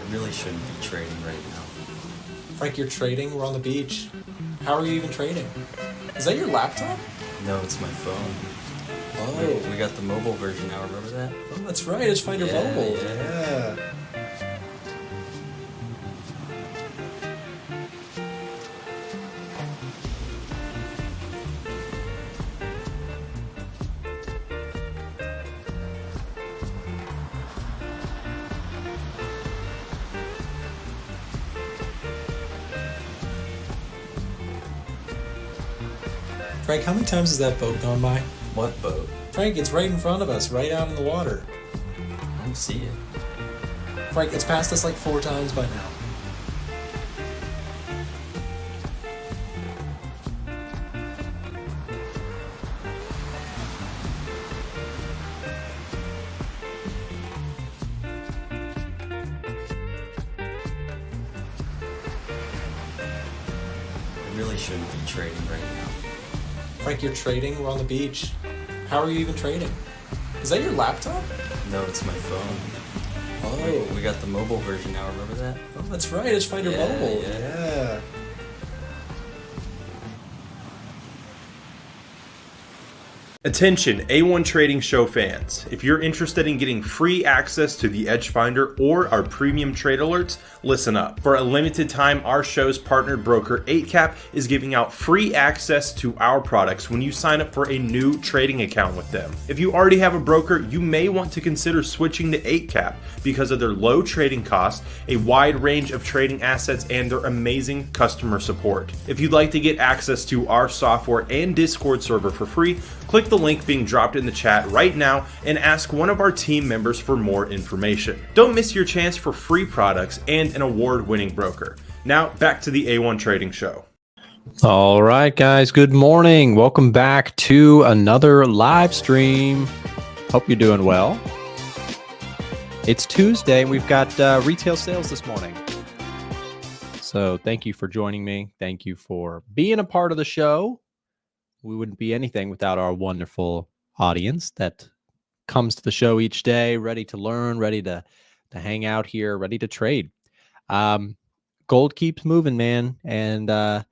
I really shouldn't be trading right now. Frank, you're trading? We're on the beach. How are you even trading? Is that your laptop? No, it's my phone. Oh. We got the mobile version now, remember that? Oh, that's right. It's Finder Yeah, Mobile. yeah. Yeah. Frank, how many times has that boat gone by? What boat? Frank, it's right in front of us, right out in the water. I don't see it. Frank, it's passed us like 4 times by now. I really shouldn't be trading right now. Frank, you're trading? We're on the beach. How are you even trading? Is that your laptop? No, it's my phone. Oh. We got the mobile version now, remember that? Oh, that's right. It's Finder Yeah, Mobile. yeah. Yeah. Attention A1 Trading Show fans. If you're interested in getting free access to the Edge Finder or our premium trade alerts, listen up. For a limited time, our show's partnered broker Eightcap is giving out free access to our products when you sign up for a new trading account with them. If you already have a broker, you may want to consider switching to Eightcap because of their low trading costs, a wide range of trading assets, and their amazing customer support. If you'd like to get access to our software and Discord server for free, click the link being dropped in the chat right now and ask one of our team members for more information. Don't miss your chance for free products and an award-winning broker. Now, back to the A1 Trading Show. All right, guys. Good morning. Welcome back to another live stream. Hope you're doing well. It's Tuesday. We've got retail sales this morning. So thank you for joining me. Thank you for being a part of the show. We wouldn't be anything without our wonderful audience that comes to the show each day, ready to learn, ready to hang out here, ready to trade. Gold keeps moving, man. And I'm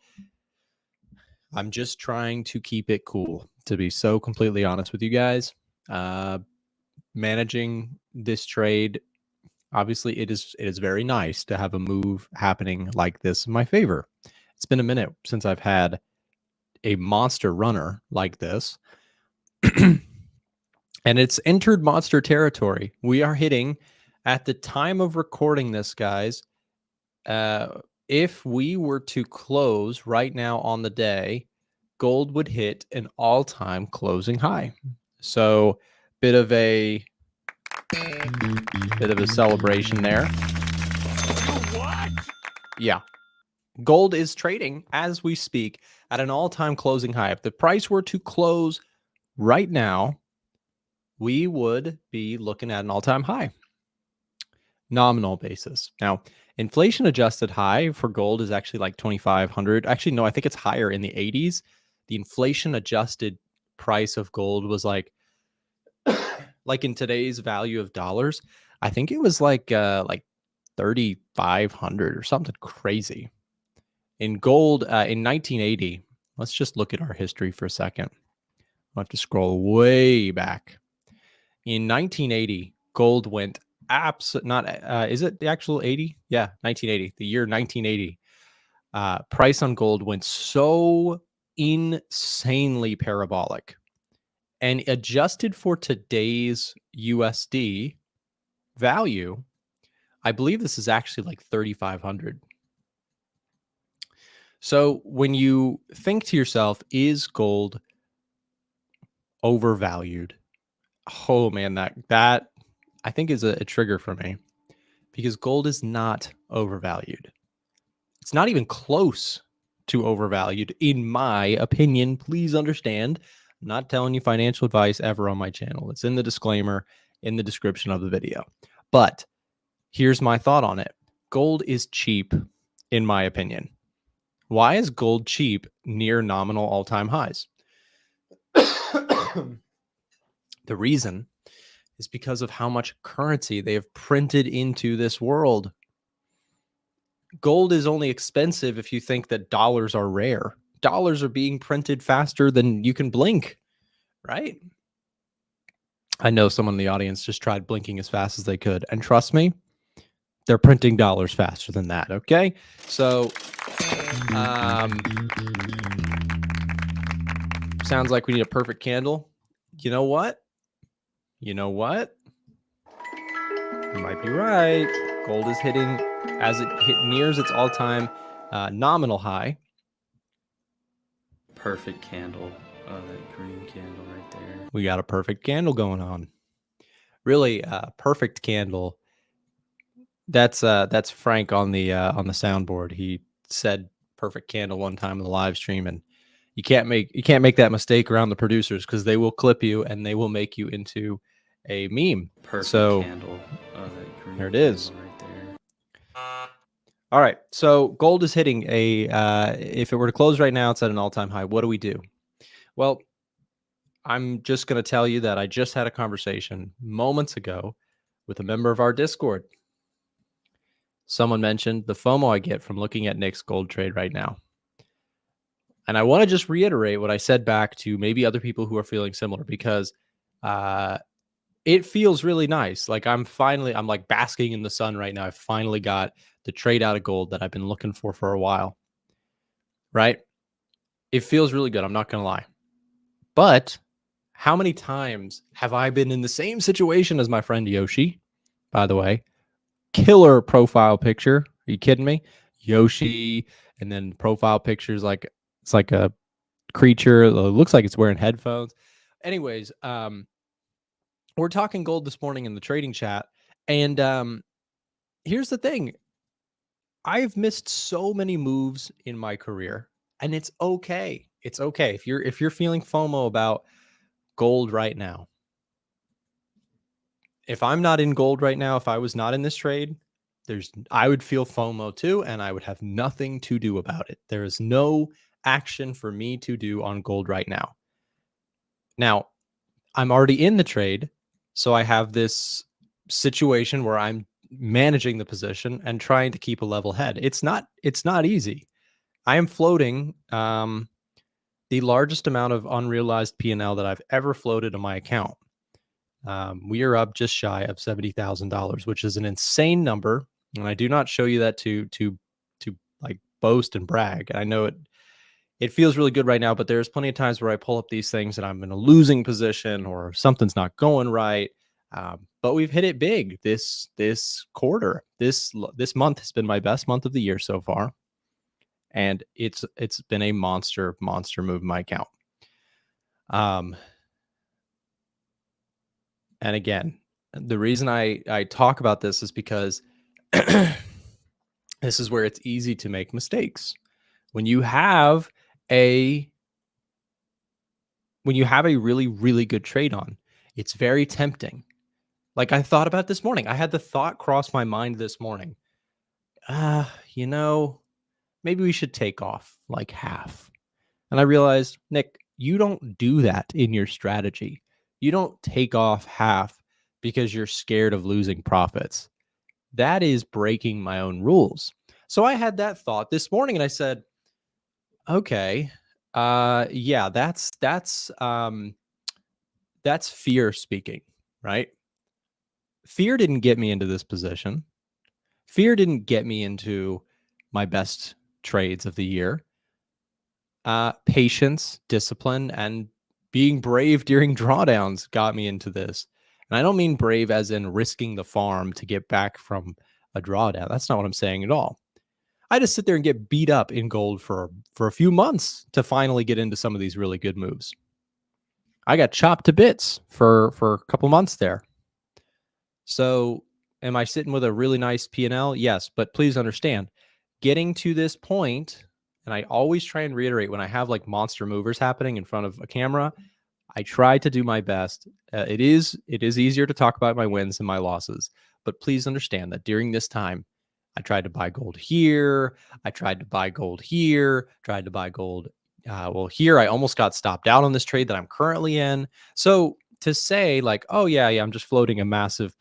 just trying to keep it cool, to be so completely honest with you guys. Managing this trade, obviously it is very nice to have a move happening like this in my favor. It's been a minute since I've had a monster runner like this. And it's entered monster territory. We are hitting, at the time of recording this, guys, if we were to close right now on the day, gold would hit an all-time closing high. So bit of a celebration there. What? Yeah. Gold is trading as we speak at an all-time closing high. If the price were to close right now, we would be looking at an all-time high. Nominal basis. Now, inflation adjusted high for gold is actually like 2,500. Actually, no, I think it's higher in the 80s. The inflation adjusted price of gold was like in today's value of dollars, I think it was like 3,500 or something crazy. In gold, in 1980, let's just look at our history for a second. I'll have to scroll way back. In 1980, gold went is it the actual 80? Yeah, 1980, the year 1980. Price on gold went so insanely parabolic. And adjusted for today's USD value, I believe this is actually like 3,500. So when you think to yourself, is gold overvalued? Oh man, that I think is a trigger for me, because gold is not overvalued. It's not even close to overvalued, in my opinion. Please understand, I'm not telling you financial advice ever on my channel. It's in the disclaimer in the description of the video. But here's my thought on it. Gold is cheap, in my opinion. Why is gold cheap near nominal all-time highs? The reason is because of how much currency they have printed into this world. gold is only expensive if you think that dollars are rare. Dollars are being printed faster than you can blink, right? I know someone in the audience just tried blinking as fast as they could. And trust me, they're printing dollars faster than that, okay? So, sounds like we need a perfect candle. You know what? You know what? You might be right. Gold is hitting as it nears its all-time nominal high. Perfect candle. Oh, that green candle right there. We got a perfect candle going on. Really, perfect candle. That's Frank on the soundboard. He said perfect candle one time in the live stream, and you can't make that mistake around the producers because they will clip you and they will make you into a meme. Perfect so, candle. Oh, that green there it is. right there. All right. So gold is hitting a, if it were to close right now, it's at an all-time high. What do we do? Well, I'm just going to tell you that I just had a conversation moments ago with a member of our Discord. Someone mentioned the FOMO I get from looking at Nick's gold trade right now. And I want to just reiterate what I said back to maybe other people who are feeling similar, because it feels really nice. Like I'm like basking in the sun right now. I finally got the trade out of gold that I've been looking for a while, right? It feels really good. I'm not going to lie. But how many times have I been in the same situation as my friend Yoshi? By the way, killer profile picture. Are you kidding me? Yoshi, and then profile pictures like it's like a creature. It looks like it's wearing headphones. Anyways, we're talking gold this morning in the trading chat, and here's the thing. I've missed so many moves in my career, and it's okay. It's okay. If you're feeling FOMO about gold right now, if I'm not in gold right now, if I was not in this trade, I would feel FOMO too, and I would have nothing to do about it. There is no action for me to do on gold right now. Now, I'm already in the trade, so I have this situation where I'm managing the position and trying to keep a level head. It's not easy. I am floating the largest amount of unrealized P&L that I've ever floated on my account. We are up just shy of $70,000, which is an insane number. And I do not show you that to like boast and brag. I know it feels really good right now, but there's plenty of times where I pull up these things and I'm in a losing position or something's not going right. But we've hit it big this quarter. This month has been my best month of the year so far, and it's been a monster move in my account. And again, the reason I talk about this is because this is where it's easy to make mistakes. When you have a really, really good trade on, it's very tempting. Like I thought about this morning. I had the thought cross my mind this morning. Maybe we should take off like half. And I realized, Nick, you don't do that in your strategy. You don't take off half because you're scared of losing profits. That is breaking my own rules. So I had that thought this morning and I said, okay, yeah, that's fear speaking, right? Fear didn't get me into this position. Fear didn't get me into my best trades of the year. Patience, discipline, and being brave during drawdowns got me into this. And I don't mean brave as in risking the farm to get back from a drawdown. That's not what I'm saying at all. I just sit there and get beat up in gold for a few months to finally get into some of these really good moves. I got chopped to bits for a couple months there. So am I sitting with a really nice P&L? Yes, but please understand, getting to this point, and I always try and reiterate when I have like monster movers happening in front of a camera, I try to do my best. It is easier to talk about my wins and my losses, but please understand that during this time, I tried to buy gold here. I tried to buy gold here. Tried to buy gold. Here I almost got stopped out on this trade that I'm currently in. So to say like, oh yeah, I'm just floating a massive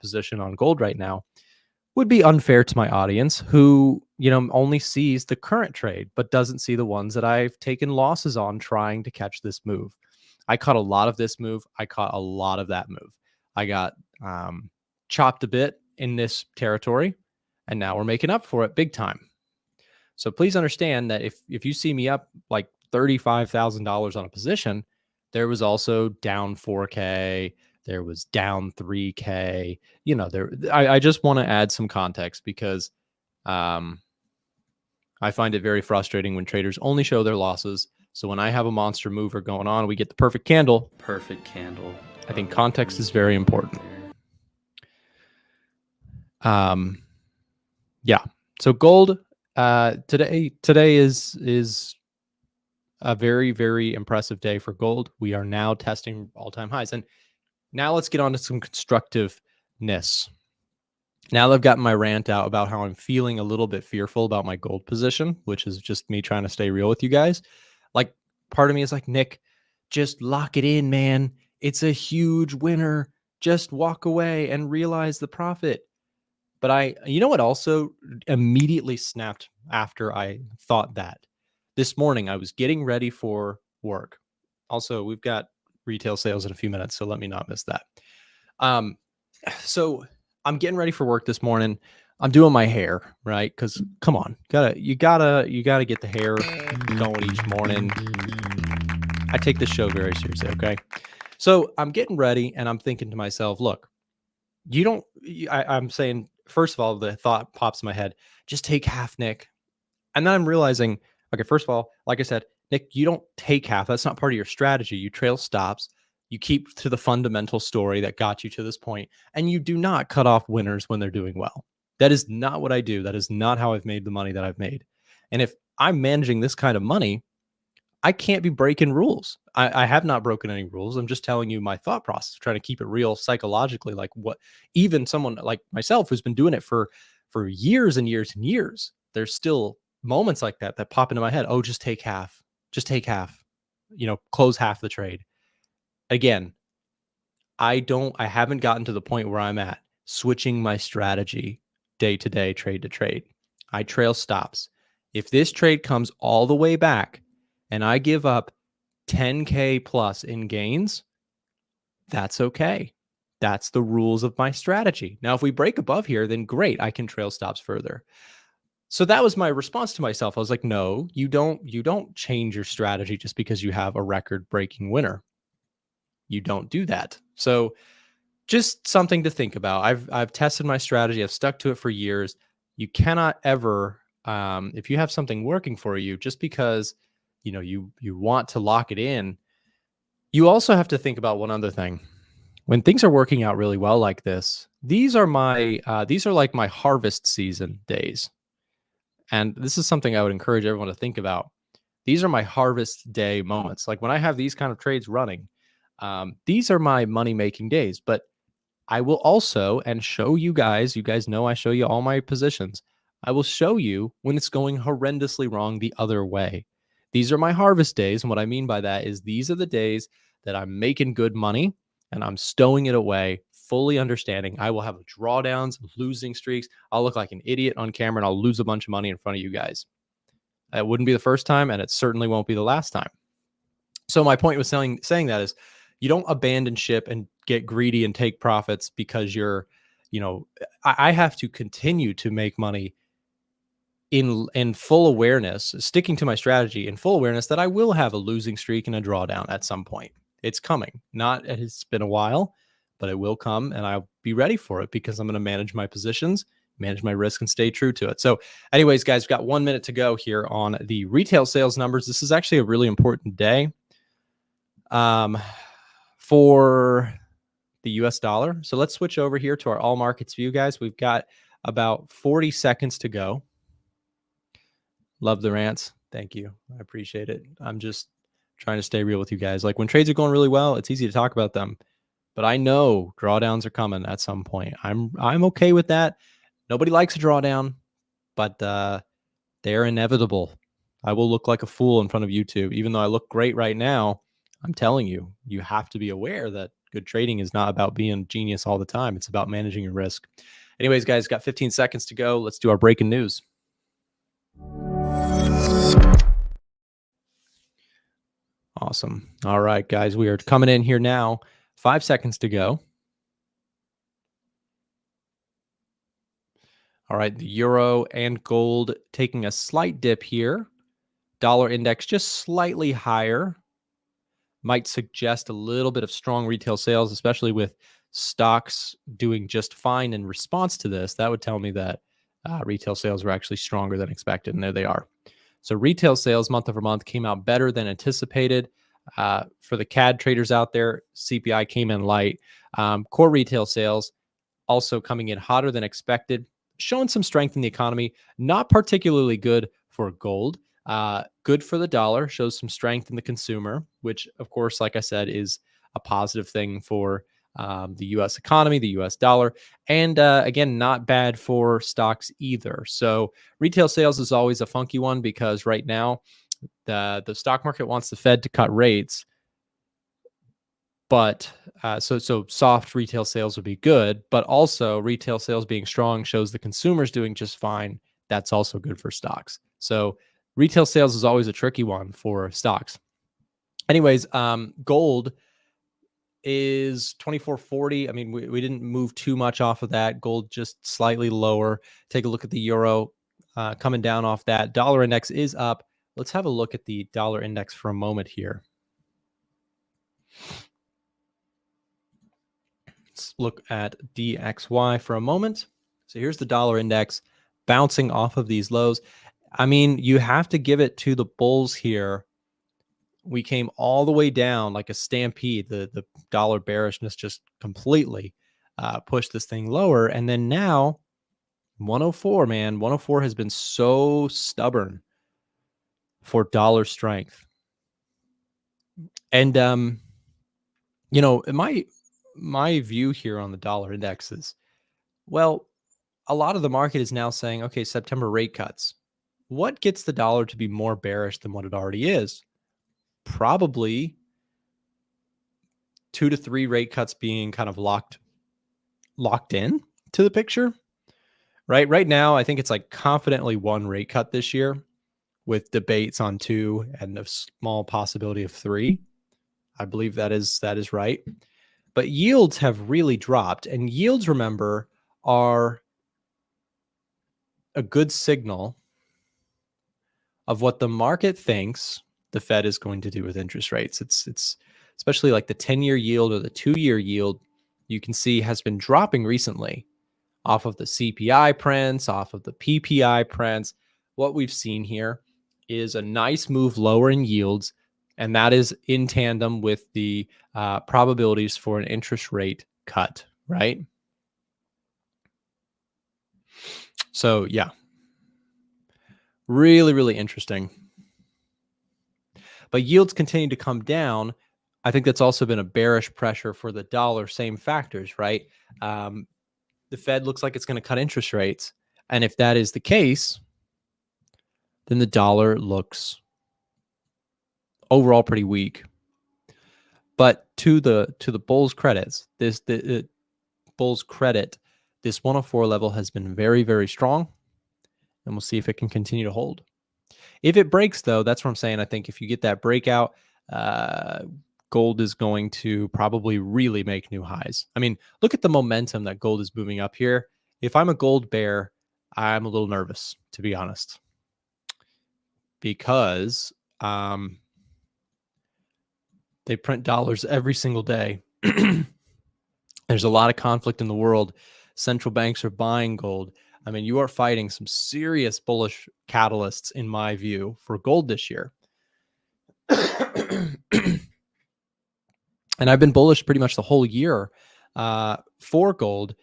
position on gold right now would be unfair to my audience who only sees the current trade, but doesn't see the ones that I've taken losses on trying to catch this move. I caught a lot of this move. I caught a lot of that move. I got chopped a bit in this territory, and now we're making up for it big time. So please understand that if you see me up like $35,000 on a position, there was also down 4K. There was down 3K. I just want to add some context because I find it very frustrating when traders only show their losses. So when I have a monster mover going on, we get the perfect candle. Perfect candle. I think context is very important. Yeah. So gold today is a very, very impressive day for gold. We are now testing all-time highs. And now let's get on to some constructiveness. Now that I've gotten my rant out about how I'm feeling a little bit fearful about my gold position, which is just me trying to stay real with you guys. Like, part of me is like, Nick, just lock it in, man. It's a huge winner. Just walk away and realize the profit. But you know what also immediately snapped after I thought that? This morning, I was getting ready for work. Also, we've got retail sales in a few minutes, so let me not miss that. So I'm getting ready for work this morning. I'm doing my hair, right? Because come on, you gotta get the hair going each morning. I take this show very seriously, okay? So I'm getting ready and I'm thinking to myself, look, I'm saying, first of all, the thought pops in my head, just take half, Nick. And then I'm realizing, okay, first of all, like I said, Nick, you don't take half. That's not part of your strategy. You trail stops. You keep to the fundamental story that got you to this point, and you do not cut off winners when they're doing well. That is not what I do. That is not how I've made the money that I've made. And if I'm managing this kind of money, I can't be breaking rules. I have not broken any rules. I'm just telling you my thought process, trying to keep it real psychologically. Like what even someone like myself who's been doing it for years and years and years, there's still moments like that pop into my head. Oh, just take half. Just take half. Close half the trade. Again, I haven't gotten to the point where I'm at switching my strategy day to day, trade to trade. I trail stops. If this trade comes all the way back and I give up 10K plus in gains, that's okay. That's the rules of my strategy. Now, if we break above here, then great, I can trail stops further. So that was my response to myself. I was like, no, you don't change your strategy just because you have a record-breaking winner. You don't do that. So just something to think about. I've tested my strategy. I've stuck to it for years. You cannot ever, if you have something working for you, just because you want to lock it in, you also have to think about one other thing. When things are working out really well like this, these are like my harvest season days. And this is something I would encourage everyone to think about. These are my harvest day moments. Like when I have these kind of trades running, these are my money-making days. But I will also, and show you guys know I show you all my positions. I will show you when it's going horrendously wrong the other way. These are my harvest days. And what I mean by that is these are the days that I'm making good money and I'm stowing it away, fully understanding I will have drawdowns, losing streaks. I'll look like an idiot on camera and I'll lose a bunch of money in front of you guys. It wouldn't be the first time, and it certainly won't be the last time. So my point was saying that is you don't abandon ship and get greedy and take profits because I have to continue to make money in full awareness, sticking to my strategy in full awareness that I will have a losing streak and a drawdown at some point. It's coming. It's been a while, but it will come, and I'll be ready for it because I'm going to manage my positions, manage my risk, and stay true to it. So anyways, guys, we've got 1 minute to go here on the retail sales numbers. This is actually a really important day for the US dollar. So let's switch over here to our all markets view, guys. We've got about 40 seconds to go. Love the rants. Thank you. I appreciate it. I'm just trying to stay real with you guys. Like when trades are going really well, it's easy to talk about them, but I know drawdowns are coming at some point. I'm okay with that. Nobody likes a drawdown, but they're inevitable. I will look like a fool in front of YouTube, even though I look great right now. I'm telling you, you have to be aware that good trading is not about being genius all the time. It's about managing your risk. Anyways, guys, got 15 seconds to go. Let's do our breaking news. Awesome. All right, guys, we are coming in here now. 5 seconds to go. All right, the euro and gold taking a slight dip here. Dollar index just slightly higher. Might suggest a little bit of strong retail sales, especially with stocks doing just fine in response to this. That would tell me that retail sales were actually stronger than expected, and there they are. So retail sales month over month came out better than anticipated. For the CAD traders out there, CPI came in light. Core retail sales also coming in hotter than expected, showing some strength in the economy. Not particularly good for gold. Good for the dollar, shows some strength in the consumer, which, of course, like I said, is a positive thing for the U.S. economy, the U.S. dollar, and again, not bad for stocks either. So retail sales is always a funky one because right now the stock market wants the Fed to cut rates, but so soft retail sales would be good, but also retail sales being strong shows the consumer's doing just fine. That's also good for stocks. So retail sales is always a tricky one for stocks. Anyways, gold is 2440. I mean, we didn't move too much off of that. Gold just slightly lower. Take a look at the euro coming down off that. Dollar index is up. Let's have a look at the dollar index for a moment here. Let's look at DXY for a moment. So here's the dollar index bouncing off of these lows. I mean, you have to give it to the bulls here. We came all the way down like a stampede. The dollar bearishness just completely pushed this thing lower. And then now 104, man, 104 has been so stubborn for dollar strength. And, you know, my view here on the dollar index is, well, a lot of the market is now saying, okay, September rate cuts. What gets the dollar to be more bearish than what it already is? Probably 2 to 3 rate cuts being kind of locked in to the picture, right? Right now, I think it's like confidently 1 rate cut this year with debates on 2 and a small possibility of 3. I believe that is right. But yields have really dropped, and yields, remember, are a good signal of what the market thinks the Fed is going to do with interest rates. It's especially like the 10-year yield or the 2-year yield, you can see has been dropping recently off of the CPI prints, off of the PPI prints. What we've seen here is a nice move lower in yields, and that is in tandem with the probabilities for an interest rate cut, right? So, yeah. Really, really interesting. But yields continue to come down. I think that's also been a bearish pressure for the dollar. Same factors, right? The Fed looks like it's going to cut interest rates. And if that is the case, then the dollar looks overall pretty weak. But to the bulls' credits, the bulls' credit, this 104 level has been very, very strong. And we'll see if it can continue to hold. If it breaks, though, that's what I'm saying. I think if you get that breakout, gold is going to probably really make new highs. I mean, look at the momentum that gold is moving up here. If I'm a gold bear, I'm a little nervous, to be honest, because they print dollars every single day. There's a lot of conflict in the world. Central banks are buying gold. I mean, you are fighting some serious bullish catalysts, in my view, for gold this year. And I've been bullish pretty much the whole year for gold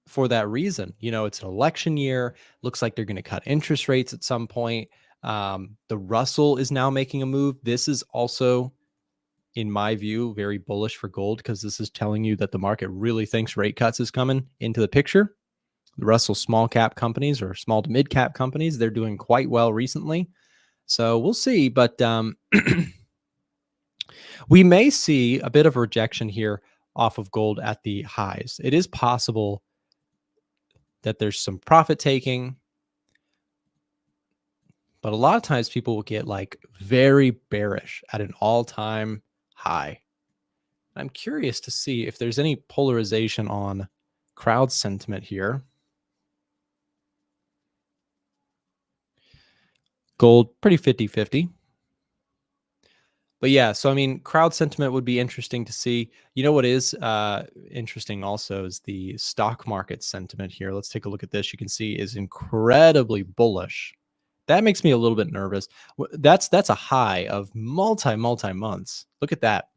for that reason. You know, it's an election year. Looks like they're going to cut interest rates at some point. The Russell is now making a move. This is also, in my view, very bullish for gold because this is telling you that the market really thinks rate cuts is coming into the picture. The Russell small cap companies or small to mid cap companies, they're doing quite well recently. So we'll see, but we may see a bit of a rejection here off of gold at the highs. It is possible that there's some profit taking, but a lot of times people will get like very bearish at an all-time high. I'm curious to see if there's any polarization on crowd sentiment here. Gold, pretty 50-50. But yeah, so I mean, crowd sentiment would be interesting to see. You know what is interesting also is the stock market sentiment here. Let's take a look at this. You can see is incredibly bullish. That makes me a little bit nervous. That's a high of multi months. Look at that.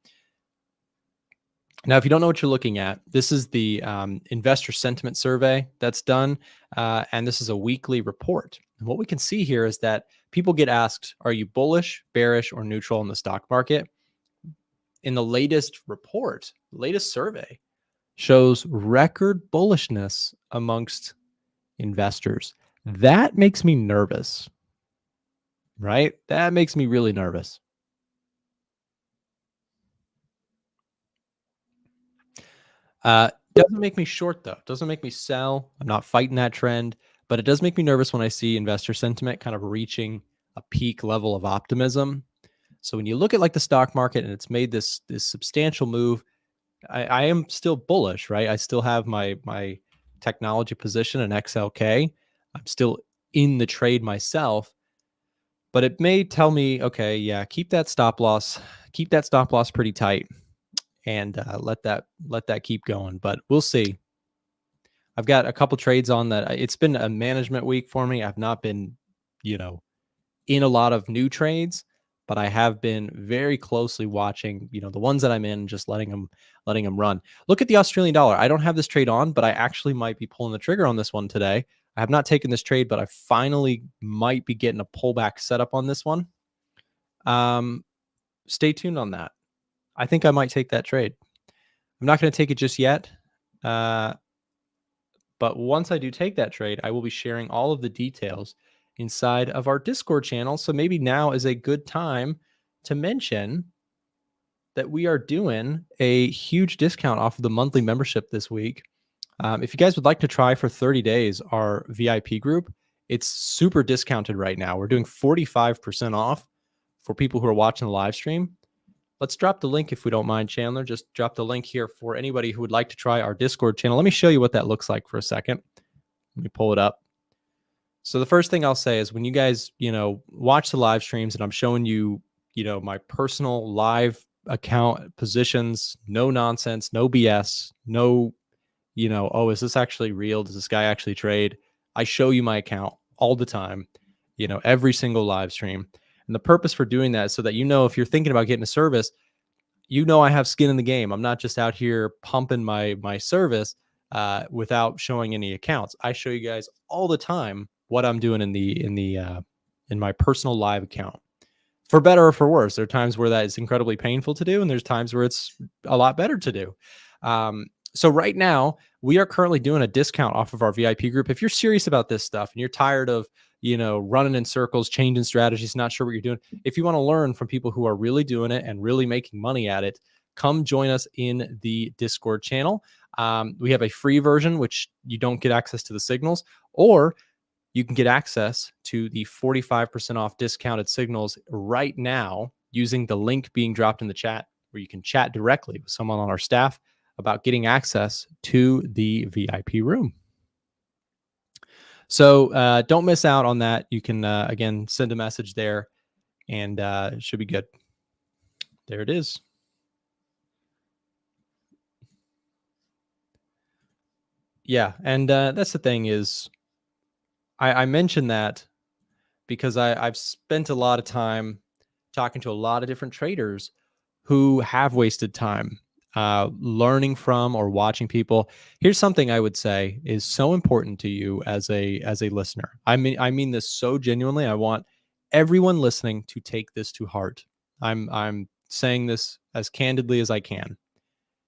Now, if you don't know what you're looking at, this is the investor sentiment survey that's done, and this is a weekly report. And what we can see here is that people get asked, are you bullish, bearish, or neutral in the stock market? In the latest report, latest survey shows record bullishness amongst investors. That makes me nervous, right? That makes me really nervous. Doesn't make me short though. Doesn't make me sell. I'm not fighting that trend, but it does make me nervous when I see investor sentiment kind of reaching a peak level of optimism. So when you look at like the stock market and it's made this substantial move, I am still bullish, right? I still have my technology position in XLK. I'm still in the trade myself, but it may tell me, okay, yeah, keep that stop loss pretty tight, and let that keep going. But we'll see. I've got a couple trades on that. It's been a management week for me. I've not been, in a lot of new trades, but I have been very closely watching, the ones that I'm in, just letting them run. Look at the Australian dollar. I don't have this trade on, but I actually might be pulling the trigger on this one today. I have not taken this trade, but I finally might be getting a pullback setup on this one. Stay tuned on that. I think I might take that trade. I'm not going to take it just yet. But once I do take that trade, I will be sharing all of the details inside of our Discord channel. So maybe now is a good time to mention that we are doing a huge discount off of the monthly membership this week. If you guys would like to try for 30 days our VIP group, it's super discounted right now. We're doing 45% off for people who are watching the live stream. Let's drop the link if we don't mind, Chandler. Just drop the link here for anybody who would like to try our Discord channel. Let me show you what that looks like for a second. Let me pull it up. So the first thing I'll say is when you guys, watch the live streams and I'm showing you, my personal live account positions, no nonsense, no BS, no, oh, is this actually real? Does this guy actually trade? I show you my account all the time, every single live stream. And the purpose for doing that is so that, if you're thinking about getting a service, I have skin in the game. I'm not just out here pumping my service without showing any accounts. I show you guys all the time what I'm doing in my personal live account. For better or for worse, there are times where that is incredibly painful to do, and there's times where it's a lot better to do. So right now, we are currently doing a discount off of our VIP group. If you're serious about this stuff and you're tired of running in circles, changing strategies, not sure what you're doing. If you want to learn from people who are really doing it and really making money at it, come join us in the Discord channel. We have a free version, which you don't get access to the signals, or you can get access to the 45% off discounted signals right now using the link being dropped in the chat, where you can chat directly with someone on our staff about getting access to the VIP room. So don't miss out on that. You can, again, send a message there, and it should be good. There it is. Yeah, and that's the thing is, I mentioned that because I've spent a lot of time talking to a lot of different traders who have wasted time learning from or watching people. Here's something I would say is so important to you as a listener. I mean this so genuinely. I want everyone listening to take this to heart. I'm saying this as candidly as I can.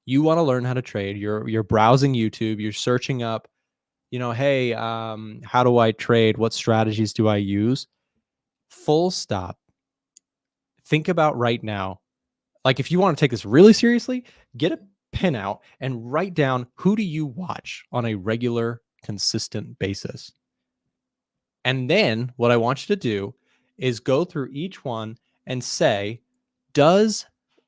You want to learn how to trade. You're browsing YouTube. You're searching up, hey, how do I trade? What strategies do I use? Full stop. Think about right now. Like, if you want to take this really seriously, get a pen out and write down, who do you watch on a regular, consistent basis? And then what I want you to do is go through each one and say, does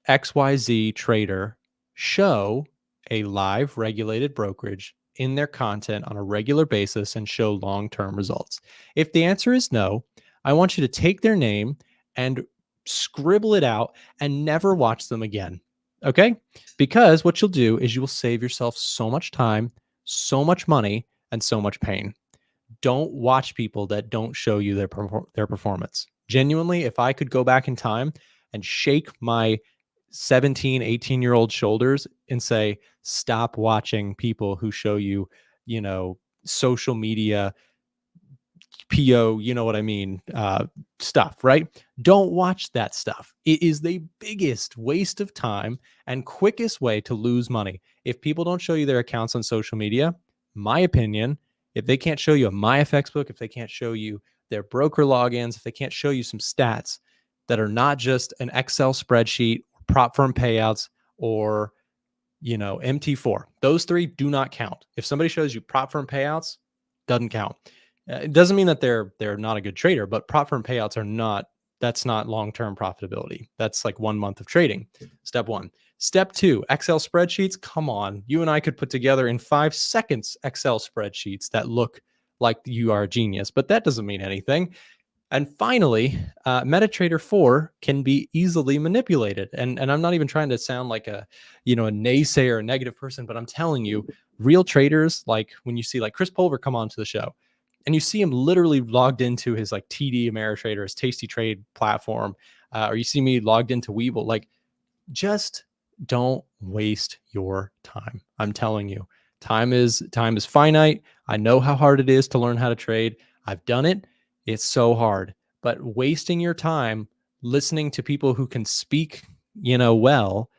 XYZ trader show a live regulated brokerage in their content on a regular basis and show long-term results? If the answer is no, I want you to take their name and scribble it out and never watch them again. Okay? Because what you'll do is you will save yourself so much time, so much money, and so much pain. Don't watch people that don't show you their performance. Genuinely, if I could go back in time and shake my 17, 18-year-old shoulders and say, stop watching people who show you, social media, PO, you know what I mean, stuff, right? Don't watch that stuff. It is the biggest waste of time and quickest way to lose money. If people don't show you their accounts on social media, my opinion, if they can't show you a MyFX book, if they can't show you their broker logins, if they can't show you some stats that are not just an Excel spreadsheet, prop firm payouts, or, MT4, those three do not count. If somebody shows you prop firm payouts, doesn't count. It doesn't mean that they're not a good trader, but prop firm payouts that's not long-term profitability. That's like 1 month of trading. Step one. Step two, Excel spreadsheets. Come on. You and I could put together in 5 seconds Excel spreadsheets that look like you are a genius, but that doesn't mean anything. And finally, MetaTrader 4 can be easily manipulated. And I'm not even trying to sound like a naysayer, a negative person, but I'm telling you, real traders, like when you see like Chris Pulver come onto the show, and you see him literally logged into his like TD Ameritrader, his Tasty Trade platform, or you see me logged into Webull, like just don't waste your time. I'm telling you, time is finite. I know how hard it is to learn how to trade. I've done it. It's so hard, but wasting your time listening to people who can speak, well,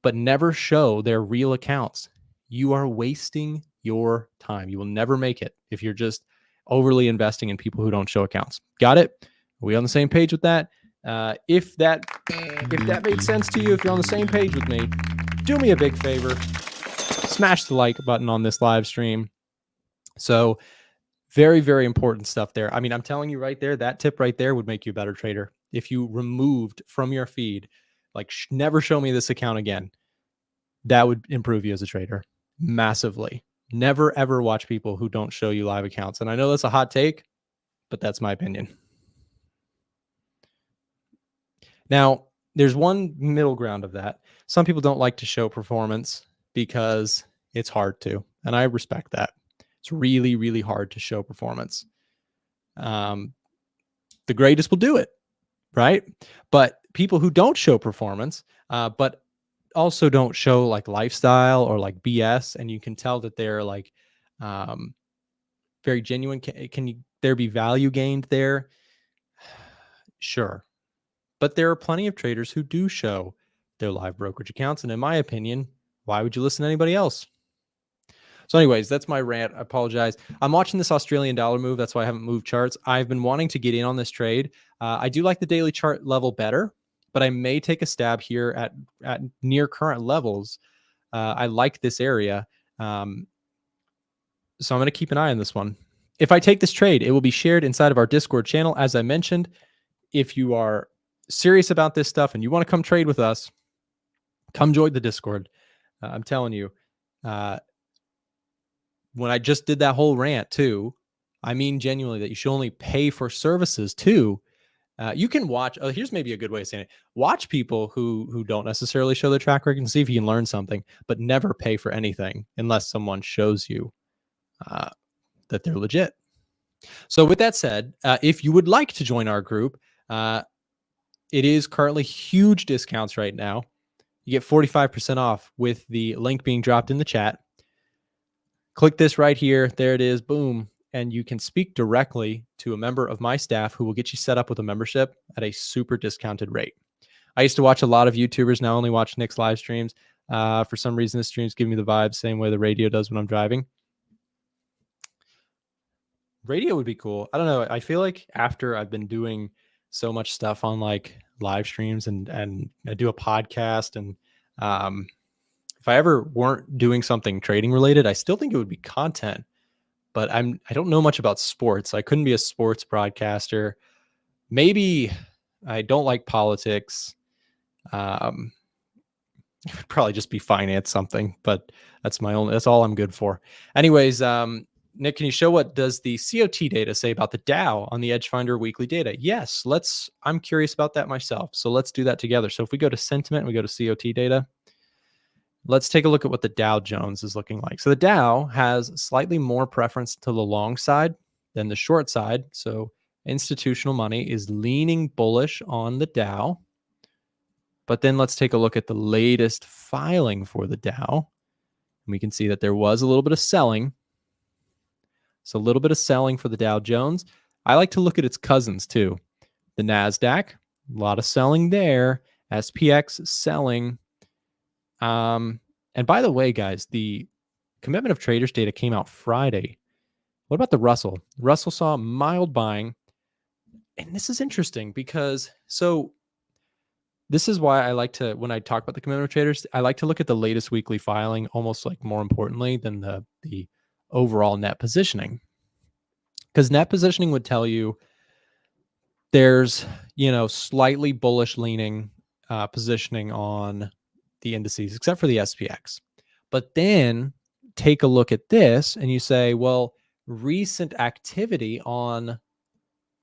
but never show their real accounts, you are wasting your time. You will never make it if you're just overly investing in people who don't show accounts. Got it? Are we on the same page with that? If that made sense to you, if you're on the same page with me, do me a big favor, smash the like button on this live stream. So very, very important stuff there. I mean, I'm telling you right there, that tip right there would make you a better trader. If you removed from your feed, like never show me this account again, that would improve you as a trader massively. Never, ever watch people who don't show you live accounts. And I know that's a hot take, but that's my opinion. Now, there's one middle ground of that. Some people don't like to show performance because it's hard to, and I respect that. It's really, really hard to show performance. The greatest will do it, right? But people who don't show performance, but also don't show like lifestyle or like BS, and you can tell that they're like very genuine. Can there be value gained there? Sure. But there are plenty of traders who do show their live brokerage accounts. And in my opinion, why would you listen to anybody else? So anyways, that's my rant. I apologize. I'm watching this Australian dollar move. That's why I haven't moved charts. I've been wanting to get in on this trade. I do like the daily chart level better, but I may take a stab here at near current levels. I like this area. So I'm going to keep an eye on this one. If I take this trade, it will be shared inside of our Discord channel. As I mentioned, if you are serious about this stuff and you want to come trade with us, come join the Discord. I'm telling you, when I just did that whole rant too, I mean genuinely that you should only pay for services too. You can watch. Oh, here's maybe a good way of saying it. Watch people who don't necessarily show their track record and see if you can learn something, but never pay for anything unless someone shows you that they're legit. So with that said, if you would like to join our group, it is currently huge discounts right now. You get 45% off with the link being dropped in the chat. Click this right here. There it is. Boom. And you can speak directly to a member of my staff who will get you set up with a membership at a super discounted rate. I used to watch a lot of YouTubers. Now only watch Nick's live streams. For some reason, the streams give me the vibe same way the radio does when I'm driving. Radio would be cool. I don't know. I feel like after I've been doing so much stuff on like live streams and I do a podcast, and if I ever weren't doing something trading related, I still think it would be content, but I don't know much about sports. I couldn't be a sports broadcaster. Maybe I don't like politics. It would probably just be finance something, but that's all I'm good for. Anyways, Nick, can you show what does the COT data say about the Dow on the EDGEFINDER weekly data? Yes, I'm curious about that myself. So let's do that together. So if we go to sentiment and we go to COT data, let's take a look at what the Dow Jones is looking like. So the Dow has slightly more preference to the long side than the short side. So institutional money is leaning bullish on the Dow. But then let's take a look at the latest filing for the Dow. And we can see that there was a little bit of selling. So a little bit of selling for the Dow Jones. I like to look at its cousins too. The NASDAQ, a lot of selling there. SPX selling. And by the way, guys, the commitment of traders data came out Friday. What about the Russell? Russell saw mild buying. And this is interesting because this is why I like to, when I talk about the commitment of traders, I like to look at the latest weekly filing almost like more importantly than the overall net positioning. Because net positioning would tell you there's, slightly bullish leaning positioning on the indices, except for the SPX. But then take a look at this and you say, well, recent activity on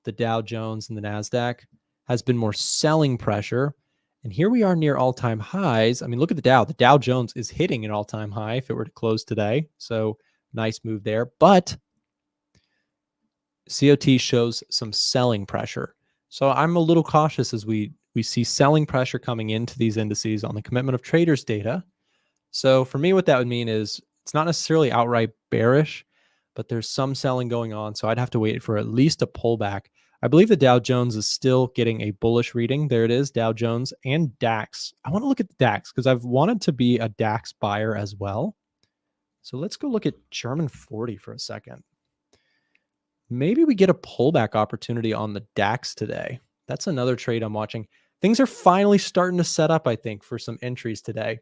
the Dow Jones and the NASDAQ has been more selling pressure. And here we are near all-time highs. I mean, look at the Dow. The Dow Jones is hitting an all-time high if it were to close today. So nice move there. But COT shows some selling pressure. So I'm a little cautious as we see selling pressure coming into these indices on the commitment of traders data. So for me, what that would mean is it's not necessarily outright bearish, but there's some selling going on. So I'd have to wait for at least a pullback. I believe the Dow Jones is still getting a bullish reading. There it is, Dow Jones and DAX. I want to look at the DAX because I've wanted to be a DAX buyer as well. So let's go look at German 40 for a second. Maybe we get a pullback opportunity on the DAX today. That's another trade I'm watching. Things are finally starting to set up, I think, for some entries today.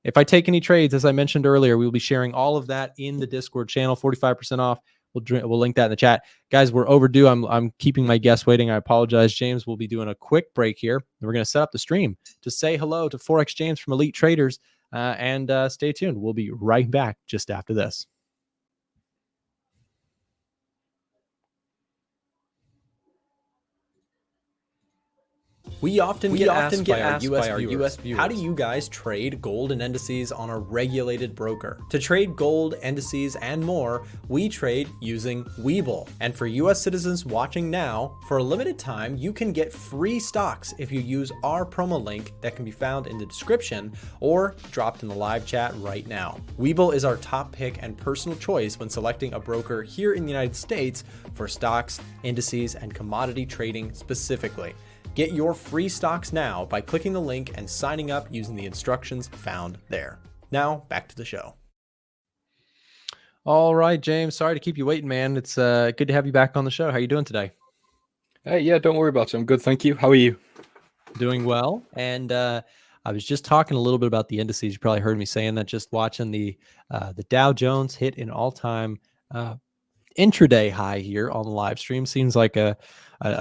If I take any trades, as I mentioned earlier, we'll be sharing all of that in the Discord channel, 45% off. We'll link that in the chat. Guys, we're overdue. I'm keeping my guests waiting. I apologize, James. We'll be doing a quick break here. We're going to set up the stream to say hello to Forex James from Elite Traders. And stay tuned. We'll be right back just after this. We often get asked by our US viewers, how do you guys trade gold and indices on a regulated broker? To trade gold, indices, and more, we trade using Webull. And for US citizens watching now, for a limited time, you can get free stocks if you use our promo link that can be found in the description or dropped in the live chat right now. Webull is our top pick and personal choice when selecting a broker here in the United States for stocks, indices, and commodity trading specifically. Get your free stocks now by clicking the link and signing up using the instructions found there. Now, back to the show. All right, James. Sorry to keep you waiting, man. It's good to have you back on the show. How are you doing today? Hey, yeah, don't worry about it. I'm good, thank you. How are you? Doing well. And I was just talking a little bit about the indices. You probably heard me saying that just watching the Dow Jones hit an all-time intraday high here on the live stream. Seems like a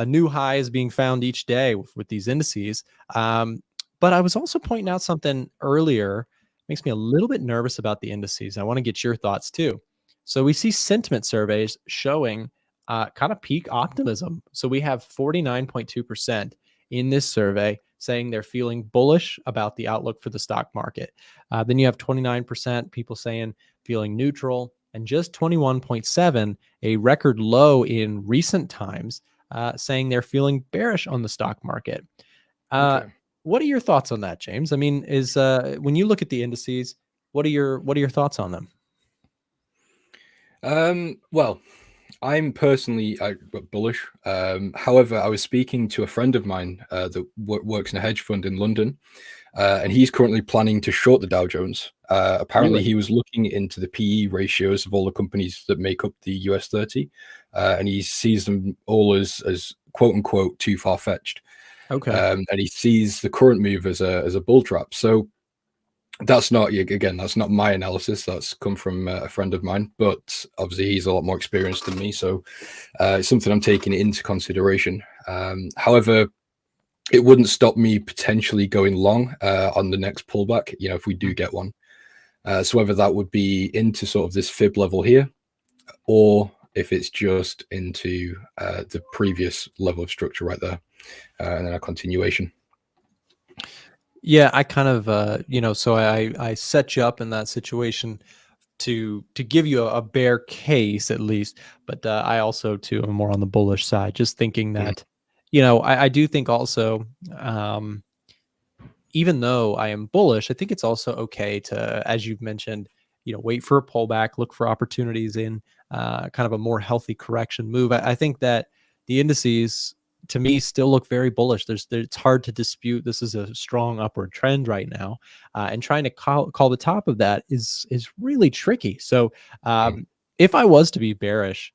new high is being found each day with these indices. But I was also pointing out something earlier, makes me a little bit nervous about the indices. I want to get your thoughts too. So we see sentiment surveys showing kind of peak optimism. So we have 49.2% in this survey saying they're feeling bullish about the outlook for the stock market. Then you have 29% people saying feeling neutral, and just 21.7%, a record low in recent times, saying they're feeling bearish on the stock market. Okay. What are your thoughts on that, James? I mean, when you look at the indices, what are your thoughts on them? Well, I'm personally bullish. However, I was speaking to a friend of mine that works in a hedge fund in London, and he's currently planning to short the Dow Jones. Apparently, he was looking into the PE ratios of all the companies that make up the US 30, and he sees them all as quote unquote too far fetched. Okay. And he sees the current move as a bull trap. So that's not my analysis. That's come from a friend of mine, but obviously he's a lot more experienced than me. So it's something I'm taking into consideration. However, it wouldn't stop me potentially going long on the next pullback, you know, if we do get one. So whether that would be into sort of this fib level here, or if it's just into the previous level of structure right there, and then a continuation. Yeah, I kind of, you know, so I set you up in that situation to give you a bear case at least, but I also too am more on the bullish side, just thinking that, you know, I do think also, even though I am bullish, I think it's also okay to, as you've mentioned, you know, wait for a pullback, look for opportunities in kind of a more healthy correction move. I think that the indices, to me, still look very bullish. It's hard to dispute this is a strong upward trend right now, and trying to call the top of that is really tricky. So if I was to be bearish,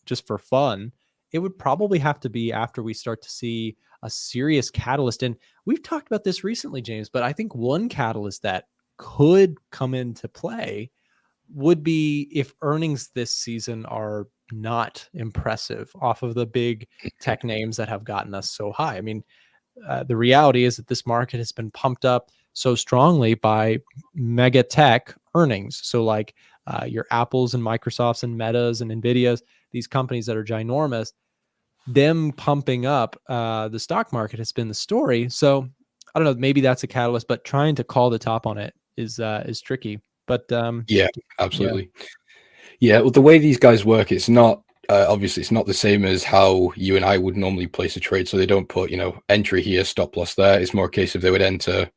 just for fun, it would probably have to be after we start to see a serious catalyst. And we've talked about this recently, James, but I think one catalyst that could come into play would be if earnings this season are not impressive off of the big tech names that have gotten us so high. I mean, the reality is that this market has been pumped up so strongly by mega tech earnings. So like your Apples and Microsofts and Metas and Nvidias, these companies that are ginormous, them pumping up the stock market has been the story. So I don't know, maybe that's a catalyst, but trying to call the top on it is tricky. But yeah, absolutely. Yeah, well, the way these guys work, it's not obviously it's not the same as how you and I would normally place a trade. So they don't put, you know, entry here, stop loss there. It's more a case of they would enter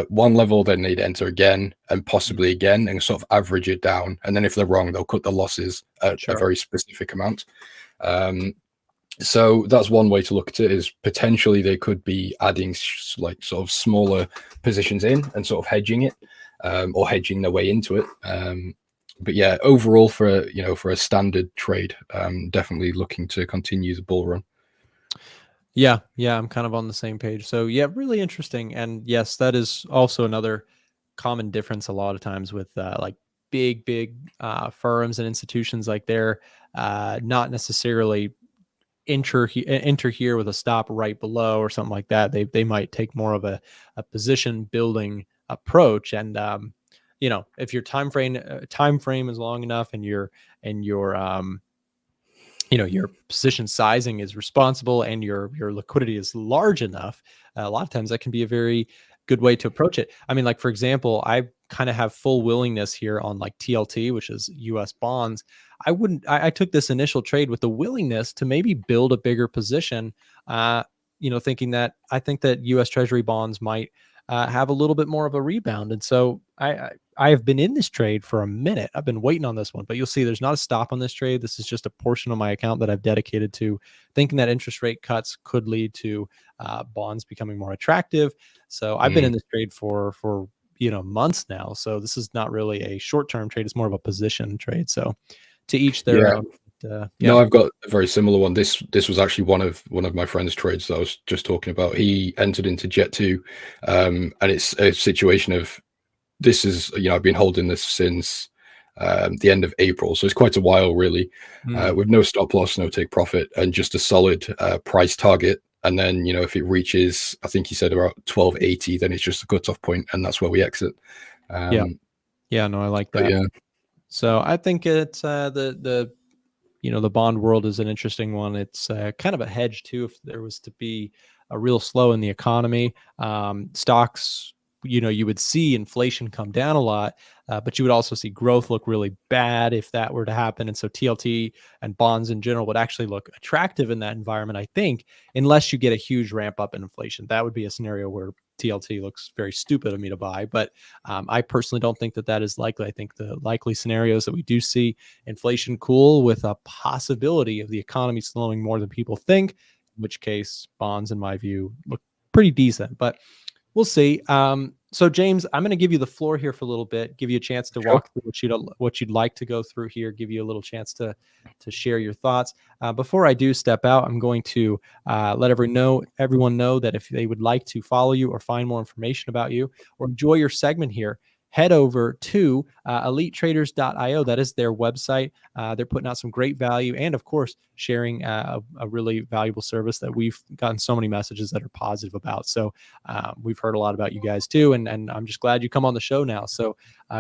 one level, then they'd enter again and possibly again and sort of average it down. And then if they're wrong, they'll cut the losses at a very specific amount. So that's one way to look at it, is potentially they could be adding like sort of smaller positions in and sort of hedging it, or hedging their way into it. But yeah, overall for a standard trade, definitely looking to continue the bull run. Yeah, I'm kind of on the same page. So yeah, really interesting. And yes, that is also another common difference a lot of times with like big firms and institutions. Like they're not necessarily enter here with a stop right below or something like that. They might take more of a position building approach. And you know, if your time frame is long enough and your you know, your position sizing is responsible and your liquidity is large enough, a lot of times that can be a very good way to approach it. I mean, like for example, I kind of have full willingness here on like TLT, which is US bonds. I took this initial trade with the willingness to maybe build a bigger position, you know, thinking that I think that US Treasury bonds might have a little bit more of a rebound. And so I have been in this trade for a minute. I've been waiting on this one, but you'll see there's not a stop on this trade. This is just a portion of my account that I've dedicated to thinking that interest rate cuts could lead to bonds becoming more attractive. So I've been in this trade for you know, months now. So this is not really a short-term trade. It's more of a position trade. So to each their own. No, I've got a very similar one. This was actually one of my friend's trades that I was just talking about. He entered into Jet2, and it's a situation of, this is, you know, I've been holding this since the end of April, so it's quite a while really, with no stop loss, no take profit, and just a solid price target. And then, you know, if it reaches, I think he said about 1280, then it's just a cutoff point, and that's where we exit. Yeah, no, I like that. Yeah. So I think it's the you know, the bond world is an interesting one. It's kind of a hedge too. If there was to be a real slow in the economy, stocks, you know, you would see inflation come down a lot, but you would also see growth look really bad if that were to happen. And so TLT and bonds in general would actually look attractive in that environment, I think, unless you get a huge ramp up in inflation. That would be a scenario where TLT looks very stupid of me to buy, but I personally don't think that that is likely. I think the likely scenarios that we do see inflation cool with a possibility of the economy slowing more than people think, in which case bonds, in my view, look pretty decent, but we'll see. So James, I'm going to give you the floor here for a little bit, give you a chance to walk through what you'd like to go through here, give you a little chance to share your thoughts. Before I do step out, I'm going to let everyone know that if they would like to follow you or find more information about you or enjoy your segment here, head over to elitetraders.io. That is their website. They're putting out some great value and, of course, sharing a really valuable service that we've gotten so many messages that are positive about. So we've heard a lot about you guys too, and I'm just glad you come on the show now. So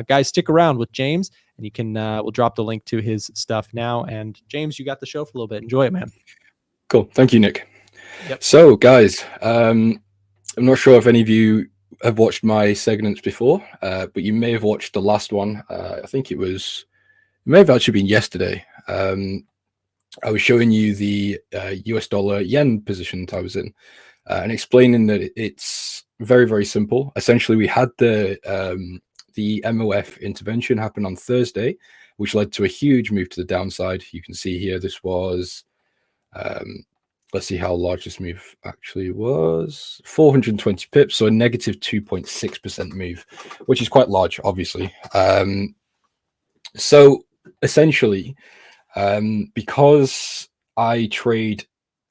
guys, stick around with James, and you can we'll drop the link to his stuff now. And James, you got the show for a little bit. Enjoy it, man. Cool. Thank you, Nick. Yep. So, guys, I'm not sure if any of you have watched my segments before, but you may have watched the last one. I think it may have actually been yesterday. I was showing you the US dollar yen position that I was in, and explaining that it's very, very simple. Essentially, we had the MOF intervention happen on Thursday, which led to a huge move to the downside. You can see here, this was, let's see how large this move actually was, 420 pips, so a negative 2.6% move, which is quite large, obviously. So essentially, because I trade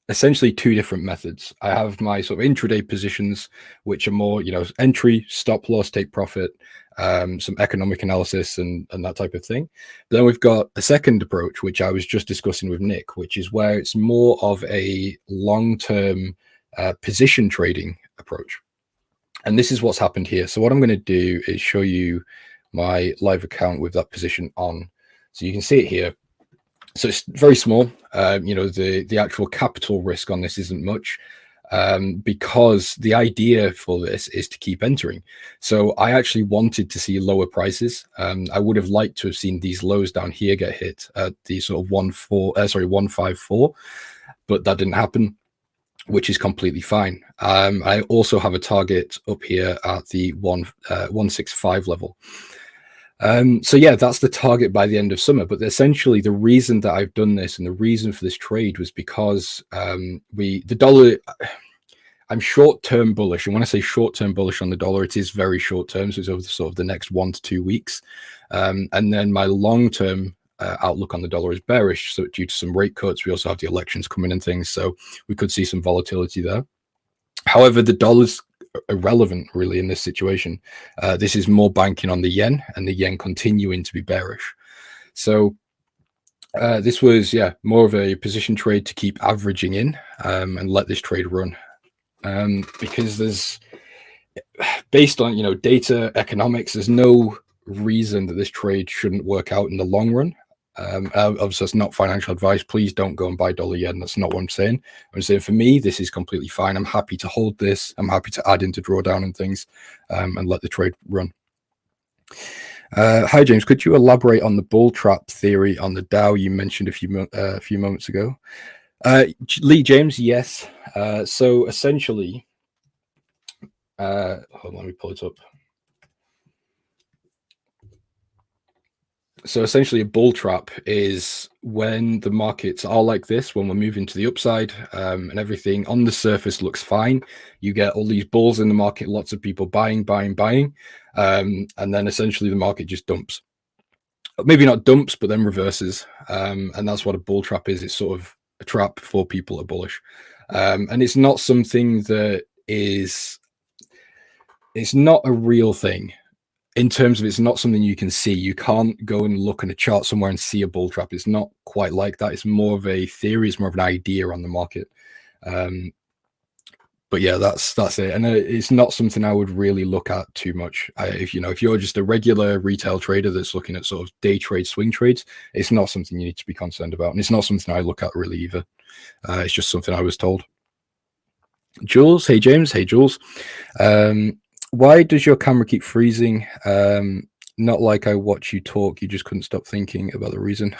essentially two different methods. I have my sort of intraday positions, which are more, entry, stop loss, take profit, some economic analysis and that type of thing. But then we've got a second approach, which I was just discussing with Nick, which is where it's more of a long-term position trading approach. And this is what's happened here. So what I'm going to do is show you my live account with that position on. So you can see it here. So it's very small. The actual capital risk on this isn't much, because the idea for this is to keep entering. So I actually wanted to see lower prices. I would have liked to have seen these lows down here get hit at the sort of 154, but that didn't happen, which is completely fine. I also have a target up here at the 165 level. So yeah, that's the target by the end of summer. But essentially, the reason that I've done this and the reason for this trade was because the dollar. I'm short-term bullish, and when I say short-term bullish on the dollar, it is very short-term. So it's over sort of the next 1 to 2 weeks, and then my long-term outlook on the dollar is bearish. So due to some rate cuts, we also have the elections coming and things, so we could see some volatility there. However, the dollar's irrelevant really in this situation. This is more banking on the yen and the yen continuing to be bearish. So this was more of a position trade to keep averaging in and let this trade run, because there's, based on data economics, there's no reason that this trade shouldn't work out in the long run. Obviously, that's not financial advice. Please don't go and buy dollar yen. That's not what I'm saying. I'm saying for me, this is completely fine. I'm happy to hold this. I'm happy to add into drawdown and things, and let the trade run. Hi, James. Could you elaborate on the bull trap theory on the Dow you mentioned a few moments ago? Lee James, yes. So essentially, hold on, let me pull it up. So essentially, a bull trap is when the markets are like this, when we're moving to the upside, and everything on the surface looks fine. You get all these bulls in the market, lots of people buying, and then essentially the market just dumps. Maybe not dumps, but then reverses, and that's what a bull trap is. It's sort of a trap for people that are bullish, and it's not something that is. It's not a real thing. In terms of, it's not something you can see. You can't go and look in a chart somewhere and see a bull trap. It's not quite like that. It's more of a theory. It's more of an idea on the market. But yeah, that's it. And it's not something I would really look at too much. If you're just a regular retail trader that's looking at sort of day trade, swing trades, it's not something you need to be concerned about. And it's not something I look at really either. It's just something I was told. Jules, hey James, hey Jules. Why does your camera keep freezing? Not like I watch you talk, you just couldn't stop thinking about the reason.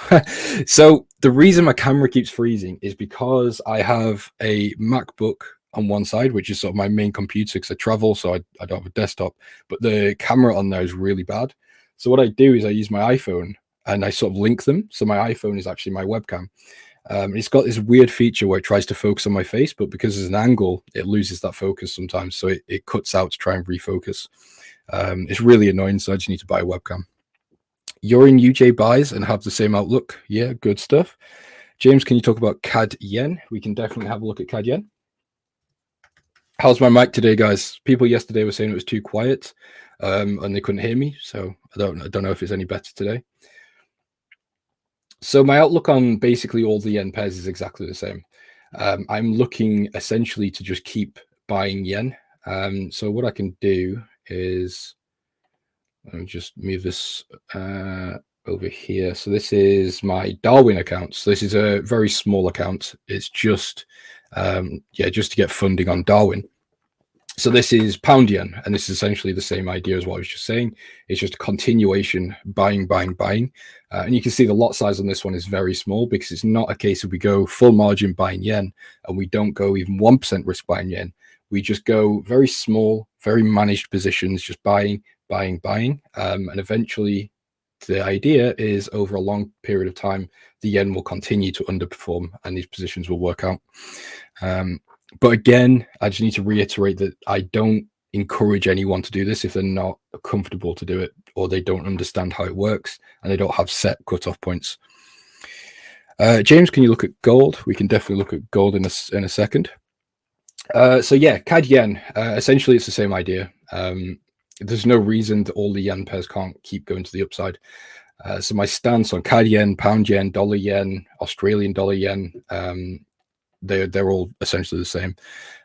So the reason my camera keeps freezing is because I have a MacBook on one side, which is sort of my main computer because I travel, so I don't have a desktop, but the camera on there is really bad. So what I do is I use my iPhone and I sort of link them. So my iPhone is actually my webcam. It's got this weird feature where it tries to focus on my face, but because there's an angle, it loses that focus sometimes. So it cuts out to try and refocus. It's really annoying, so I just need to buy a webcam. You're in UJ buys and have the same outlook. Yeah, good stuff. James, can you talk about CAD yen? We can definitely have a look at CAD yen. How's my mic today, guys? People yesterday were saying it was too quiet. and they couldn't hear me. So I don't know if it's any better today. So my outlook on basically all the yen pairs is exactly the same. I'm looking essentially to just keep buying yen. So what I can do is, let me just move this over here. So this is my Darwin account. So this is a very small account. It's just, just to get funding on Darwin. So this is pound yen, and this is essentially the same idea as what I was just saying. It's just a continuation, buying. And you can see the lot size on this one is very small, because it's not a case of we go full margin buying yen and we don't go even 1% risk buying yen. We just go very small, very managed positions, just buying. And eventually the idea is over a long period of time, the yen will continue to underperform and these positions will work out. But again, I just need to reiterate that I don't encourage anyone to do this if they're not comfortable to do it, or they don't understand how it works and they don't have set cutoff points. James, can you look at gold? We can definitely look at gold in a second. So yeah, CAD yen, essentially it's the same idea. There's no reason that all the yen pairs can't keep going to the upside. So my stance on CAD yen, pound yen, dollar yen, Australian dollar yen, they're all essentially the same.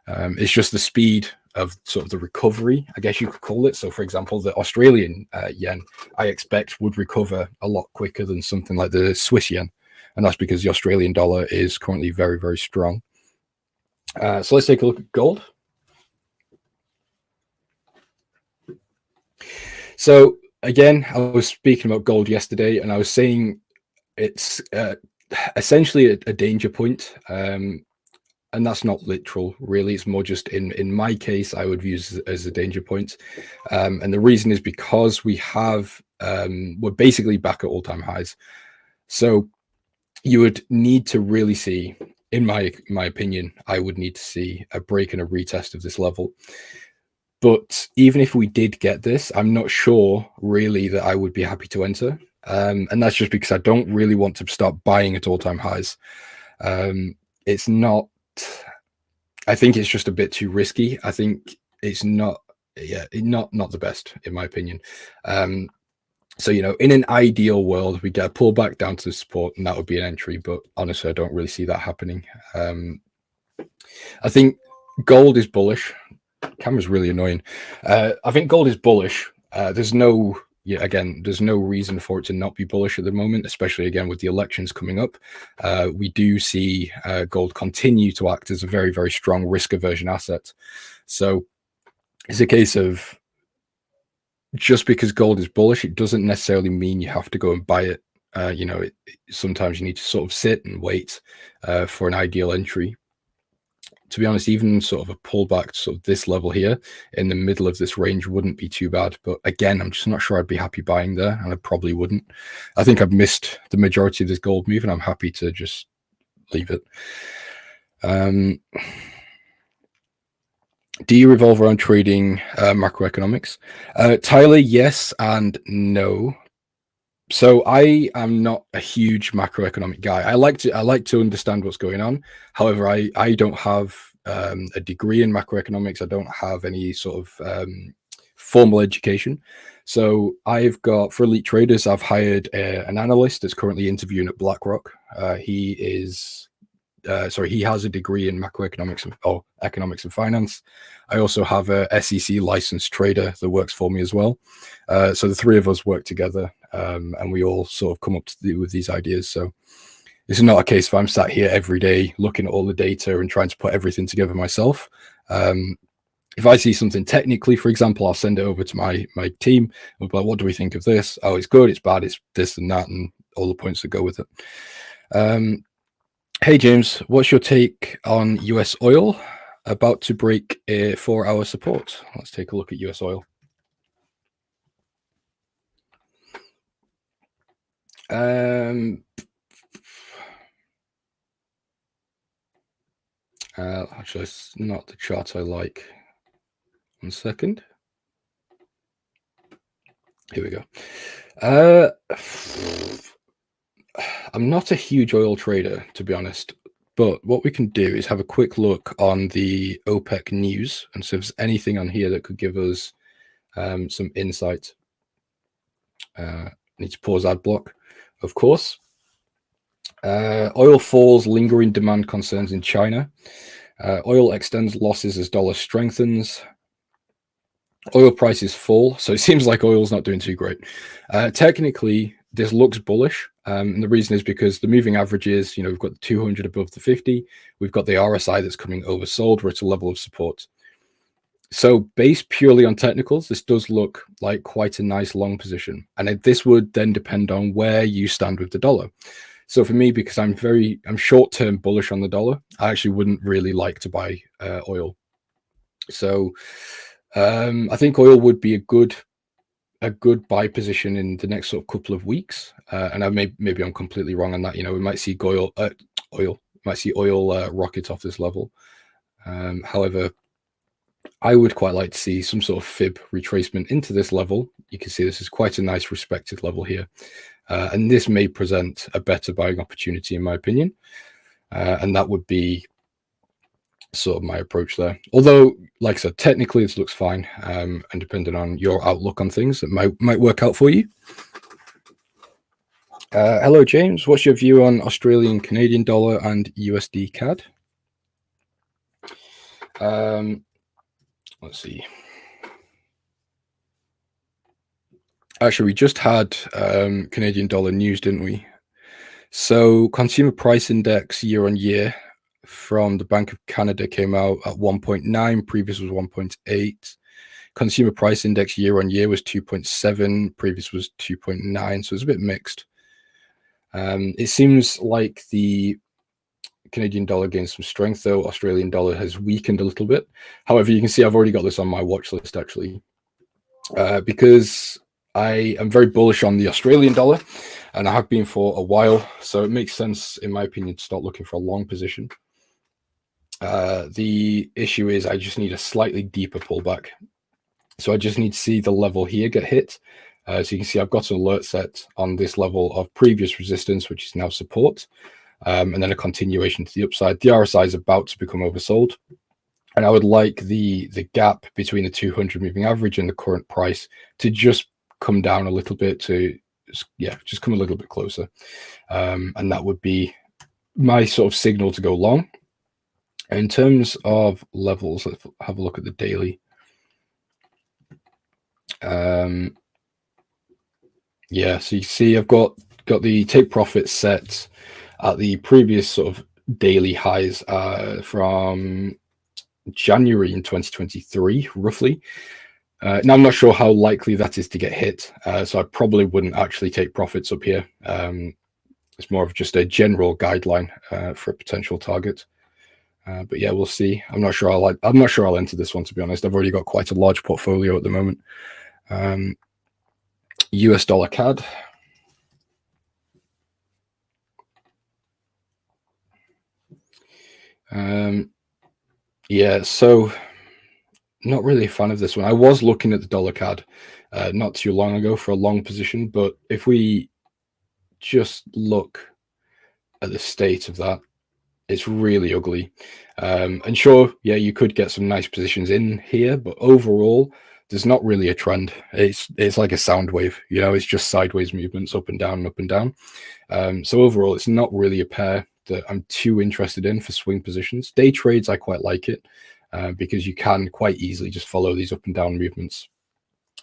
It's just the speed of sort of the recovery, I guess you could call it. So for example, the Australian yen, I expect would recover a lot quicker than something like the Swiss yen. And that's because the Australian dollar is currently very, very strong. So let's take a look at gold. So again, I was speaking about gold yesterday, and I was saying it's essentially a danger point. And that's not literal, really. It's more just in my case, I would view it as a danger point. And the reason is because we have, we're basically back at all-time highs. So you would need to really see, in my opinion, I would need to see a break and a retest of this level. But even if we did get this, I'm not sure really that I would be happy to enter. And that's just because I don't really want to start buying at all-time highs. It's not, I think it's just a bit too risky. I think it's not the best, in my opinion. So, you know, in an ideal world, we get a pullback down to the support, and that would be an entry. But honestly, I don't really see that happening. I think gold is bullish. Camera's really annoying. I think gold is bullish. There's no reason for it to not be bullish at the moment, especially again with the elections coming up. We do see gold continue to act as a very, very strong risk aversion asset. So it's a case of, just because gold is bullish, it doesn't necessarily mean you have to go and buy it. Sometimes you need to sort of sit and wait for an ideal entry. To be honest, even sort of a pullback to sort of this level here in the middle of this range wouldn't be too bad. But again, I'm just not sure I'd be happy buying there, and I probably wouldn't. I think I've missed the majority of this gold move, and I'm happy to just leave it. Do you revolve around trading macroeconomics? Tyler, yes and no. So I am not a huge macroeconomic guy. I like to understand what's going on. However, I don't have a degree in macroeconomics. I don't have any sort of formal education. So I've got, for elite traders, I've hired an analyst that's currently interviewing at BlackRock. He has a degree in macroeconomics or economics and finance. I also have a SEC licensed trader that works for me as well. So the three of us work together, and we all sort of come up with these ideas. So this is not a case of I'm sat here every day looking at all the data and trying to put everything together myself. If I see something technically, for example, I'll send it over to my team. We'll be like, what do we think of this? Oh, it's good, it's bad, it's this and that, and all the points that go with it. Hey, James, what's your take on US oil about to break a 4-hour support? Let's take a look at US oil. Actually, it's not the chart I like. 1 second. Here we go. I'm not a huge oil trader, to be honest, but what we can do is have a quick look on the OPEC news and see if there's anything on here that could give us some insight. Need to pause ad block, of course. Oil falls, lingering demand concerns in China. Oil extends losses as dollar strengthens. Oil prices fall, so it seems like oil's not doing too great. Technically, this looks bullish, and the reason is because the moving averages, we've got the 200 above the 50, we've got the RSI that's coming oversold, we're at a level of support. So based purely on technicals, this does look like quite a nice long position, and this would then depend on where you stand with the dollar. So for me, because I'm short-term bullish on the dollar, I actually wouldn't really like to buy oil. So I think oil would be a good buy position in the next sort of couple of weeks. And maybe I'm completely wrong on that. We might see oil rocket off this level. However, I would quite like to see some sort of fib retracement into this level. You can see this is quite a nice respected level here. And this may present a better buying opportunity, in my opinion. And that would be sort of my approach there. Although, like I said, technically this looks fine. And depending on your outlook on things, it might work out for you. Hello, James. What's your view on Australian Canadian dollar and USD CAD? Let's see. Actually, we just had Canadian dollar news, didn't we? So consumer price index year on year from the Bank of Canada came out at 1.9, previous was 1.8. Consumer price index year on year was 2.7, previous was 2.9, so it's a bit mixed. It seems like the Canadian dollar gained some strength, though. Australian dollar has weakened a little bit. However, you can see I've already got this on my watch list, actually, because I am very bullish on the Australian dollar, and I have been for a while. So it makes sense, in my opinion, to start looking for a long position. The issue is I just need a slightly deeper pullback. So I just need to see the level here get hit. So you can see I've got an alert set on this level of previous resistance, which is now support. And then a continuation to the upside. The RSI is about to become oversold, and I would like the gap between the 200 moving average and the current price to just come down a little bit, to just come a little bit closer, and that would be my sort of signal to go long. In terms of levels, let's have a look at the daily. So you see I've got the take profit set at the previous sort of daily highs from January in 2023, roughly. Now, I'm not sure how likely that is to get hit, so I probably wouldn't actually take profits up here. It's more of just a general guideline for a potential target. But yeah, we'll see. I'm not sure I'll enter this one, to be honest. I've already got quite a large portfolio at the moment. US dollar CAD. So not really a fan of this one. I was looking at the dollar CAD not too long ago for a long position, but if we just look at the state of that, it's really ugly. And sure, yeah, you could get some nice positions in here, but overall, there's not really a trend. It's like a sound wave, it's just sideways movements up and down, up and down. So overall, it's not really a pair that I'm too interested in for swing positions. Day trades, I quite like it because you can quite easily just follow these up and down movements.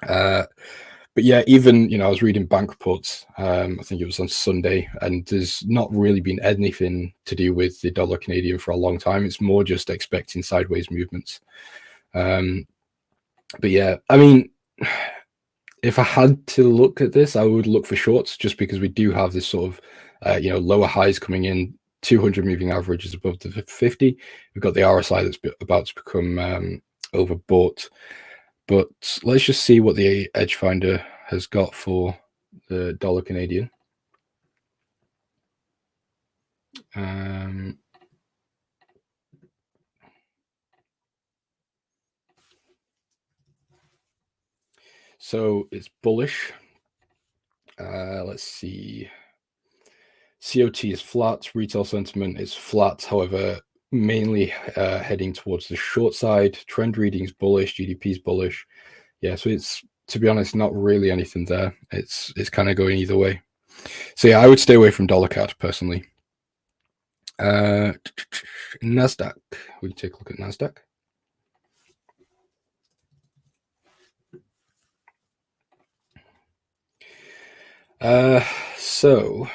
But yeah, even, I was reading bank reports, I think it was on Sunday, and there's not really been anything to do with the dollar Canadian for a long time. It's more just expecting sideways movements. But yeah, I mean, if I had to look at this, I would look for shorts, just because we do have this sort of, lower highs coming in. 200 moving average is above the 50. We've got the RSI that's about to become overbought. But let's just see what the EDGEFINDER has got for the dollar Canadian. So it's bullish. Let's see. COT is flat. Retail sentiment is flat. However, mainly heading towards the short side. Trend readings bullish. GDP is bullish. yeah, so it's, to be honest, not really anything there. It's kind of going either way. So yeah, I would stay away from dollar CAD personally. Nasdaq. We can take a look at Nasdaq. So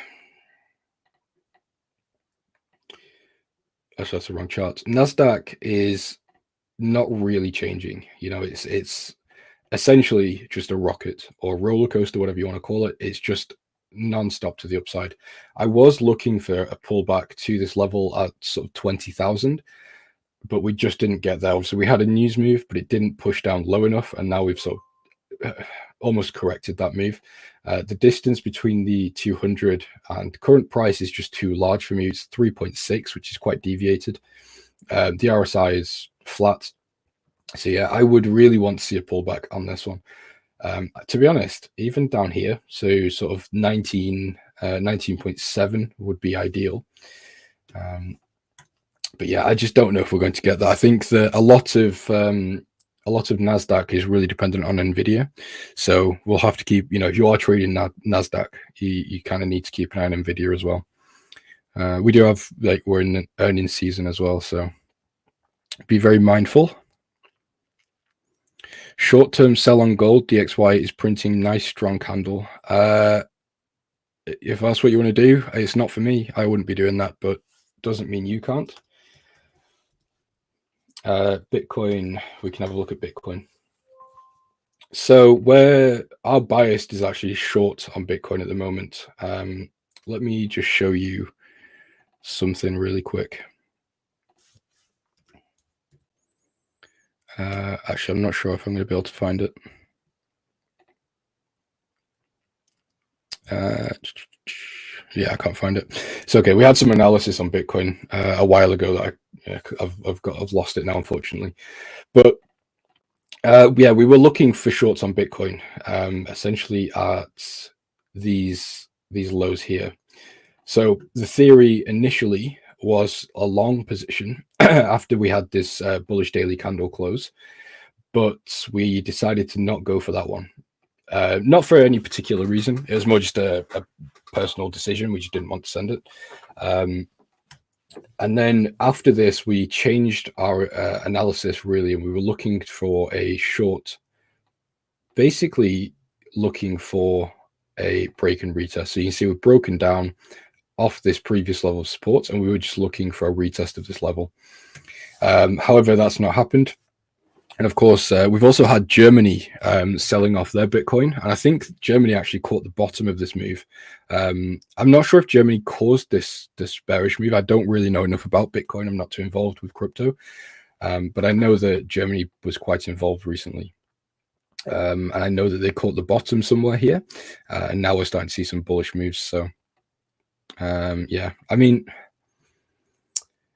actually, that's the wrong chart. Nasdaq is not really changing. You know, it's essentially just a rocket or roller coaster, whatever you want to call it. It's just non-stop to the upside. I was looking for a pullback to this level at sort of 20,000, but we just didn't get there. So we had a news move, but it didn't push down low enough, and now we've sort of almost corrected that move. The distance between the 200 and current price is just too large for me. It's 3.6, which is quite deviated. The RSI is flat. So yeah, I would really want to see a pullback on this one. To be honest, even down here, so sort of 19.7 would be ideal. But yeah, I just don't know if we're going to get that. I think that a lot of Nasdaq is really dependent on Nvidia, so we'll have to keep. You know, if you are trading Nasdaq, you kind of need to keep an eye on Nvidia as well. We do have, like, we're in earnings season as well, so be very mindful. Short-term sell on gold. DXY is printing nice strong candle. If that's what you want to do, it's not for me. I wouldn't be doing that, but doesn't mean you can't. Bitcoin, we can have a look at Bitcoin. So where our bias is actually short on Bitcoin at the moment. Let me just show you something really quick. Actually, I'm not sure if I'm going to be able to find it. Yeah, I can't find it. So okay, we had some analysis on Bitcoin a while ago that I've lost it now, unfortunately. But yeah, we were looking for shorts on Bitcoin, essentially at these lows here. So the theory initially was a long position after we had this bullish daily candle close, but we decided to not go for that one. Not for any particular reason. It was more just a personal decision. We just didn't want to send it. And then after this, we changed our analysis, really, and we were looking for a short, basically looking for a break and retest. So you can see we've broken down off this previous level of support, and we were just looking for a retest of this level. However, that's not happened. And of course, we've also had Germany selling off their Bitcoin. And I think Germany actually caught the bottom of this move. I'm not sure if Germany caused this bearish move. I don't really know enough about Bitcoin. I'm not too involved with crypto. But I know that Germany was quite involved recently. And I know that they caught the bottom somewhere here. And now we're starting to see some bullish moves. So, yeah, I mean,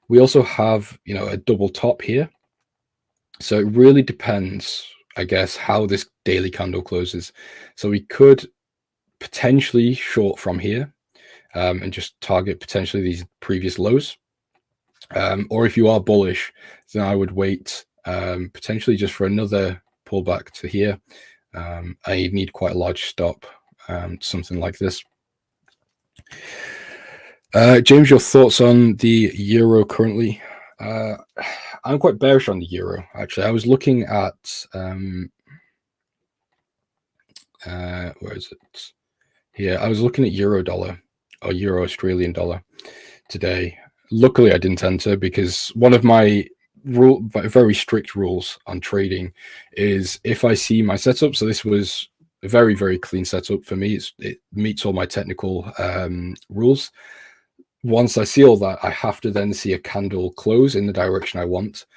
we also have, you know, a double top here. So it really depends, I guess, how this daily candle closes. So we could potentially short from here and just target potentially these previous lows. Or if you are bullish, then I would wait potentially just for another pullback to here. I need quite a large stop, something like this. James, your thoughts on the euro currently? I'm quite bearish on the euro, actually. I was looking at where is it? Here, I was looking at euro dollar or euro Australian dollar today. Luckily, I didn't enter because one of my very strict rules on trading is if I see my setup. So this was a very, very clean setup for me. It meets all my technical rules. Once I see all that, I have to then see a candle close in the direction I want.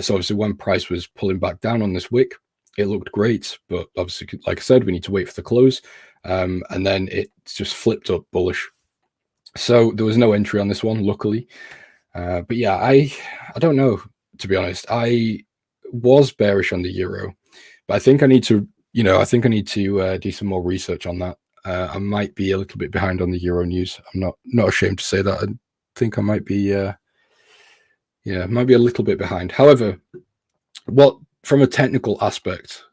So obviously when price was pulling back down on this wick, it looked great. But obviously, like I said, we need to wait for the close. And then it just flipped up bullish. So there was no entry on this one, luckily. But yeah, I don't know, to be honest. I was bearish on the euro. But I think I need to, do some more research on that. I might be a little bit behind on the euro news. I'm not ashamed to say that. I think I might be, might be a little bit behind. However, from a technical aspect,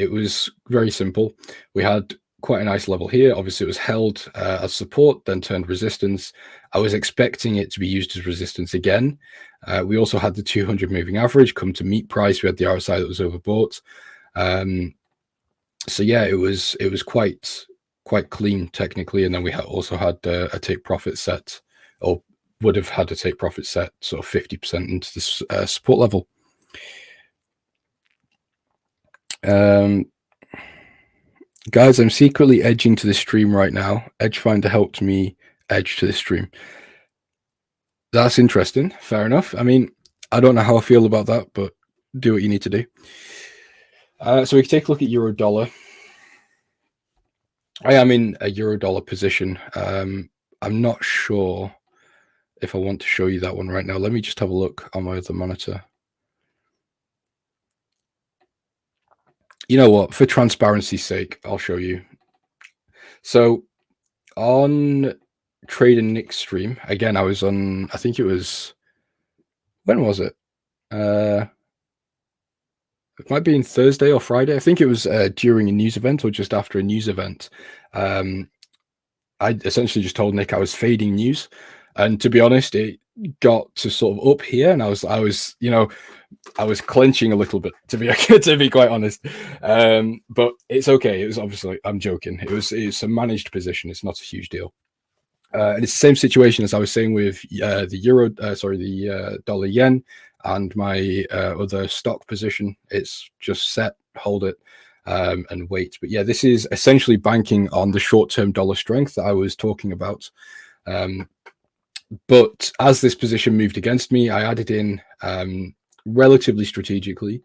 It was very simple. We had quite a nice level here. Obviously, it was held as support, then turned resistance. I was expecting it to be used as resistance again. We also had the 200 moving average come to meet price. We had the RSI that was overbought. So yeah, it was quite clean technically, and then we also had a take profit set, or would have had a take profit set, sort of 50% into this support level. Guys, I'm secretly edging to the stream right now. EDGEFINDER helped me edge to the stream. That's interesting. Fair enough. I mean, I don't know how I feel about that, but do what you need to do. So we can take a look at euro dollar. I am in a euro dollar position. I'm not sure if I want to show you that one right now. Let me just have a look on my other monitor. You know what? For transparency's sake, I'll show you. So on Trader Nick's stream, again, I was on, I think it was, when was it? It might be in Thursday or Friday. I think it was during a news event or just after a news event. I essentially just told Nick I was fading news. And to be honest, it got to sort of up here, and I was, you know, I was clenching a little bit, to be quite honest. But it's okay. It was obviously, I'm joking. It's a managed position. It's not a huge deal. And it's the same situation as I was saying with the dollar yen and my other stock position. It's just set, hold it, and wait. But yeah, this is essentially banking on the short-term dollar strength that I was talking about. But as this position moved against me, I added in relatively strategically,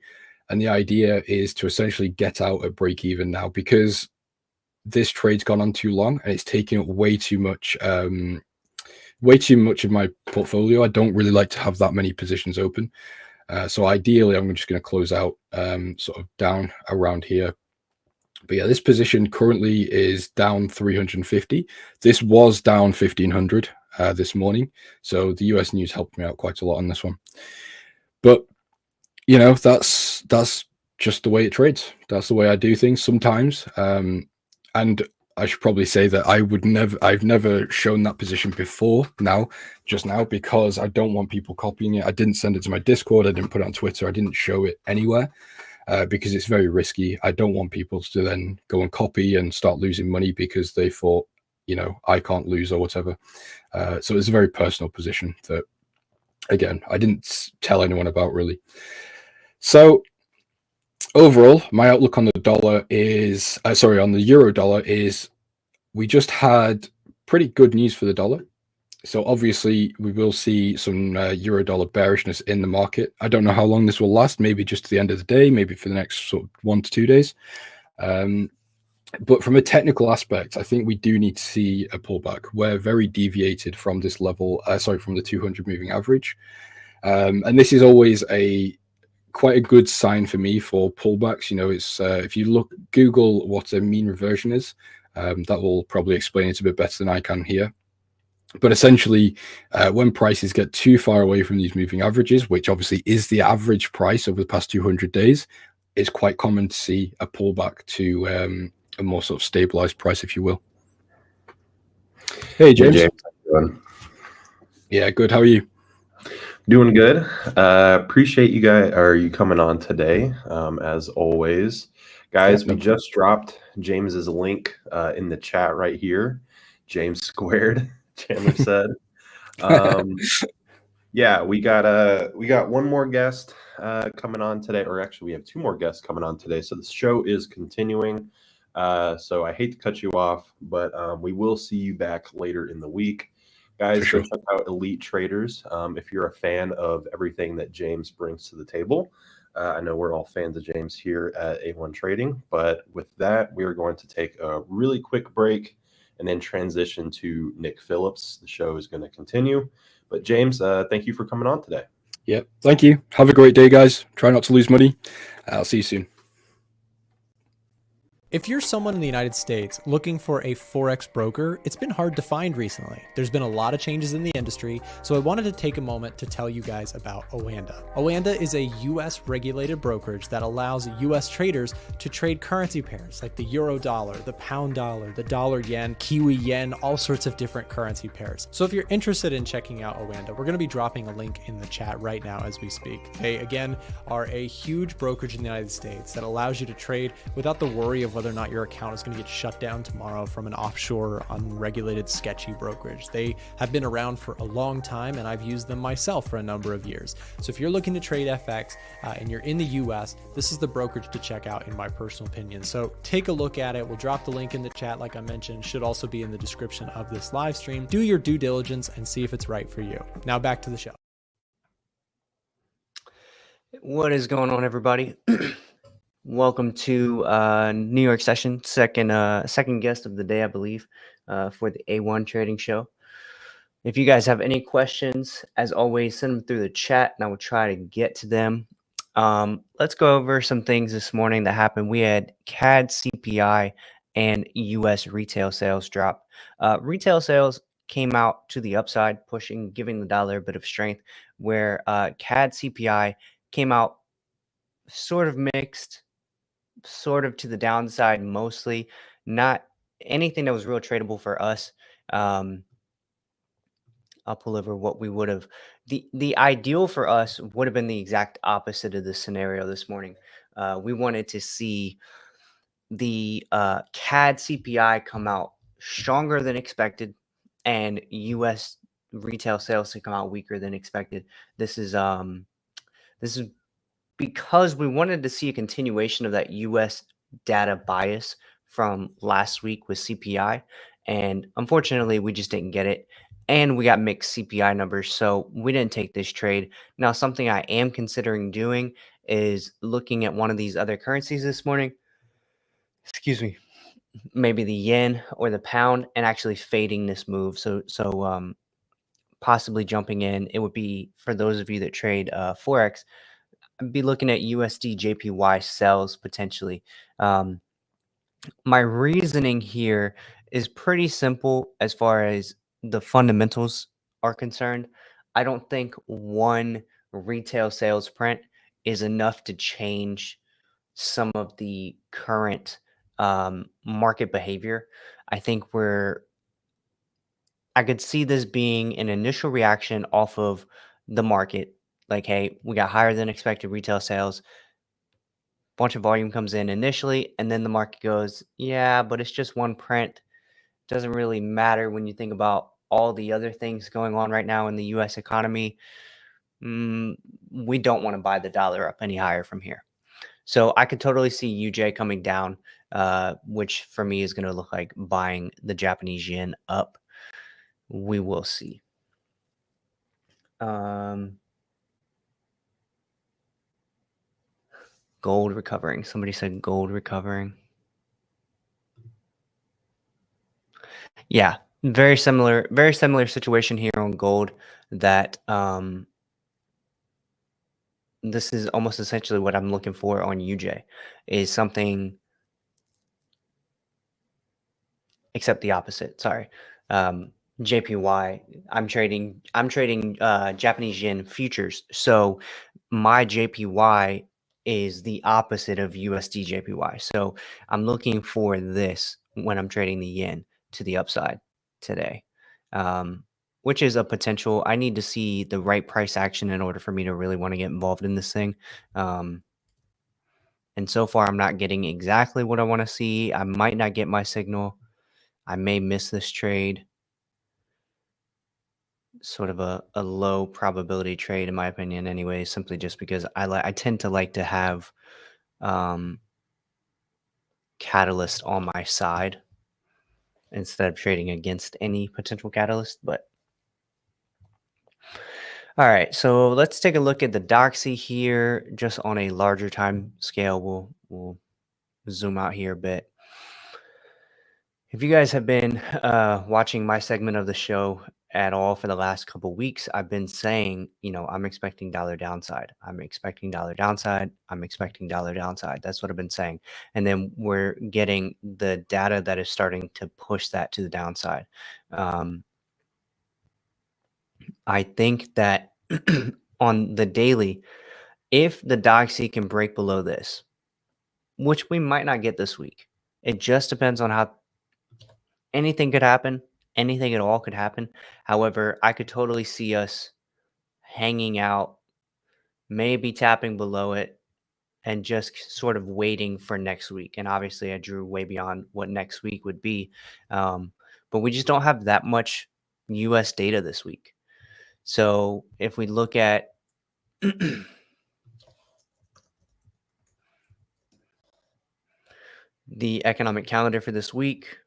and the idea is to essentially get out at break even now, because this trade's gone on too long and it's taking up way too much of my portfolio. I don't really like to have that many positions open, so ideally I'm just going to close out sort of down around here. But yeah, this position currently is down 350. This was down 1500 this morning, so the US news helped me out quite a lot on this one. But you know, that's just the way it trades. That's the way I do things sometimes. And I should probably say that I've never shown that position before just now, because I don't want people copying it. I didn't send it to my Discord. I didn't put it on Twitter. I didn't show it anywhere because it's very risky. I don't want people to then go and copy and start losing money because they thought, you know, I can't lose or whatever. So it's a very personal position that, again, I didn't tell anyone about really. So overall, my outlook on the dollar is, on the euro dollar is, we just had pretty good news for the dollar. So obviously we will see some euro dollar bearishness in the market. I don't know how long this will last, maybe just to the end of the day, maybe for the next sort of 1 to 2 days. But from a technical aspect, I think we do need to see a pullback. We're very deviated from this level, from the 200 moving average. And this is always quite a good sign for me for pullbacks. You know, it's if you Google what a mean reversion is, that will probably explain it a bit better than I can here. But essentially, when prices get too far away from these moving averages, which obviously is the average price over the past 200 days, it's quite common to see a pullback to a more sort of stabilized price, if you will. Hey, James. Hey, James, how you doing? Yeah, good. How are you? Doing good. Appreciate you guys, you coming on today, as always. Guys, we just dropped James's link in the chat right here. James squared, Chandler said. Yeah, we got one more guest coming on today, or actually we have 2 more guests coming on today. So the show is continuing. So I hate to cut you off, but we will see you back later in the week. Guys, go check out Elite Traders if you're a fan of everything that James brings to the table. I know we're all fans of James here at A1 Trading, but with that, we are going to take a really quick break and then transition to Nick Phillips. The show is going to continue. But James, thank you for coming on today. Yep, thank you. Have a great day, guys. Try not to lose money. I'll see you soon. If you're someone in the United States looking for a Forex broker, it's been hard to find recently. There's been a lot of changes in the industry, so I wanted to take a moment to tell you guys about OANDA. OANDA is a US regulated brokerage that allows US traders to trade currency pairs like the euro dollar, the pound dollar, the dollar yen, Kiwi yen, all sorts of different currency pairs. So if you're interested in checking out OANDA, we're going to be dropping a link in the chat right now as we speak. They, again, are a huge brokerage in the United States that allows you to trade without the worry of whether or not your account is going to get shut down tomorrow from an offshore, unregulated, sketchy brokerage. They have been around for a long time, and I've used them myself for a number of years. So if you're looking to trade FX and you're in the US, this is the brokerage to check out in my personal opinion. So take a look at it. We'll drop the link in the chat, like I mentioned, should also be in the description of this live stream. Do your due diligence and see if it's right for you. Now back to the show. What is going on, everybody? Welcome to New York session, second guest of the day, I believe, for the A1 trading show. If you guys have any questions, as always, send them through the chat and I will try to get to them. Let's go over some things this morning that happened. We had CAD CPI and US retail sales drop. Retail sales came out to the upside, giving the dollar a bit of strength, where CAD CPI came out sort of mixed, sort of to the downside, mostly not anything that was real tradable for us. I'll pull over what we would have. The ideal for us would have been the exact opposite of this scenario this morning. We wanted to see the CAD CPI come out stronger than expected and US retail sales to come out weaker than expected. This is because we wanted to see a continuation of that US data bias from last week with CPI. And unfortunately, we just didn't get it. And we got mixed CPI numbers, so we didn't take this trade. Now, something I am considering doing is looking at one of these other currencies this morning. Excuse me. Maybe the yen or the pound, and actually fading this move. So possibly jumping in. It would be, for those of you that trade Forex, I'd be looking at USD JPY sells potentially. My reasoning here is pretty simple as far as the fundamentals are concerned. I don't think one retail sales print is enough to change some of the current market behavior. I think I could see this being an initial reaction off of the market. Like, hey, we got higher than expected retail sales. Bunch of volume comes in initially, and then the market goes, yeah, but it's just one print. Doesn't really matter when you think about all the other things going on right now in the US economy. We don't want to buy the dollar up any higher from here. So I could totally see UJ coming down, which for me is going to look like buying the Japanese yen up. We will see. Gold recovering. Somebody said gold recovering. Yeah, very similar situation here on gold. That this is almost essentially what I'm looking for on UJ, is something except the opposite. Sorry. JPY. I'm trading Japanese yen futures. So my JPY is the opposite of USD JPY. So I'm looking for this when I'm trading the yen to the upside today, which is a potential. I need to see the right price action in order for me to really want to get involved in this thing. And so far, I'm not getting exactly what I want to see. I might not get my signal. I may miss this trade. Sort of a low probability trade, in my opinion, anyway, simply just because I tend to like to have catalyst on my side instead of trading against any potential catalyst. But all right, so let's take a look at the Doxy here, just on a larger time scale. We'll zoom out here a bit. If you guys have been watching my segment of the show at all for the last couple weeks, I've been saying, I'm expecting dollar downside. I'm expecting dollar downside. I'm expecting dollar downside. That's what I've been saying. And then we're getting the data that is starting to push that to the downside. I think that on the daily, if the Doxy can break below this, which we might not get this week, it just depends on how anything could happen. Anything at all could happen. However, I could totally see us hanging out, maybe tapping below it, and just sort of waiting for next week. And obviously, I drew way beyond what next week would be. But we just don't have that much US data this week. So if we look at the economic calendar for this week,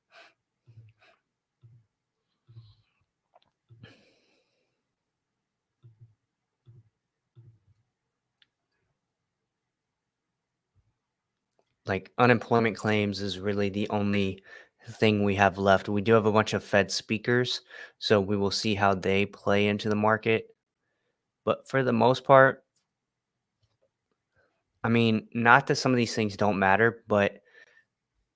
like unemployment claims is really the only thing we have left. We do have a bunch of Fed speakers, so we will see how they play into the market. But for the most part, I mean, not that some of these things don't matter, but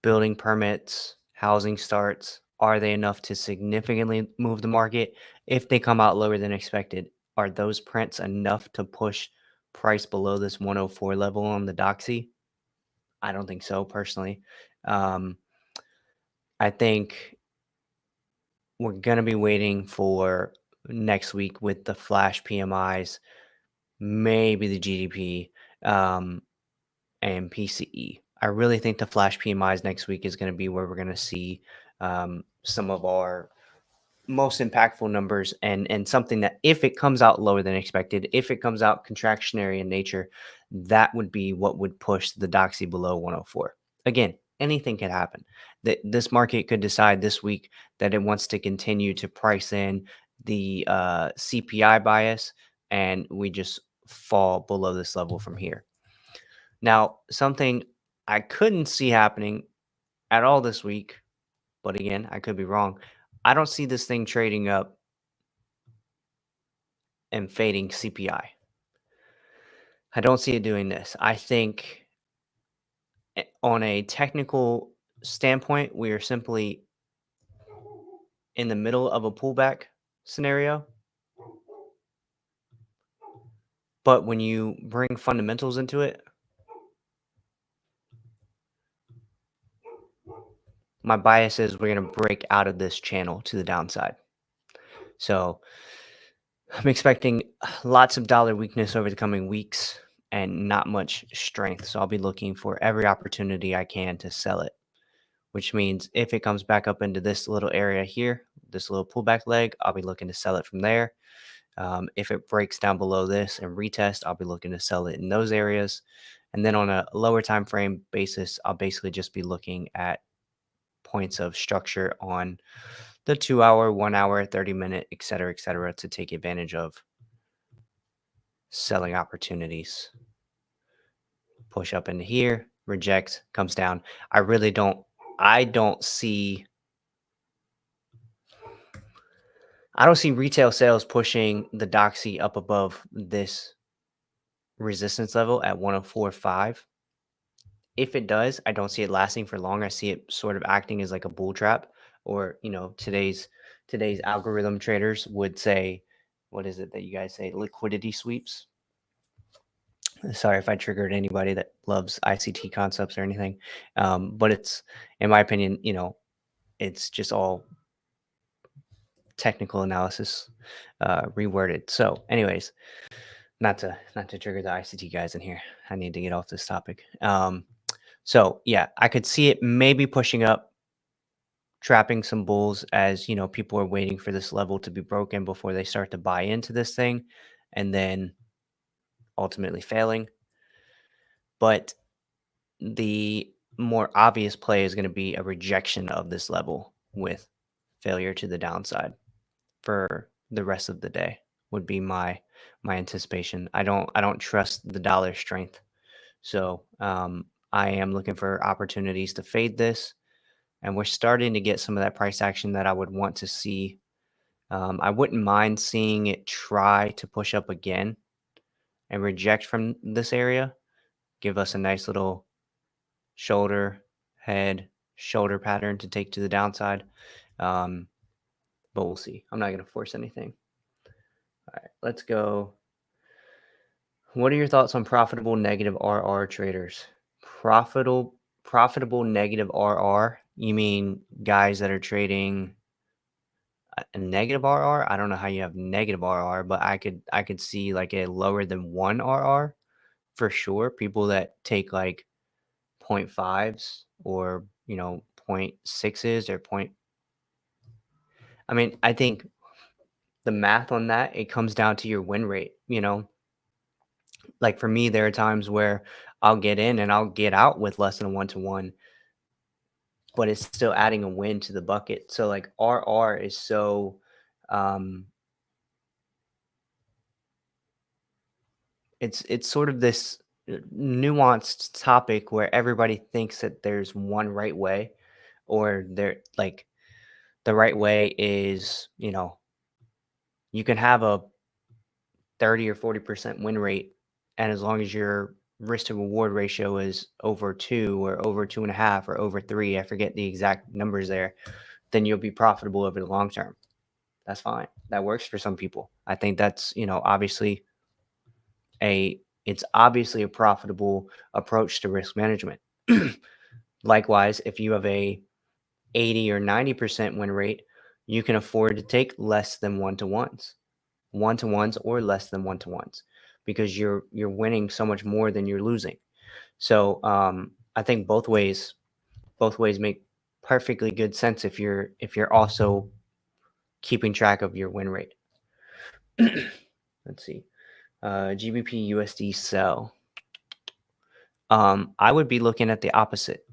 building permits, housing starts, are they enough to significantly move the market? If they come out lower than expected, are those prints enough to push price below this 104 level on the Doxy? I don't think so, personally. I think we're going to be waiting for next week with the flash PMIs, maybe the GDP, and PCE. I really think the flash PMIs next week is going to be where we're going to see some of our most impactful numbers, and something that if it comes out lower than expected, if it comes out contractionary in nature, that would be what would push the Doxy below 104. Again, anything can happen. This market could decide this week that it wants to continue to price in the CPI bias, and we just fall below this level from here. Now, something I couldn't see happening at all this week, but again, I could be wrong. I don't see this thing trading up and fading CPI. I don't see it doing this. I think on a technical standpoint, we are simply in the middle of a pullback scenario. But when you bring fundamentals into it, my bias is we're going to break out of this channel to the downside. So I'm expecting lots of dollar weakness over the coming weeks and not much strength. So I'll be looking for every opportunity I can to sell it, which means if it comes back up into this little area here, this little pullback leg, I'll be looking to sell it from there. If it breaks down below this and retest, I'll be looking to sell it in those areas. And then on a lower time frame basis, I'll basically just be looking at points of structure on the 2 hour, 1 hour, 30-minute, et cetera, to take advantage of selling opportunities. Push up into here, rejects, comes down. I don't see retail sales pushing the Doxy up above this resistance level at 104.5. If it does, I don't see it lasting for long. I see it sort of acting as like a bull trap, or today's algorithm traders would say, what is it that you guys say? Liquidity sweeps. Sorry if I triggered anybody that loves ICT concepts or anything, but it's, in my opinion, it's just all technical analysis reworded. So, anyways, not to trigger the ICT guys in here. I need to get off this topic. So yeah, I could see it maybe pushing up, trapping some bulls as people are waiting for this level to be broken before they start to buy into this thing, and then ultimately failing. But the more obvious play is going to be a rejection of this level with failure to the downside for the rest of the day would be my anticipation. I don't trust the dollar strength. So I am looking for opportunities to fade this, and we're starting to get some of that price action that I would want to see I wouldn't mind seeing it try to push up again and reject from this area, give us a nice little shoulder, head, shoulder pattern to take to the downside. But we'll see. I'm not going to force anything. All right, let's go. What are your thoughts on profitable negative RR traders? Profitable negative RR? You mean guys that are trading a negative RR? I don't know how you have negative RR, but I could see like a lower than 1 RR for sure. People that take like 0.5s or 0.6s or I mean, I think the math on that, it comes down to your win rate. Like for me, there are times where I'll get in and I'll get out with less than a 1-to-1, but it's still adding a win to the bucket. So like RR is so it's sort of this nuanced topic where everybody thinks that there's one right way, or there like the right way is, you can have a 30 or 40% win rate, and as long as your risk to reward ratio is over 2 or over 2.5 or over 3, I forget the exact numbers there, then you'll be profitable over the long term. That's fine. That works for some people. I think that's, obviously it's obviously a profitable approach to risk management. Likewise, if you have a 80 or 90% win rate, you can afford to take less than 1-to-1s or less than 1-to-1s, because you're winning so much more than you're losing. So I think both ways make perfectly good sense if you're also keeping track of your win rate. Let's see. GBP USD sell. I would be looking at the opposite.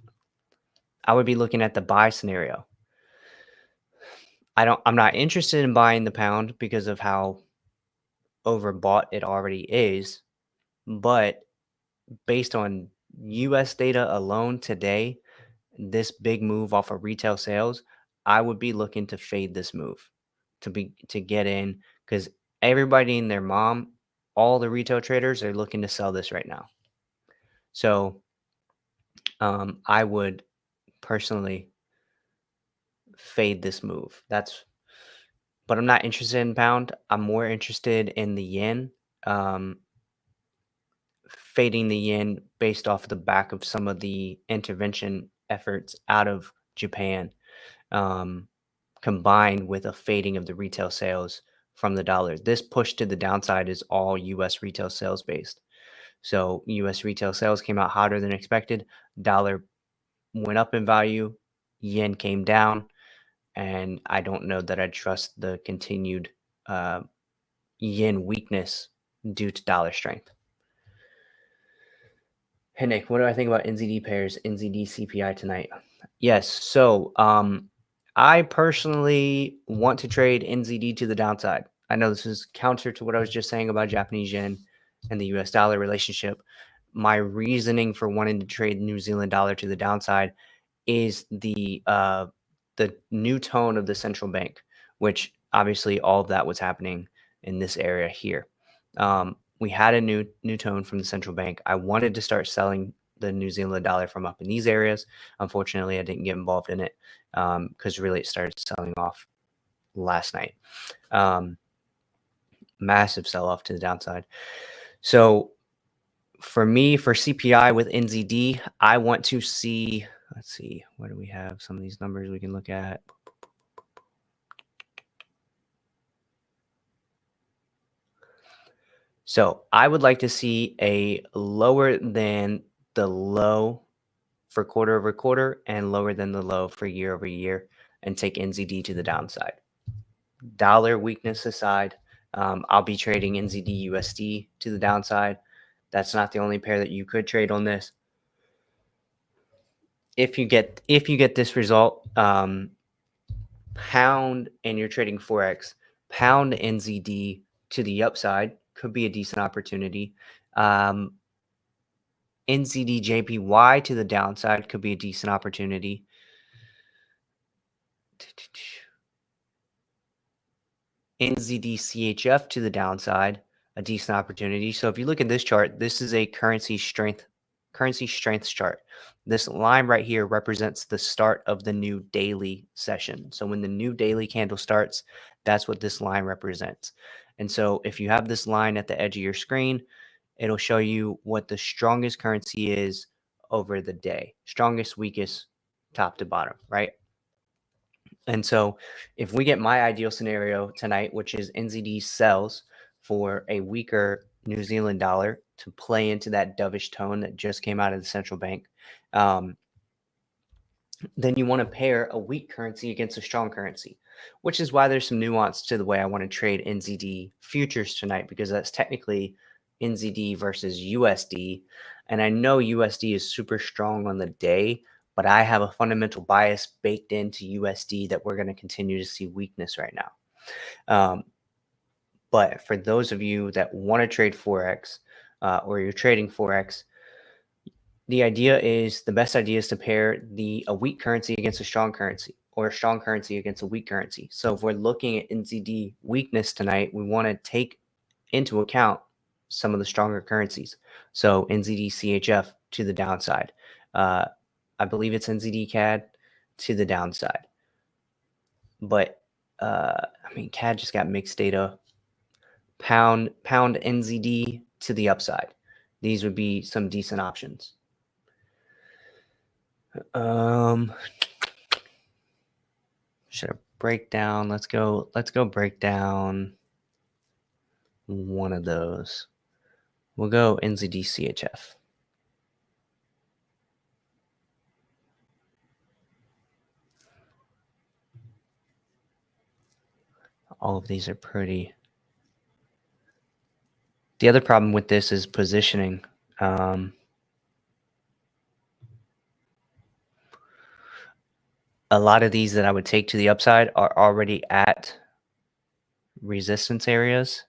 I would be looking at the buy scenario. I'm not interested in buying the pound because of how overbought it already is, but based on US data alone today, this big move off of retail sales, I would be looking to fade this move to get in, because everybody and their mom, all the retail traders are looking to sell this right now. So I would personally fade this move. But I'm not interested in pound. I'm more interested in the yen. Fading the yen based off the back of some of the intervention efforts out of Japan, combined with a fading of the retail sales from the dollar. This push to the downside is all US retail sales based. So US retail sales came out hotter than expected. Dollar went up in value. Yen came down. And I don't know that I trust the continued yen weakness due to dollar strength. Hey, Nick, what do I think about NZD pairs, NZD CPI tonight? Yes, so I personally want to trade NZD to the downside. I know this is counter to what I was just saying about Japanese yen and the US dollar relationship. My reasoning for wanting to trade New Zealand dollar to the downside is the new tone of the central bank, which obviously all of that was happening in this area here. We had a new tone from the central bank. I wanted to start selling the New Zealand dollar from up in these areas. Unfortunately, I didn't get involved in it because really it started selling off last night. Massive sell-off to the downside. So for me, for CPI with NZD, I want to see, let's see, where do we have some of these numbers we can look at? So I would like to see a lower than the low for quarter over quarter and lower than the low for year over year, and take NZD to the downside. Dollar weakness aside, I'll be trading NZD USD to the downside. That's not the only pair that you could trade on this. If you get this result, pound, and you're trading Forex, pound NZD to the upside could be a decent opportunity. NZD JPY to the downside could be a decent opportunity. NZD CHF to the downside, a decent opportunity. So if you look at this chart, this is a currency strength chart. This line right here represents the start of the new daily session. So when the new daily candle starts, that's what this line represents. And so if you have this line at the edge of your screen, it'll show you what the strongest currency is over the day. Strongest, weakest, top to bottom, right? And so if we get my ideal scenario tonight, which is NZD sells for a weaker New Zealand dollar to play into that dovish tone that just came out of the central bank, then you want to pair a weak currency against a strong currency, which is why there's some nuance to the way I want to trade NZD futures tonight, because that's technically NZD versus USD. And I know USD is super strong on the day, but I have a fundamental bias baked into USD that we're going to continue to see weakness right now. But for those of you that want to trade Forex or you're trading Forex, the best idea is to pair a weak currency against a strong currency, or a strong currency against a weak currency. So if we're looking at NZD weakness tonight, we want to take into account some of the stronger currencies. So NZD CHF to the downside. I believe it's NZD CAD to the downside. But I mean, CAD just got mixed data. Pound NZD to the upside. These would be some decent options. Should I break down? Let's go break down one of those. We'll go NZD CHF. All of these are pretty. The other problem with this is positioning. A lot of these that I would take to the upside are already at resistance areas.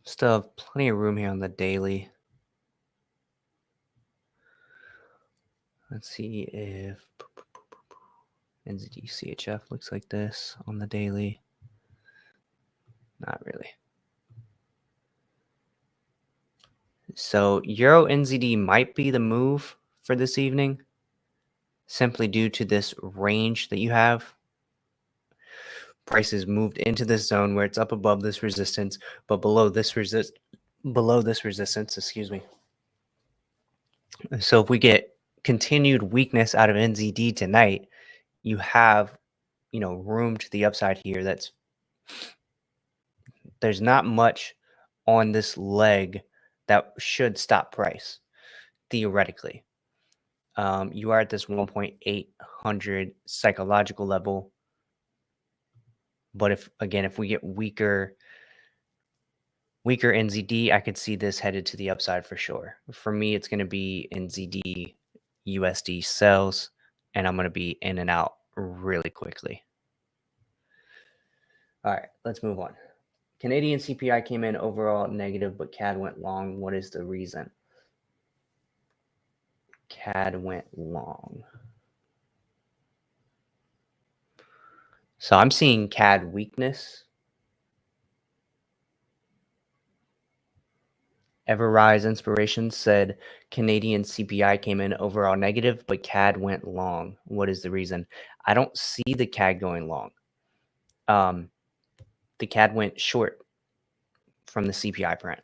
Still have plenty of room here on the daily. Let's see if NZD CHF looks like this on the daily. Not really. So Euro NZD might be the move for this evening, simply due to this range that you have. Prices moved into this zone where it's up above this resistance, but below this resistance, excuse me. So if we get continued weakness out of NZD tonight, you have, room to the upside here. There's not much on this leg that should stop price, theoretically. You are at this 1.800 psychological level. But if we get weaker NZD, I could see this headed to the upside for sure. For me, it's going to be NZD USD sells, and I'm going to be in and out really quickly. All right, let's move on. Canadian CPI came in overall negative, but CAD went long. What is the reason? CAD went long. So I'm seeing CAD weakness. Everrise Inspiration said Canadian CPI came in overall negative, but CAD went long. What is the reason? I don't see the CAD going long. The CAD went short from the CPI print.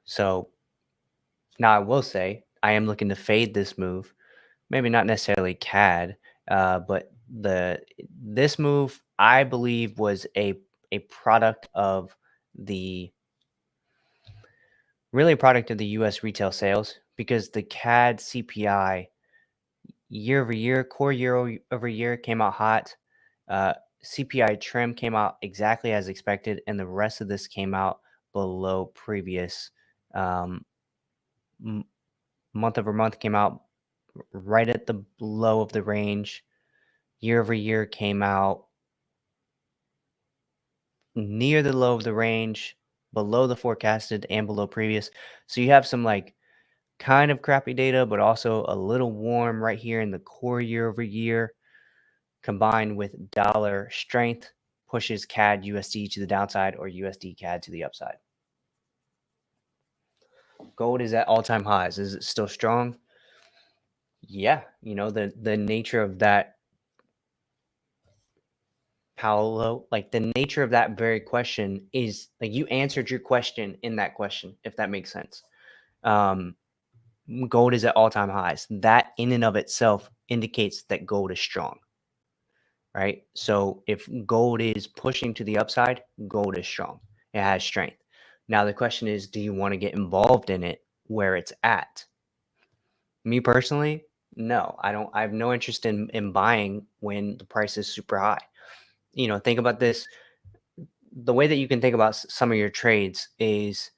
So now I will say I am looking to fade this move. Maybe not necessarily CAD, but this move I believe was a product of the U.S. retail sales, because the CAD CPI year over year, core year over year came out hot. CPI trim came out exactly as expected, and the rest of this came out below previous. Month over month came out right at the low of the range. Year over year came out near the low of the range, below the forecasted and below previous. So you have some like kind of crappy data, but also a little warm right here in the core year over year, combined with dollar strength pushes CAD USD to the downside or USD CAD to the upside. Gold is at all-time highs. Is it still strong? Yeah, you know, the nature of that, Paolo, like the nature of that very question is like you answered your question in that question, if that makes sense. Gold is at all-time highs. That in and of itself indicates that gold is strong, right? So if gold is pushing to the upside, gold is strong. It has strength. Now the question is, do you want to get involved in it where it's at? Me personally, no, I don't. I have no interest in buying when the price is super high. You know, think about this. The way that you can think about some of your trades is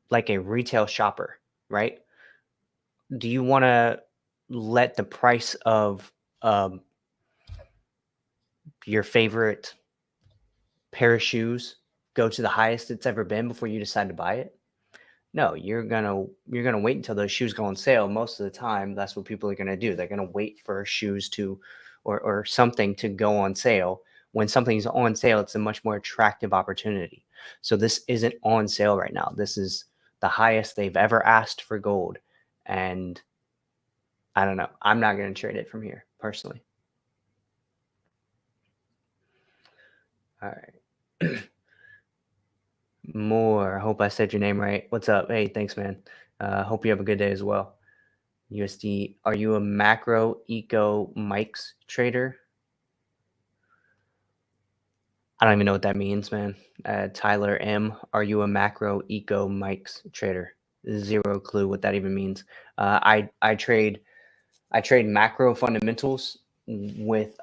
like a retail shopper, right? Do you want to let the price of your favorite pair of shoes go to the highest it's ever been before you decide to buy it? No, you're gonna wait until those shoes go on sale. Most of the time, that's what people are gonna do. They're gonna wait for shoes to or something to go on sale. When something's on sale, it's a much more attractive opportunity. So this isn't on sale right now. This is the highest they've ever asked for gold. And I don't know. I'm not going to trade it from here, personally. All right. More. I hope I said your name right. What's up? Hey, thanks, man. Hope you have a good day as well. USD, are you a macroeconomics trader? I don't even know what that means, man. Tyler M, are you a macroeconomics trader? Zero clue what that even means. I trade macro fundamentals with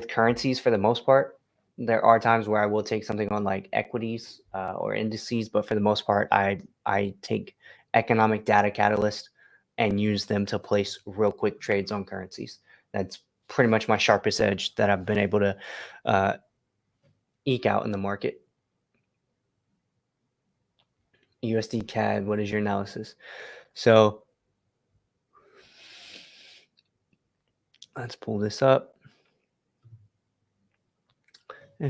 currencies for the most part. There are times where I will take something on like equities or indices, but for the most part, I take economic data catalyst and use them to place real quick trades on currencies. That's pretty much my sharpest edge that I've been able to eke out in the market. USD CAD, what is your analysis? So let's pull this up.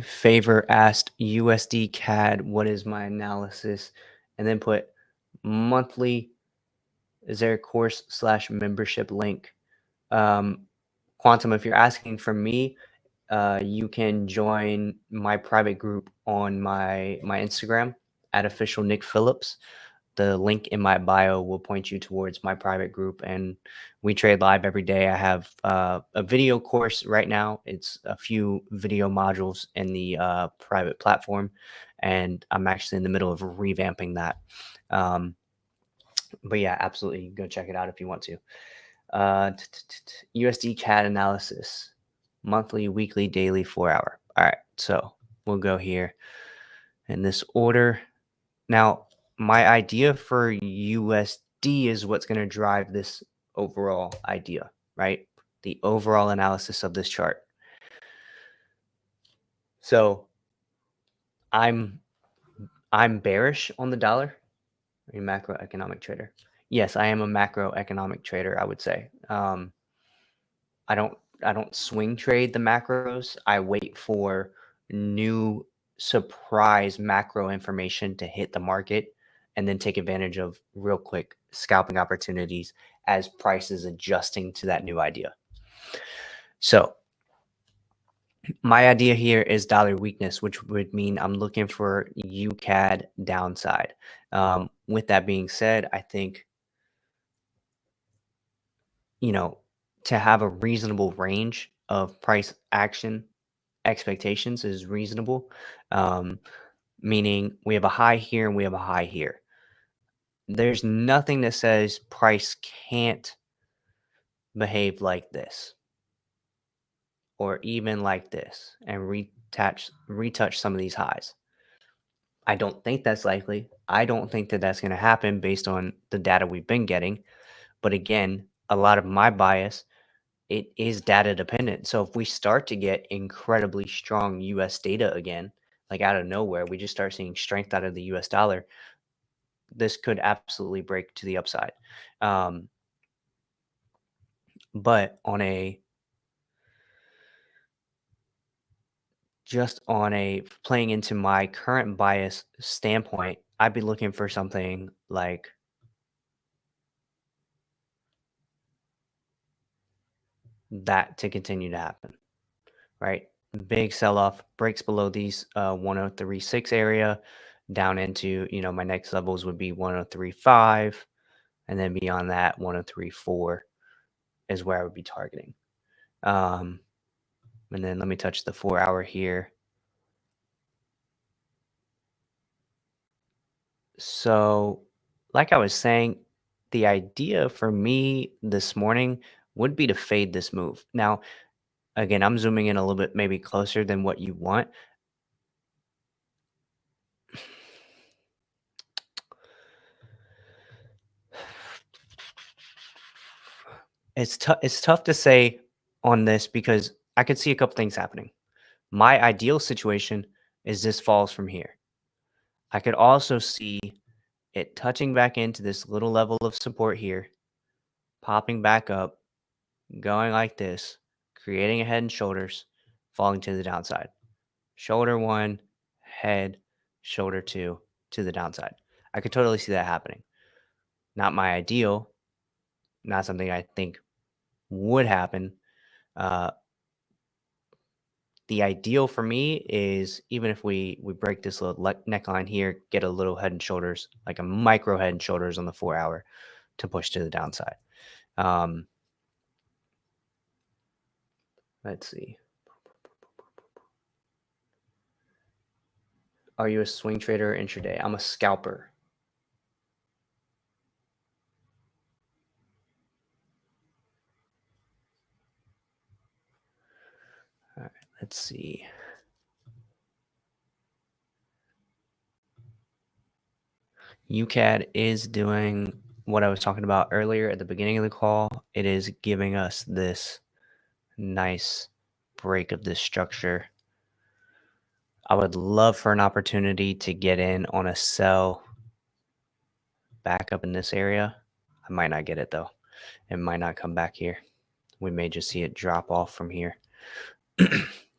Favor asked USD CAD, what is my analysis? And then put monthly, is there a course/membership link? Quantum, if you're asking for me, you can join my private group on my Instagram at official Nick Phillips. The link in my bio will point you towards my private group, and we trade live every day. I have a video course right now. It's a few video modules in the private platform, and I'm actually in the middle of revamping that. But yeah, absolutely, go check it out if you want to. USD CAD analysis, monthly, weekly, daily, 4 hour. All right, so we'll go here in this order. Now, my idea for USD is what's going to drive this overall idea, right? The overall analysis of this chart. So I'm bearish on the dollar. Are you a macroeconomic trader? Yes, I am a macroeconomic trader, I would say. I don't swing trade the macros. I wait for new surprise macro information to hit the market and then take advantage of real quick scalping opportunities as prices adjusting to that new idea. So my idea here is dollar weakness, which would mean I'm looking for UCAD downside. With that being said, I think, you know, to have a reasonable range of price action expectations is reasonable. Meaning we have a high here and we have a high here. There's nothing that says price can't behave like this or even like this and retouch some of these highs. I don't think that's likely. I don't think that that's going to happen based on the data we've been getting. But again, a lot of my bias, it is data dependent. So if we start to get incredibly strong US data again, like out of nowhere, we just start seeing strength out of the US dollar, this could absolutely break to the upside. But on a playing into my current bias standpoint, I'd be looking for something like that to continue to happen, right? Big sell-off, breaks below these 103.6 area, down into, my next levels would be 103.5, and then beyond that, 103.4 is where I would be targeting. And then let me touch the 4-hour here. So, like I was saying, the idea for me this morning would be to fade this move. Now, again, I'm zooming in a little bit, maybe closer than what you want. It's tough to say on this because I could see a couple things happening. My ideal situation is this falls from here. I could also see it touching back into this little level of support here, popping back up, going like this, creating a head and shoulders, falling to the downside. Shoulder one, head, shoulder two to the downside. I could totally see that happening. Not my ideal, not something I think would happen. The ideal for me is even if we break this little neckline here, get a little head and shoulders, like a micro head and shoulders on the 4-hour to push to the downside. Let's see. Are you a swing trader or intraday? I'm a scalper. All right, let's see. UCAD is doing what I was talking about earlier at the beginning of the call. It is giving us this nice break of this structure. I would love for an opportunity to get in on a sell back up in this area. I might not get it though. It might not come back here. We may just see it drop off from here.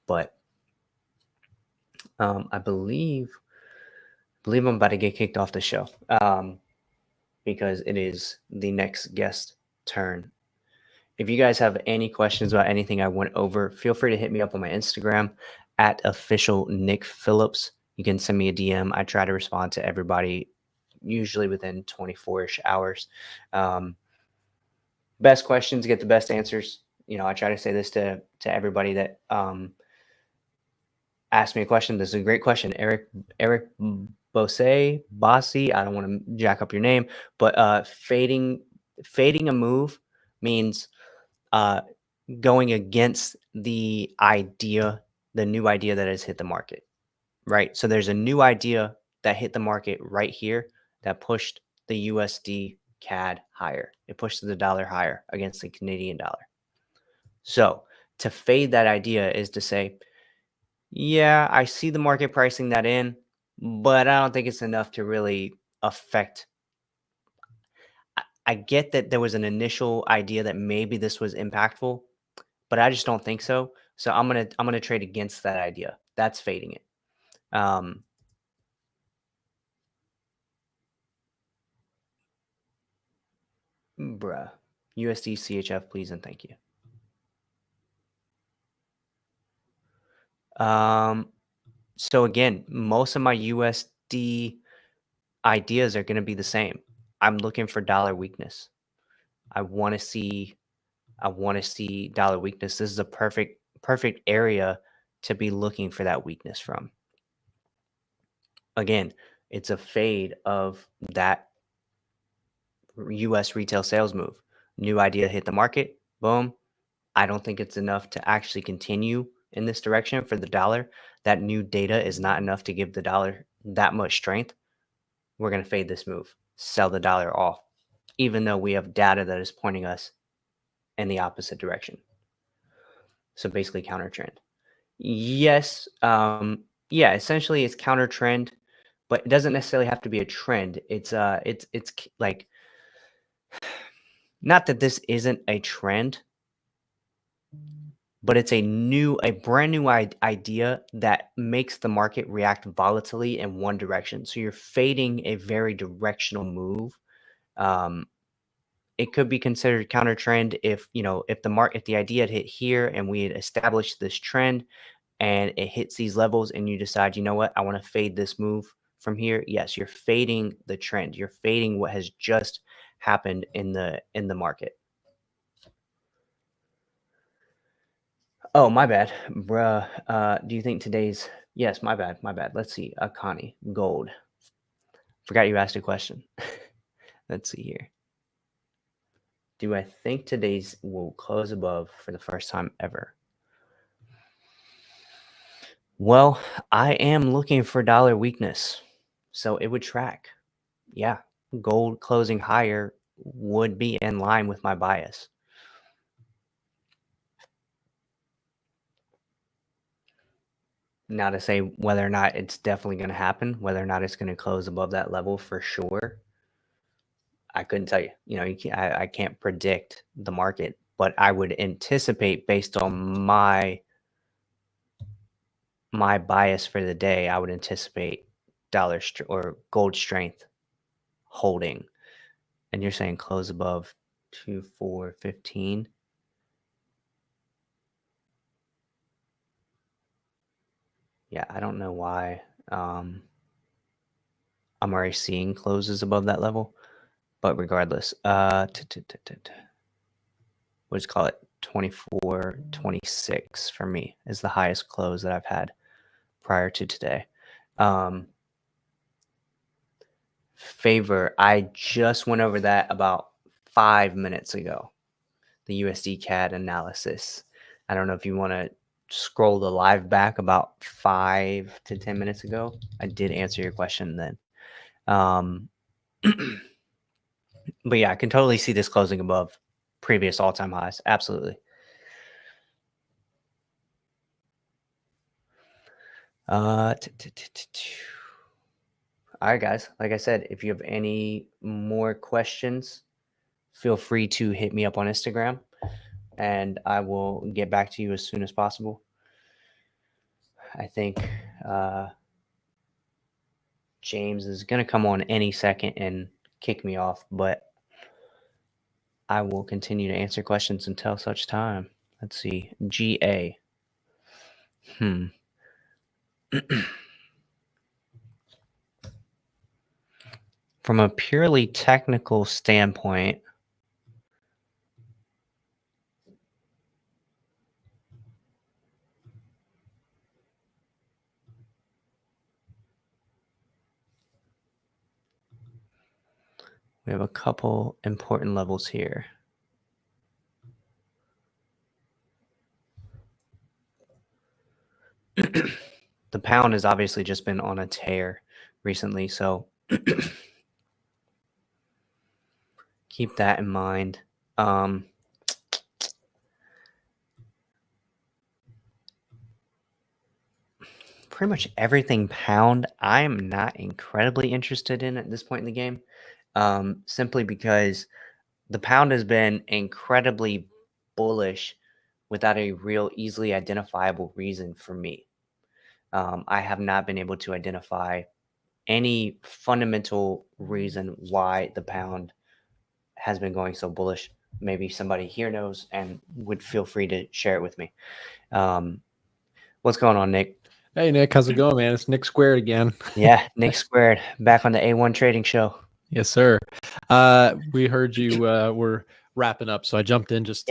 But I believe I'm about to get kicked off the show because it is the next guest turn. If you guys have any questions about anything I went over, feel free to hit me up on my Instagram at official Nick Phillips. You can send me a DM. I try to respond to everybody usually within 24-ish hours. Best questions get the best answers. I try to say this to everybody that asked me a question. This is a great question. Eric Bossy, I don't want to jack up your name, but fading a move means going against the new idea that has hit the market, right? So there's a new idea that hit the market right here that pushed the USD CAD higher. It pushed the dollar higher against the Canadian dollar. So to fade that idea is to say, yeah, I see the market pricing that in, but I don't think it's enough to really affect. I get that there was an initial idea that maybe this was impactful, but I just don't think so. So I'm gonna trade against that idea. That's fading it. Bruh. USD CHF, please and thank you. So again, most of my USD ideas are going to be the same. I'm looking for dollar weakness. I want to see dollar weakness. This is a perfect area to be looking for that weakness from. Again, it's a fade of that US retail sales move. New idea hit the market. Boom. I don't think it's enough to actually continue in this direction for the dollar, that new data is not enough to give the dollar that much strength, we're going to fade this move, sell the dollar off, even though we have data that is pointing us in the opposite direction. So basically counter trend. Yes. Yeah, essentially it's counter trend, but it doesn't necessarily have to be a trend. It's like, not that this isn't a trend, but it's a brand new idea that makes the market react volatilely in one direction. So you're fading a very directional move. It could be considered counter trend if the idea had hit here and we had established this trend and it hits these levels and you decide, you know what, I want to fade this move from here. Yes, you're fading the trend. You're fading what has just happened in the market. Oh, my bad, bruh. Do you think today's... Yes, my bad. Let's see. Akani, gold. Forgot you asked a question. Let's see here. Do I think today's will close above for the first time ever? Well, I am looking for dollar weakness, so it would track. Yeah, gold closing higher would be in line with my bias. Now, to say whether or not it's definitely going to happen, whether or not it's going to close above that level for sure, I couldn't tell you. I can't predict the market, but I would anticipate, based on my bias for the day, I would anticipate or gold strength holding. And you're saying close above 2415. Yeah, I don't know why. I'm already seeing closes above that level, but regardless, let's call it 2426 for me is the highest close that I've had prior to today. Favor, I just went over that about 5 minutes ago, the USD CAD analysis. I don't know if you want to scroll the live back about 5 to 10 minutes ago. I did answer your question then. But yeah, I can totally see this closing above previous all-time highs. Absolutely. All right, guys. Like I said, if you have any more questions, feel free to hit me up on Instagram, and I will get back to you as soon as possible. I think James is going to come on any second and kick me off, but I will continue to answer questions until such time. Let's see. GA. From a purely technical standpoint, we have a couple important levels here. The pound has obviously just been on a tear recently, so keep that in mind. Pretty much everything pound, I am not incredibly interested in at this point in the game, simply because the pound has been incredibly bullish without a real easily identifiable reason for me. I have not been able to identify any fundamental reason why the pound has been going so bullish. Maybe somebody here knows and would feel free to share it with me. What's going on, Nick? Hey, Nick. How's it going, man? It's Nick Squared again. Yeah, Nick Squared, back on the A1 Trading Show. Yes, sir. We heard you were wrapping up, so I jumped in just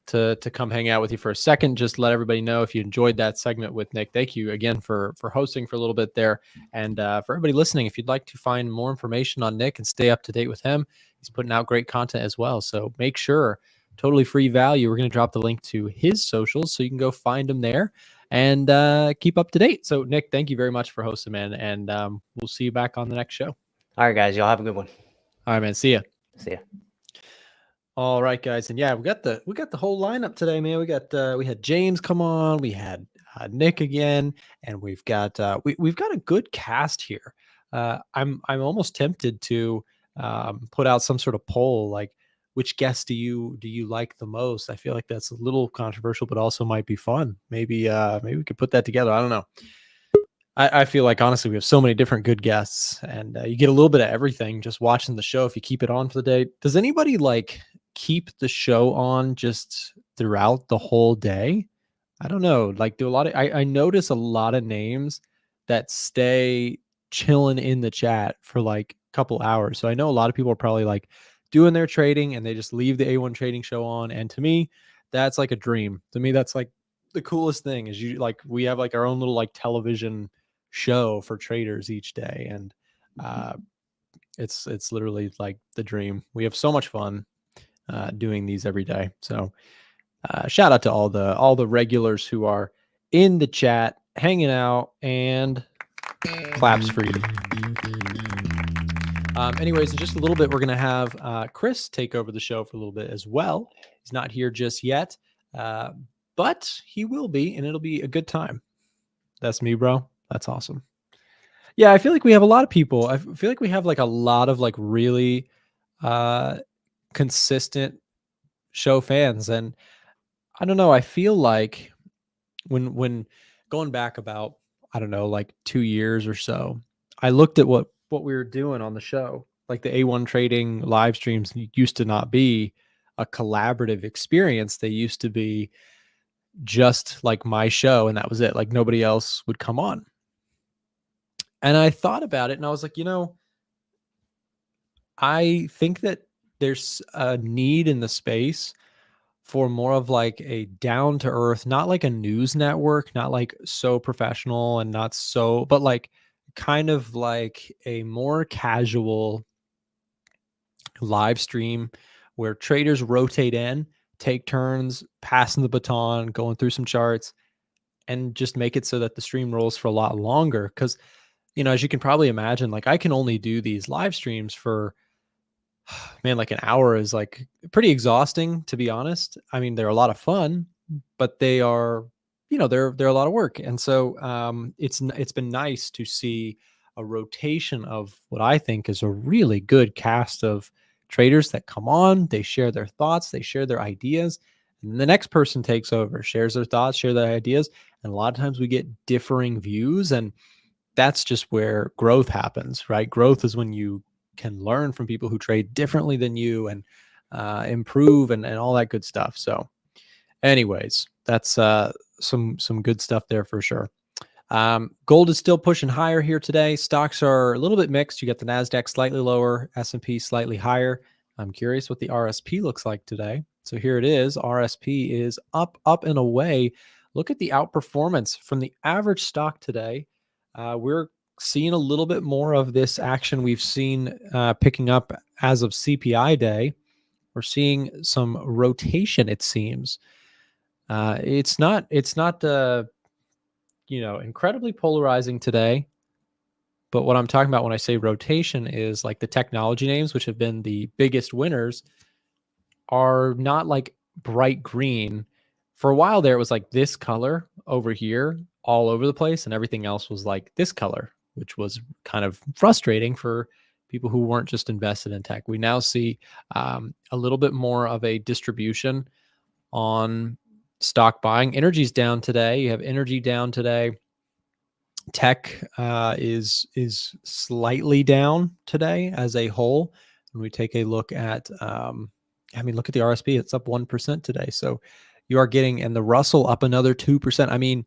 to come hang out with you for a second. Just let everybody know if you enjoyed that segment with Nick. Thank you again for hosting for a little bit there. And for everybody listening, if you'd like to find more information on Nick and stay up to date with him, he's putting out great content as well. So make sure, totally free value. We're going to drop the link to his socials so you can go find him there. and keep up to date. So Nick, thank you very much for hosting, man, and we'll see you back on the next show. All right, guys, y'all have a good one. All right, man. See ya. See ya. All right, guys, and yeah, we got the whole lineup today, man. We had James come on, we had Nick again, and we've got we've got a good cast here. I'm almost tempted to put out some sort of poll, like which guest do you like the most? I feel like that's a little controversial, but also might be fun. Maybe we could put that together. I don't know. I feel like honestly we have so many different good guests, and you get a little bit of everything just watching the show if you keep it on for the day. Does anybody like keep the show on just throughout the whole day? I don't know. Like, do a lot of I notice a lot of names that stay chilling in the chat for like a couple hours. So I know a lot of people are probably like doing their trading and they just leave the A1 trading show on. And to me, that's like a dream. To me, that's like the coolest thing is we have like our own little like television show for traders each day. And it's literally like the dream. We have so much fun doing these every day. So shout out to all the regulars who are in the chat, hanging out, and claps for you. Anyways, in just a little bit, we're going to have Chris take over the show for a little bit as well. He's not here just yet, but he will be, and it'll be a good time. That's me, bro. That's awesome. Yeah, I feel like we have a lot of people. I feel like we have like a lot of like really consistent show fans. And I don't know, I feel like when going back about, I don't know, like 2 years or so, I looked at what we were doing on the show. Like the A1 trading live streams used to not be a collaborative experience. They used to be just like my show, and that was it. Like nobody else would come on. And I thought about it and I was like, I think that there's a need in the space for more of like a down to earth, not like a news network, not like so professional and not so, but like kind of like a more casual live stream where traders rotate in, take turns, passing the baton, going through some charts, and just make it so that the stream rolls for a lot longer. Because, as you can probably imagine, like I can only do these live streams for, man, like an hour is like pretty exhausting, to be honest. I mean, they're a lot of fun, but they are, they're a lot of work. And so it's been nice to see a rotation of what I think is a really good cast of traders that come on, they share their thoughts, they share their ideas, and the next person takes over, shares their thoughts, share their ideas. And a lot of times we get differing views, and that's just where growth happens, right? Growth is when you can learn from people who trade differently than you and improve and all that good stuff. So anyways, that's some good stuff there for sure. Gold is still pushing higher here today. Stocks are a little bit mixed. You got the NASDAQ slightly lower, S&P slightly higher. I'm curious what the RSP looks like today. So here it is. RSP is up and away. Look at the outperformance from the average stock today. We're seeing a little bit more of this action we've seen picking up as of CPI day. We're seeing some rotation, it seems. It's not incredibly polarizing today. But what I'm talking about when I say rotation is like the technology names, which have been the biggest winners, are not like bright green. For a while there, it was like this color over here all over the place, and everything else was like this color, which was kind of frustrating for people who weren't just invested in tech. We now see a little bit more of a distribution on stock buying. Energy's down today. You have energy down today. Tech is slightly down today as a whole. When we take a look at, look at the RSP, it's up 1% today. So you are getting, and the Russell up another 2%. I mean,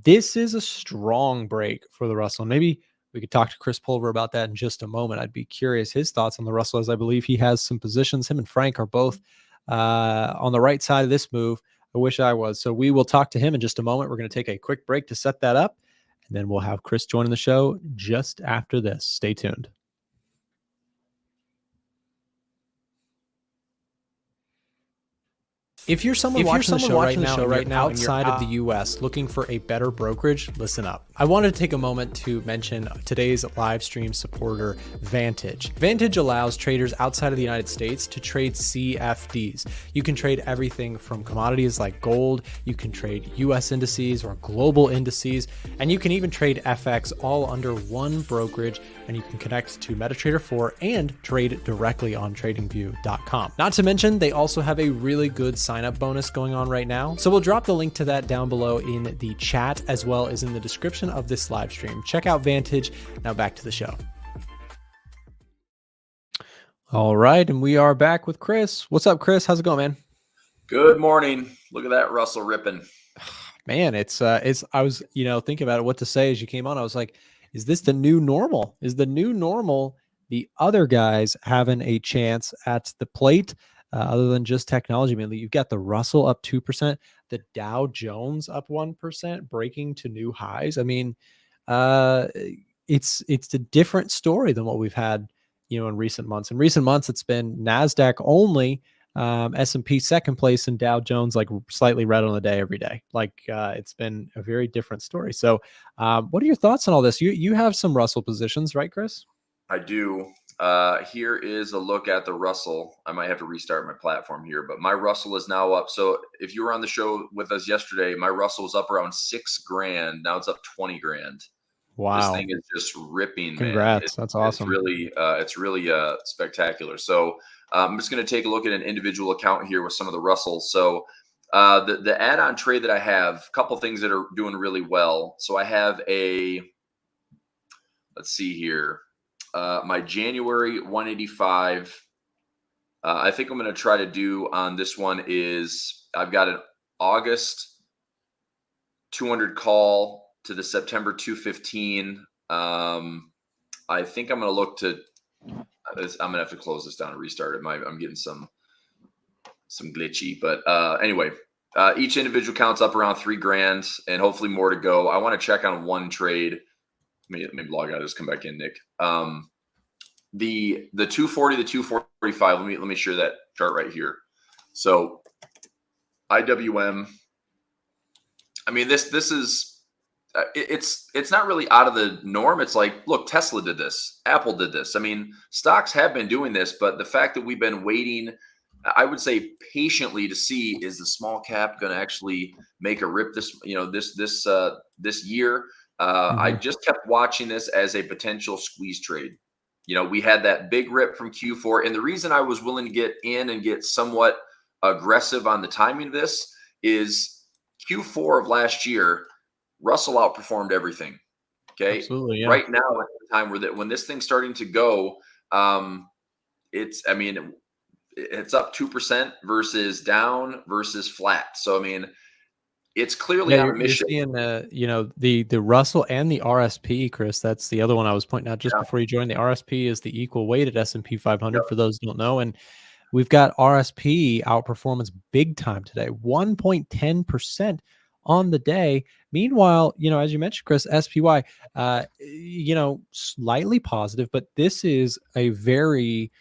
this is a strong break for the Russell. Maybe we could talk to Chris Pulver about that in just a moment. I'd be curious his thoughts on the Russell, as I believe he has some positions. Him and Frank are both on the right side of this move. I wish I was. So we will talk to him in just a moment. We're going to take a quick break to set that up, and then we'll have Chris joining the show just after this. Stay tuned. If you're someone watching the show right now outside of the US looking for a better brokerage, listen up. I wanted to take a moment to mention today's live stream supporter, Vantage. Vantage allows traders outside of the United States to trade CFDs. You can trade everything from commodities like gold, you can trade US indices or global indices, and you can even trade FX all under one brokerage, and you can connect to MetaTrader 4 and trade directly on tradingview.com. Not to mention, they also have a really good sign-up bonus going on right now. So we'll drop the link to that down below in the chat as well as in the description of this live stream. Check out Vantage. Now back to the show. All right, and we are back with Chris. What's up, Chris? How's it going, man? Good morning. Look at that Russell ripping. Man, it's I was, thinking about it, what to say as you came on. I was like, is this the new normal? Is the new normal the other guys having a chance at the plate other than just technology? Mainly, you've got the Russell up 2%, the Dow Jones up 1%, breaking to new highs. I mean, it's a different story than what we've had, in recent months. In recent months, it's been NASDAQ only, S&P second place, and Dow Jones like slightly red on the day every day. Like it's been a very different story. So what are your thoughts on all this? You have some Russell positions, right, Chris? I do. Here is a look at the Russell. I might have to restart my platform here, but my Russell is now up. So if you were on the show with us yesterday, my Russell was up around $6,000. Now it's up 20 grand. Wow. This thing is just ripping. Congrats. That's awesome. It's really spectacular. So I'm just going to take a look at an individual account here with some of the Russells. So the add-on trade that I have, a couple things that are doing really well. So I have let's see here. My January 185, I think I'm going to try to do on this one is I've got an August 200 call to the September 215. I think I'm going to look to, I'm going to have to close this down and restart it. I'm getting some glitchy, but anyway, each individual counts up around $3,000 and hopefully more to go. I want to check on one trade. Maybe log out, just come back in, Nick. The 240, the 245. Let me share that chart right here. So IWM. I mean, this is it's not really out of the norm. It's like, look, Tesla did this, Apple did this. I mean, stocks have been doing this, but the fact that we've been waiting, I would say patiently, to see is the small cap going to actually make a rip this year. I just kept watching this as a potential squeeze trade. We had that big rip from Q4. And the reason I was willing to get in and get somewhat aggressive on the timing of this is Q4 of last year, Russell outperformed everything. Okay. Absolutely, yeah. Right now, at the time when this thing's starting to go, it's up 2% versus down versus flat. So, I mean, it's clearly on a mission. You're seeing the Russell and the RSP, Chris. That's the other one I was pointing out just before you joined. The RSP is the equal weighted S&P 500 for those who don't know. And we've got RSP outperformance big time today, 1.10% on the day. Meanwhile, as you mentioned, Chris, SPY, slightly positive, but this is a very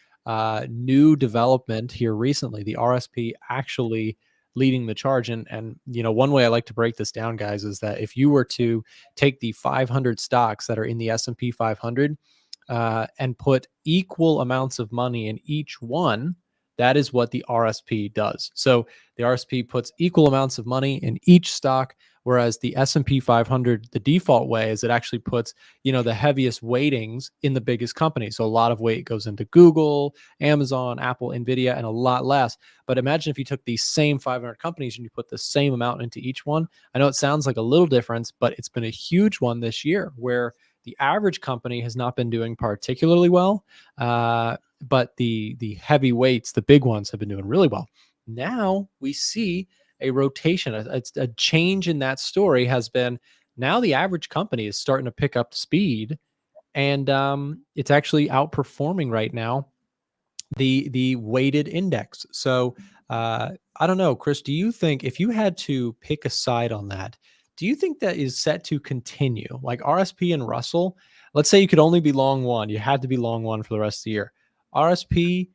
new development here recently. The RSP actually leading the charge. And one way I like to break this down, guys, is that if you were to take the 500 stocks that are in the S&P 500 and put equal amounts of money in each one, that is what the RSP does. So the RSP puts equal amounts of money in each stock, whereas the S&P 500, the default way is it actually puts, the heaviest weightings in the biggest companies. So a lot of weight goes into Google, Amazon, Apple, Nvidia, and a lot less. But imagine if you took these same 500 companies and you put the same amount into each one. I know it sounds like a little difference, but it's been a huge one this year where the average company has not been doing particularly well. But the heavyweights, the big ones, have been doing really well. Now we see a rotation, a change in that story has been now the average company is starting to pick up speed, and it's actually outperforming right now the weighted index. So I don't know, Chris, do you think if you had to pick a side on that, do you think that is set to continue? Like RSP and Russell, let's say you could only be long one, you had to be long one for the rest of the year. RSP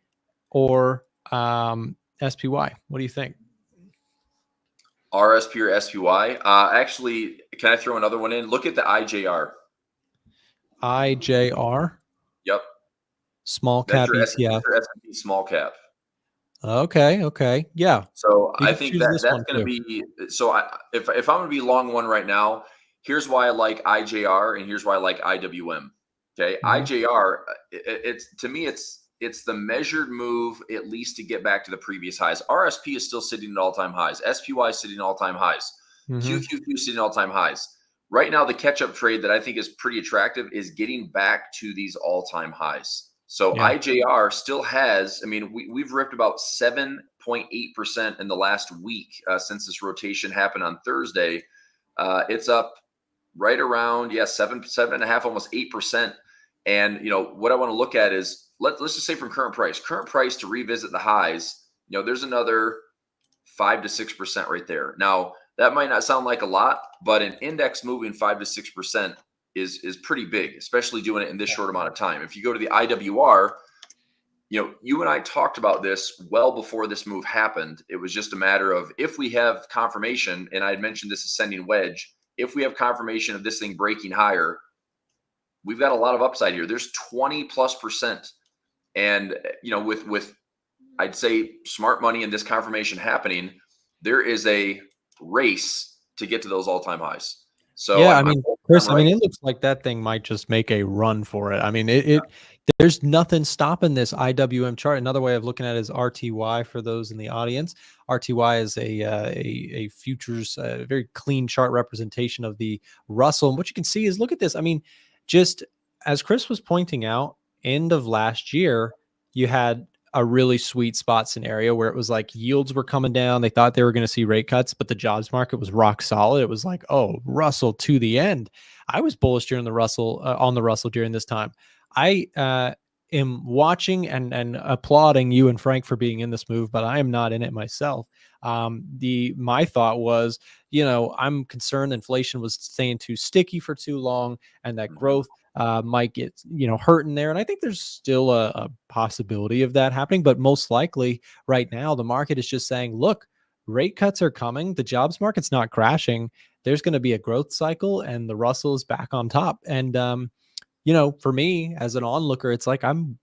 or SPY? What do you think? RSP or SPY. Actually, can I throw another one in? Look at the IJR. IJR, Yep. small That's cap your, ETF. that's your S&P small cap. Okay. Yeah. So You I can think choose that this that's one going to too. be, so if I'm going to be long one right now, here's why I like IJR and here's why I like IWM. Okay. Mhm. IJR, it's to me, it's the measured move at least to get back to the previous highs. RSP is still sitting at all-time highs. SPY is sitting at all-time highs. Mhm. QQQ is sitting at all-time highs. Right now, the catch-up trade that I think is pretty attractive is getting back to these all-time highs. So Yeah. IJR still has, I mean, we've ripped about 7.8% in the last week since this rotation happened on Thursday. It's up right around, 7.5, almost 8%. And, what I want to look at is, let's just say from current price to revisit the highs, there's another 5 to 6% right there. Now, that might not sound like a lot, but an index moving 5 to 6% is pretty big, especially doing it in this short amount of time. If you go to the IWR, you and I talked about this well before this move happened. It was just a matter of if we have confirmation, and I had mentioned this ascending wedge, if we have confirmation of this thing breaking higher, we've got a lot of upside here. There's 20+%. And, with I'd say smart money and this confirmation happening, there is a race to get to those all-time highs. So Yeah, I'm Chris, right. it looks like that thing might just make a run for it. There's nothing stopping this IWM chart. Another way of looking at it is RTY for those in the audience. RTY is a futures, very clean chart representation of the Russell. And what you can see is, look at this. Just as Chris was pointing out, end of last year, you had a really sweet spot scenario where it was like yields were coming down. They thought they were going to see rate cuts, but the jobs market was rock solid. It was like, oh, Russell to the end. I was bullish during the Russell on the Russell during this time. I am watching and applauding you and Frank for being in this move, but I am not in it myself. My thought was, I'm concerned inflation was staying too sticky for too long, and that growth might get hurt in there. And I think there's still a possibility of that happening, but most likely right now the market is just saying, look, rate cuts are coming. The jobs market's not crashing. There's going to be a growth cycle, and the Russell is back on top. And for me as an onlooker, it's like I'm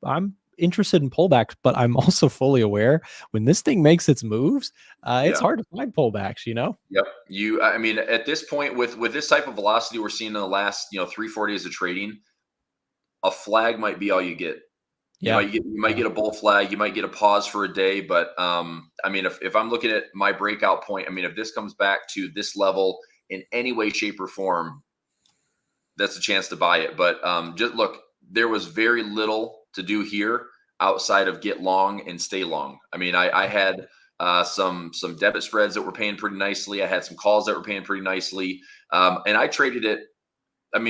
interested in pullbacks, but I'm also fully aware when this thing makes its moves, it's hard to find pullbacks. Yep. At this point, with this type of velocity we're seeing in the last 3-4 days of trading, a flag might be all you get. Yeah. You might get a bull flag, you might get a pause for a day, but if I'm looking at my breakout point, if this comes back to this level in any way, shape, or form, that's a chance to buy it. But just look, there was very little to do here outside of get long and stay long. I had some debit spreads that were paying pretty nicely. I had some calls that were paying pretty nicely, and I traded it. And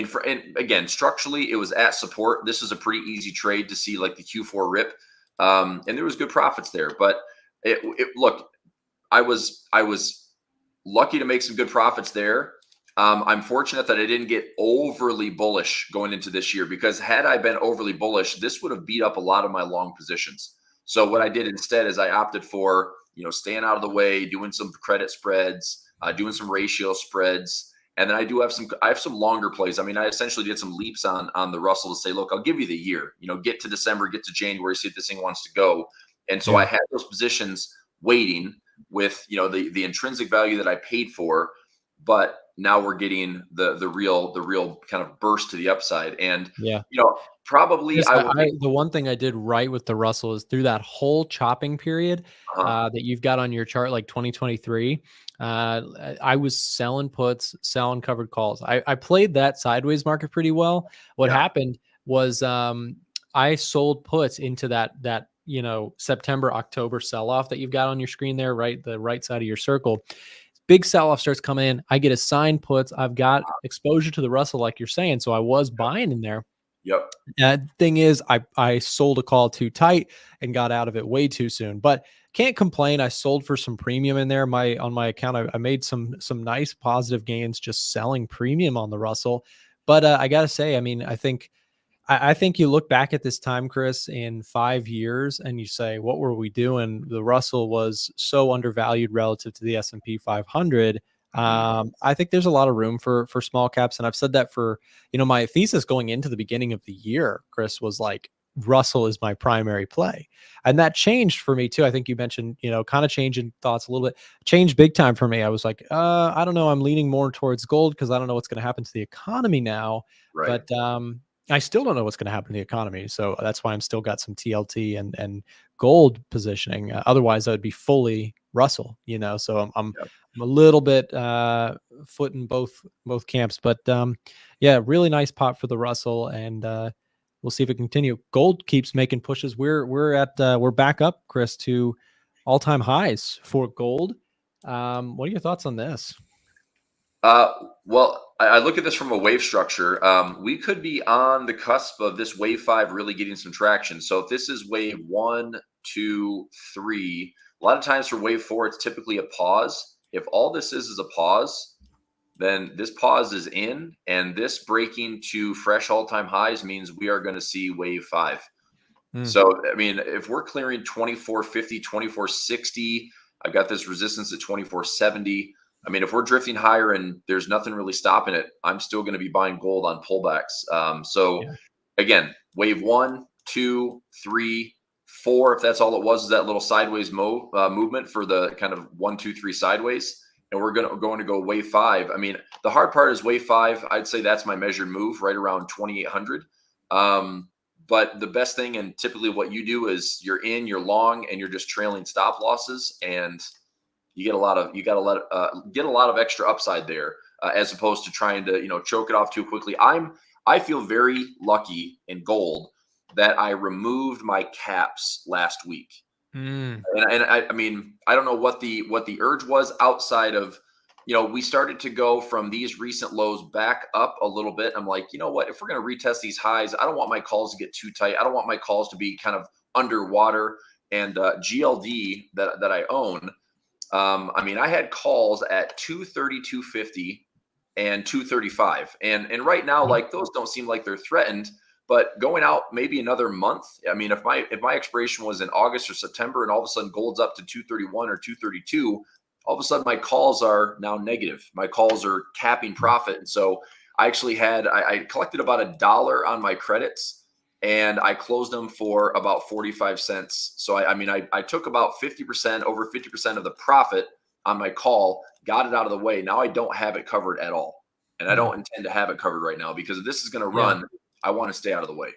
again, structurally, it was at support. This is a pretty easy trade to see, like the Q4 rip, and there was good profits there. But look, I was lucky to make some good profits there. I'm fortunate that I didn't get overly bullish going into this year, because had I been overly bullish, this would have beat up a lot of my long positions. So what I did instead is I opted for, staying out of the way, doing some credit spreads, doing some ratio spreads. And then I have some longer plays. I essentially did some leaps on the Russell to say, look, I'll give you the year, get to December, get to January, see if this thing wants to go. And so I had those positions waiting with, the intrinsic value that I paid for, but now we're getting the real kind of burst to the upside. And, probably Yes, the one thing I did right with the Russell is through that whole chopping period that you've got on your chart, like 2023, I was selling puts, selling covered calls. I played that sideways market pretty well. What happened was I sold puts into that September, October sell-off that you've got on your screen there, right? The right side of your circle. Big sell-off starts coming in. I get assigned puts. I've got exposure to the Russell, like you're saying. So I was buying in there. Yep. Thing is, I sold a call too tight and got out of it way too soon. But can't complain. I sold for some premium in there. On my account, I made some nice positive gains just selling premium on the Russell. But I gotta say, I think I think you look back at this time, Chris, in 5 years, and you say, what were we doing? The Russell was so undervalued relative to the S&P 500. I think there's a lot of room for small caps. And I've said that for, my thesis going into the beginning of the year, Chris, was like, Russell is my primary play. And that changed for me too. I think you mentioned, kind of changing thoughts a little bit, changed big time for me. I was like, I don't know. I'm leaning more towards gold because I don't know what's going to happen to the economy now. Right. But I still don't know what's going to happen to the economy. So that's why I'm still got some TLT and gold positioning. Otherwise I would be fully Russell, so I'm a little bit foot in both camps, but yeah, really nice pop for the Russell, and we'll see if it continue. Gold keeps making pushes. We're back up, Chris, to all-time highs for gold. What are your thoughts on this? Well, I look at this from a wave structure. We could be on the cusp of this wave 5 really getting some traction. So if this is wave 1, 2, 3, a lot of times for wave 4, it's typically a pause. If all this is a pause, then this pause is in, and this breaking to fresh all-time highs means we are going to see wave 5. So, I mean, if we're clearing 2450, 2460, I've got this resistance at 2470. I mean, if we're drifting higher and there's nothing really stopping it, I'm still going to be buying gold on pullbacks. Again, wave 1, 2, 3, 4, if that's all it was, is that little sideways movement for the kind of 1, 2, 3 sideways. And we're going to go wave 5. I mean, the hard part is wave 5. I'd say that's my measured move right around 2,800. But the best thing, and typically what you do, is you're long, and you're just trailing stop losses, and you get a lot of extra upside there, as opposed to trying to choke it off too quickly. I feel very lucky in gold that I removed my caps last week. And I mean, I don't know what the urge was outside of, we started to go from these recent lows back up a little bit. I'm like, you know what, if we're going to retest these highs, I don't want my calls to get too tight. I don't want my calls to be kind of underwater. And GLD that I own, I mean, I had calls at 230, 250 and 235. And right now, like, those don't seem like they're threatened. But going out maybe another month, I mean, if my expiration was in August or September, and all of a sudden gold's up to 231 or 232, all of a sudden my calls are now negative. My calls are capping profit. And so I actually I collected about $1 on my credits, and I closed them for about 45 cents. So I took about 50%, over 50% of the profit on my call, got it out of the way. Now I don't have it covered at all. And I don't intend to have it covered right now, because if this is going to run, I want to stay out of the way.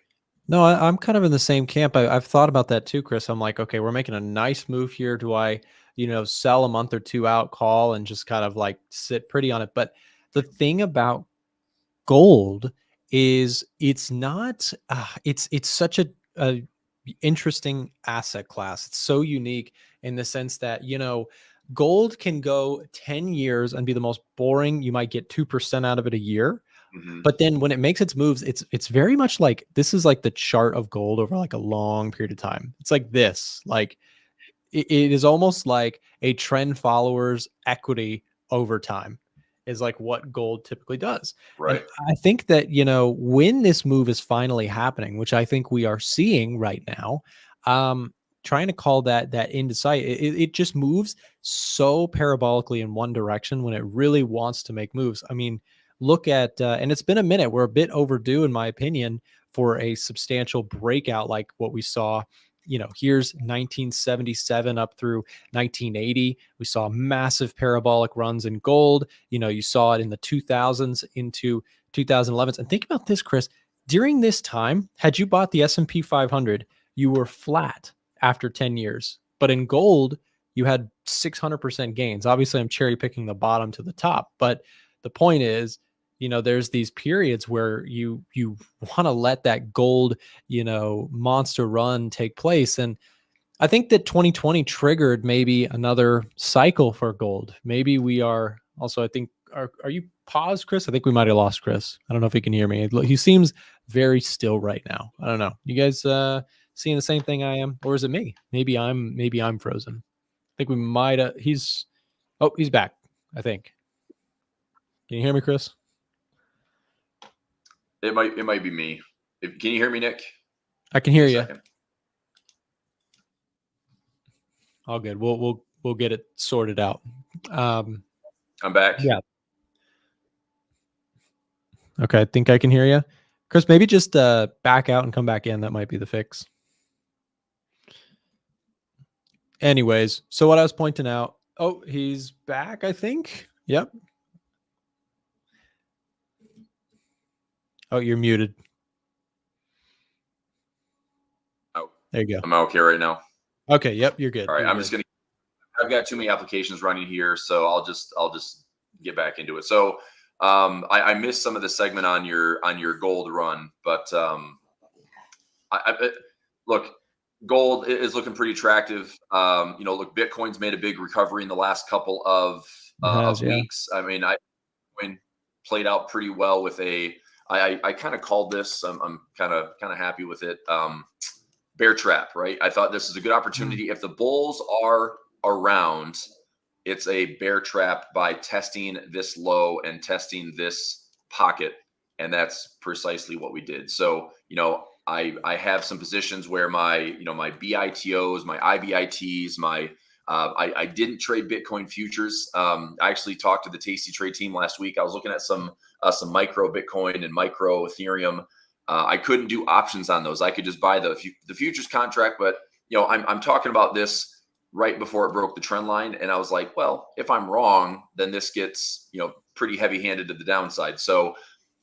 No, I'm kind of in the same camp. I've thought about that too, Chris. I'm like, okay, we're making a nice move here. Do I, sell a month or two out, call, and just kind of like sit pretty on it? But the thing about gold is it's not, it's such a interesting asset class. It's so unique in the sense that, gold can go 10 years and be the most boring. You might get 2% out of it a year. But then when it makes its moves, it's very much like, this is like the chart of gold over like a long period of time. It's like this, like it is almost like a trend follower's equity over time is like what gold typically does. Right. And I think that, when this move is finally happening, which I think we are seeing right now, trying to call that into sight, it just moves so parabolically in one direction when it really wants to make moves. I mean, look at, and it's been a minute, we're a bit overdue, in my opinion, for a substantial breakout like what we saw. Here's 1977 up through 1980. We saw massive parabolic runs in gold. You saw it in the 2000s into 2011s. And think about this, Chris. During this time, had you bought the S&P 500, you were flat after 10 years. But in gold, you had 600% gains. Obviously, I'm cherry picking the bottom to the top. But the point is, there's these periods where you want to let that gold, monster run take place. And I think that 2020 triggered maybe another cycle for gold. Maybe we are also, I think, are you paused, Chris? I think we might have lost Chris. I don't know if he can hear me. He seems very still right now. I don't know. You guys seeing the same thing I am? Or is it me? Maybe I'm frozen. I think we might have, he's back, I think. Can you hear me, Chris? It might be me. Can you hear me, Nick? I can hear A you. second. All good. We'll get it sorted out. I'm back. Yeah. Okay, I think I can hear you. Chris, maybe just back out and come back in. That might be the fix. Anyways, so what I was pointing out, oh, he's back, I think. Yep. Oh, you're muted. Oh, there you go. I'm okay right now. Okay, yep, you're good. All right, you're I'm good. just gonna. I've got too many applications running here, so I'll just get back into it. So I missed some of the segment on your gold run, but look, gold is looking pretty attractive. Look, Bitcoin's made a big recovery in the last couple of weeks. I mean, Bitcoin played out pretty well with I kind of called this. I'm kind of happy with it. Bear trap, right? I thought this is a good opportunity. If the bulls are around, it's a bear trap by testing this low and testing this pocket, and that's precisely what we did. So I have some positions where my my BITOs, my IBITs, I didn't trade Bitcoin futures. I actually talked to the Tasty Trade team last week. I was looking at some micro Bitcoin and micro Ethereum. I couldn't do options on those. I could just buy the futures contract, but I'm talking about this right before it broke the trend line, and I was like, well, if I'm wrong, then this gets pretty heavy-handed to the downside. So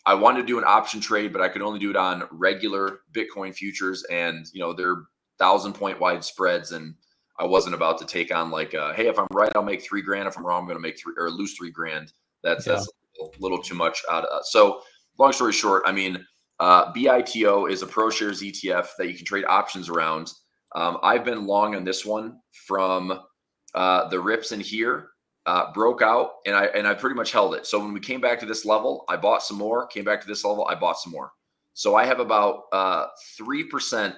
I wanted to do an option trade, but I could only do it on regular Bitcoin futures, and they're 1,000-point wide spreads, and I wasn't about to take on like, hey, if I'm right, I'll make $3,000. If I'm wrong, I'm going to make lose $3,000. That's a little too much out of. So long story short, I mean, BITO is a ProShares ETF that you can trade options around. I've been long on this one from the rips in here, broke out, and I pretty much held it. So when we came back to this level, I bought some more. Came back to this level, I bought some more. So I have about 3%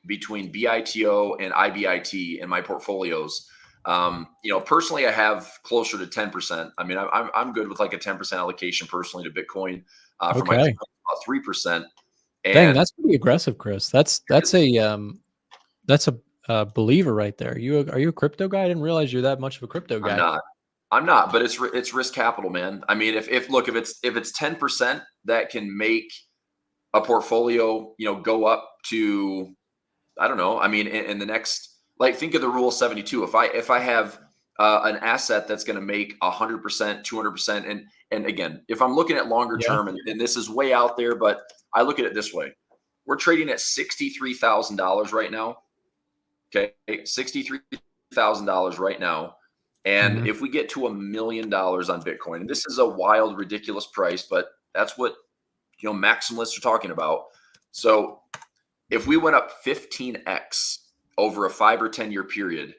between BITO and IBIT in my portfolios. Personally, I have closer to 10%. I mean, I'm good with like a 10% allocation personally to Bitcoin. For my about 3%. And dang, that's pretty aggressive, Chris. That's a believer right there. Are you a crypto guy? I didn't realize you're that much of a crypto guy. I'm not, but it's risk capital, man. I mean, if it's 10% that can make a portfolio, go up to, I don't know. I mean, in the next, like, think of the rule of 72. If I have an asset that's going to make 100%, 200%, and again, if I'm looking at longer term, and this is way out there, but I look at it this way: we're trading at $63,000 right now. Okay, $63,000 right now, and if we get to $1 million on Bitcoin, and this is a wild, ridiculous price, but that's what maximalists are talking about. So if we went up 15x over a 5 or 10 year period,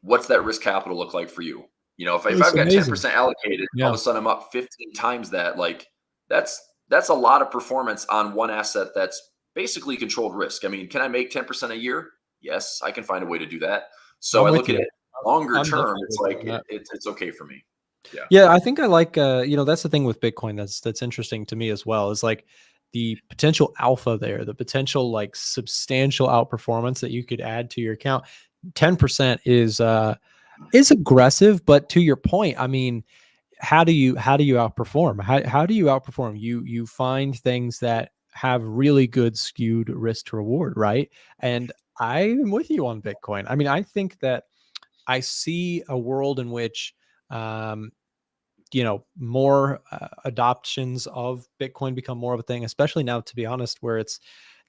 what's that risk capital look like for you? If I've got 10% allocated, all of a sudden I'm up 15 times that. Like that's a lot of performance on one asset that's basically controlled risk. I mean, can I make 10% a year? Yes, I can find a way to do that. So I look at it longer term. It's like it's okay for me. Yeah, I think I like that's the thing with Bitcoin that's interesting to me as well, is like the potential alpha there, the potential like substantial outperformance that you could add to your account. 10% is aggressive, but to your point, I mean, how do you outperform? How do you outperform? You find things that have really good skewed risk to reward, right? And I'm with you on Bitcoin. I mean, I think that I see a world in which more adoptions of Bitcoin become more of a thing, especially now, to be honest, where it's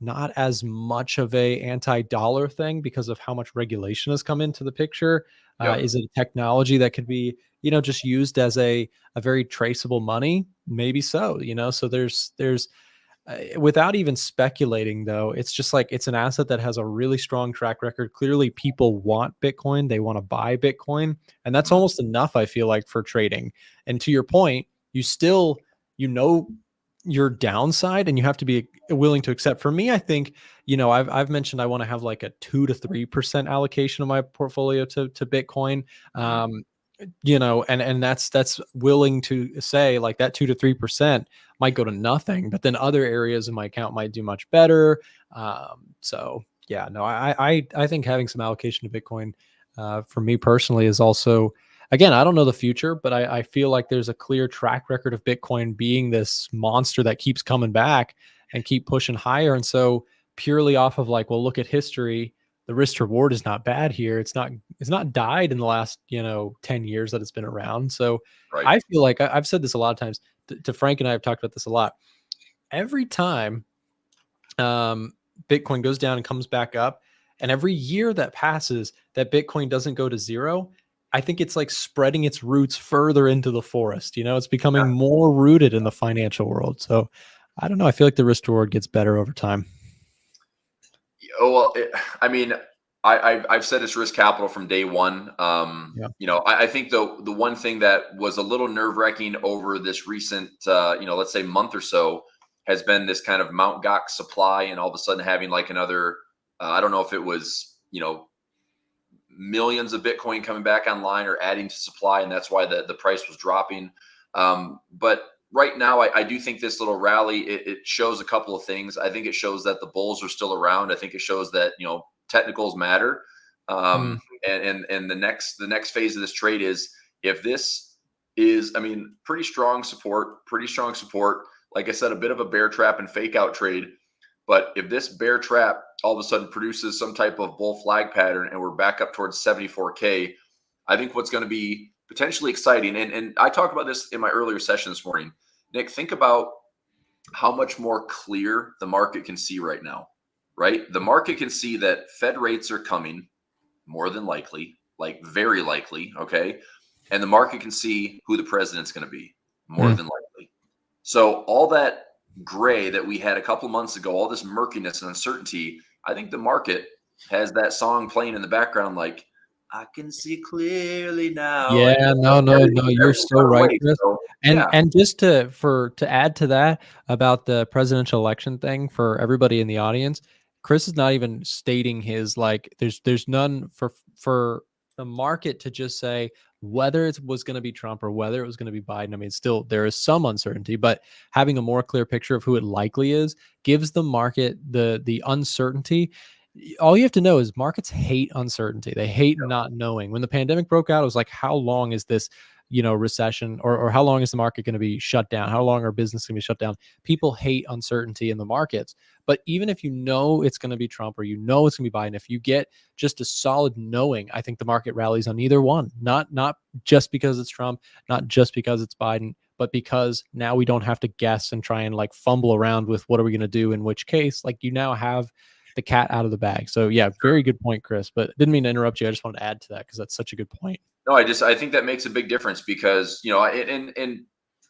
not as much of a anti-dollar thing because of how much regulation has come into the picture. Is it a technology that could be, just used as a very traceable money? Maybe so, so there's without even speculating though, it's just like, it's an asset that has a really strong track record. Clearly people want Bitcoin. They want to buy Bitcoin. And that's almost enough, I feel like, for trading. And to your point, you still, your downside, and you have to be willing to accept. For me, I think, I've mentioned I want to have like a 2 to 3% allocation of my portfolio to Bitcoin. and that's willing to say like that 2 to 3% might go to nothing, but then other areas of my account might do much better. So yeah, no, I think having some allocation to Bitcoin for me personally is also, again, I don't know the future, but I feel like there's a clear track record of Bitcoin being this monster that keeps coming back and keep pushing higher. And so purely off of like, well, look at history, the risk to reward is not bad here. It's not died in the last 10 years that it's been around. So Right. I feel like I've said this a lot of times to Frank, and I have talked about this a lot. Every time Bitcoin goes down and comes back up, and every year that passes that Bitcoin doesn't go to zero, I think it's like spreading its roots further into the forest. It's becoming more rooted in the financial world. So I don't know. I feel like the risk to reward gets better over time. Oh, well, I mean, I've said it's risk capital from day one. I think the one thing that was a little nerve wracking over this recent, let's say month or so, has been this kind of Mount Gox supply, and all of a sudden having like another, I don't know if it was, millions of Bitcoin coming back online or adding to supply, and that's why the price was dropping. But right now, I do think this little rally, it shows a couple of things. I think it shows that the bulls are still around. I think it shows that, technicals matter. And the next phase of this trade is, if this is, pretty strong support. Like I said, a bit of a bear trap and fake out trade. But if this bear trap all of a sudden produces some type of bull flag pattern and we're back up towards 74K, I think what's going to be potentially exciting. And I talked about this in my earlier session this morning. Nick, think about how much more clear the market can see right now, right? The market can see that Fed rates are coming more than likely, like very likely, okay? And the market can see who the president's going to be more than likely. So all that gray that we had a couple months ago, all this murkiness and uncertainty, I think the market has that song playing in the background, like, I can see clearly now. Yeah, no, you're so right, Chris. So, and just to add to that about the presidential election thing for everybody in the audience, Chris is not even stating his, like, there's none for the market to just say whether it was going to be Trump or whether it was going to be Biden. I mean, still there is some uncertainty, but having a more clear picture of who it likely is gives the market the uncertainty. All you have to know is markets hate uncertainty. They hate not knowing. When the pandemic broke out, it was like, how long is this, recession, or how long is the market going to be shut down? How long are business going to be shut down? People hate uncertainty in the markets. But even if you know it's going to be Trump or it's going to be Biden, if you get just a solid knowing, I think the market rallies on either one. Not just because it's Trump, not just because it's Biden, but because now we don't have to guess and try and like fumble around with what are we going to do in which case. Like, you now have the cat out of the bag. So yeah, very good point, Chris, but didn't mean to interrupt you. I just wanted to add to that because that's such a good point. No, I think that makes a big difference because, and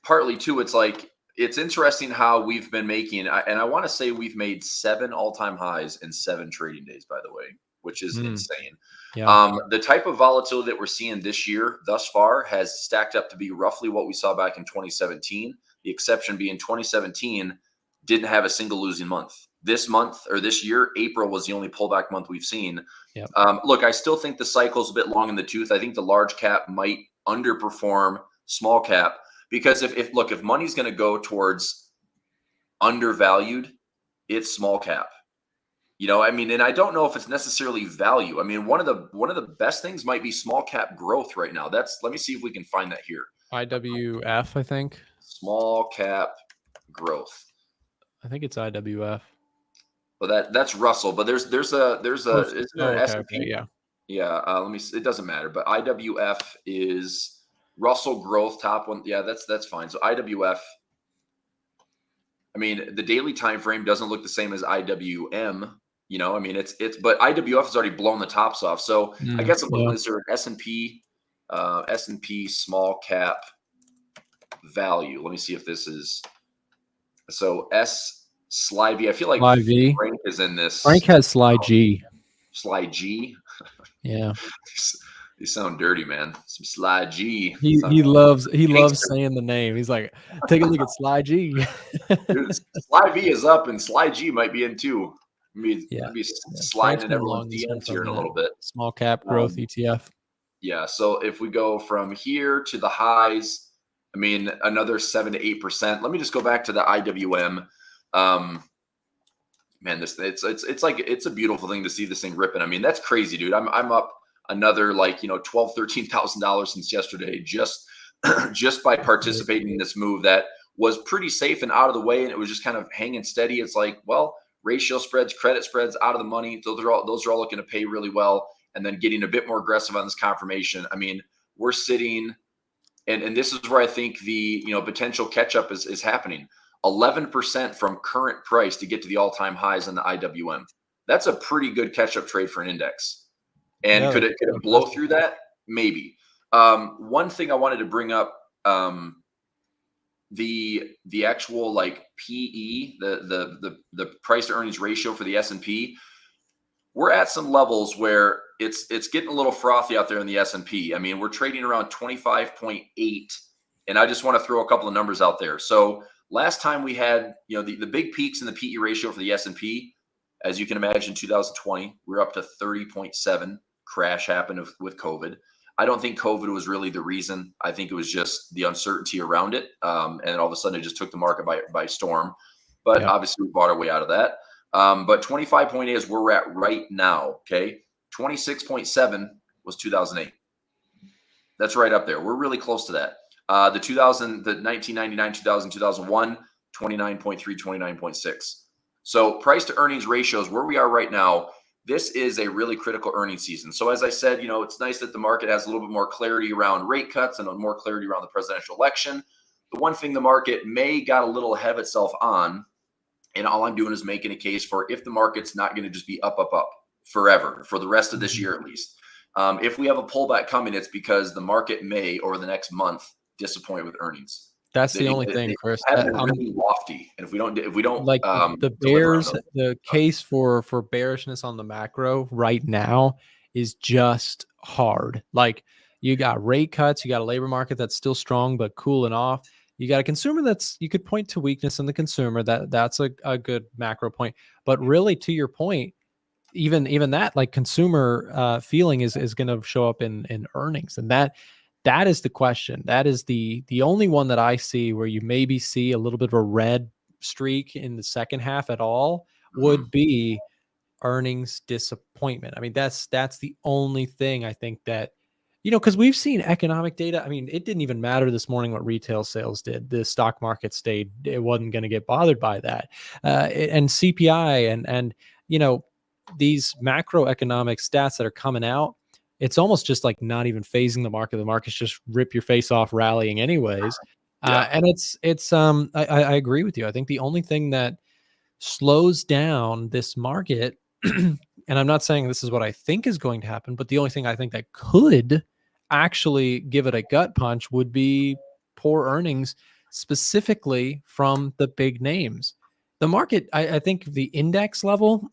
partly too, it's like, it's interesting how we've been making, and I want to say we've made 7 all-time highs in 7 trading days, by the way, which is insane. Yeah. The type of volatility that we're seeing this year thus far has stacked up to be roughly what we saw back in 2017. The exception being 2017 didn't have a single losing month. This month, or this year, April was the only pullback month we've seen. Yep. Look, I still think the cycle's a bit long in the tooth. I think the large cap might underperform small cap because if money's going to go towards undervalued, it's small cap. And I don't know if it's necessarily value. I mean, one of the best things might be small cap growth right now. Let me see if we can find that here. IWF, I think. Small cap growth. I think it's IWF. Well, that's Russell, but there's isn't there an S&P? Okay, yeah. Let me see. It doesn't matter, but IWF is Russell growth top one. Yeah, that's fine. So IWF. I mean, the daily time frame doesn't look the same as IWM. But IWF has already blown the tops off. So I guess I'm looking, is there an S&P small cap value? Let me see if this is. So Sly V. I feel like Frank is in this. Frank has Sly G. Sly G. Yeah. You sound dirty, man. Some Sly G. He loves saying the name. He's like, take a look at Sly G. Dude, Sly V is up, and Sly G might be in too. Be sliding in everyone's DMs here in a little bit. Small cap growth ETF. Yeah. So if we go from here to the highs, I mean, another 7 to 8%. Let me just go back to the IWM. Man, it's like it's a beautiful thing to see this thing ripping. I mean, that's crazy, dude. I'm up another like $12,000-13,000 since yesterday just just by participating in this move that was pretty safe and out of the way, and it was just kind of hanging steady. It's like, well, ratio spreads, credit spreads out of the money. Those are all looking to pay really well, and then getting a bit more aggressive on this confirmation. I mean, we're sitting, and this is where I think the potential catch up is happening. 11% from current price to get to the all-time highs in the IWM. That's a pretty good catch-up trade for an index. And Yeah, could it blow through that? Maybe. One thing I wanted to bring up, the actual like PE, the price to earnings ratio for the S&P. We're at some levels where it's getting a little frothy out there in the S&P. I mean, we're trading around 25.8, and I just want to throw a couple of numbers out there. So last time we had, the big peaks in the PE ratio for the S&P, as you can imagine, 2020, we're up to 30.7. Crash happened with COVID. I don't think COVID was really the reason. I think it was just the uncertainty around it. And all of a sudden it just took the market by storm. But obviously we bought our way out of that. But 25.8 is where we're at right now. Okay. 26.7 was 2008. That's right up there. We're really close to that. The 1999, 2000, 2001, 29.3, 29.6. So price to earnings ratios, where we are right now, this is a really critical earnings season. So as I said, it's nice that the market has a little bit more clarity around rate cuts and more clarity around the presidential election. The one thing the market may got a little ahead of itself on, and all I'm doing is making a case for if the market's not going to just be up forever, for the rest of this year at least. If we have a pullback coming, it's because the market may, over the next month, disappoint with earnings. That's the only thing, Chris. Really lofty, and if we don't like the bears, the case for bearishness on the macro right now is just hard. Like you got rate cuts, you got a labor market that's still strong but cooling off. You got a consumer you could point to weakness in the consumer. That's a good macro point. But really, to your point, even that like consumer feeling is going to show up in earnings, and that is the question. That is the only one that I see where you maybe see a little bit of a red streak in the second half at all would be earnings disappointment. I mean, that's the only thing I think that, because we've seen economic data. I mean, it didn't even matter this morning what retail sales did. The stock market stayed. It wasn't going to get bothered by that. And CPI and these macroeconomic stats that are coming out, it's almost just like not even phasing the market. The market's just rip your face off rallying anyways. And I agree with you. I think the only thing that slows down this market, and I'm not saying this is what I think is going to happen, but the only thing I think that could actually give it a gut punch would be poor earnings, specifically from the big names. The market, I think the index level,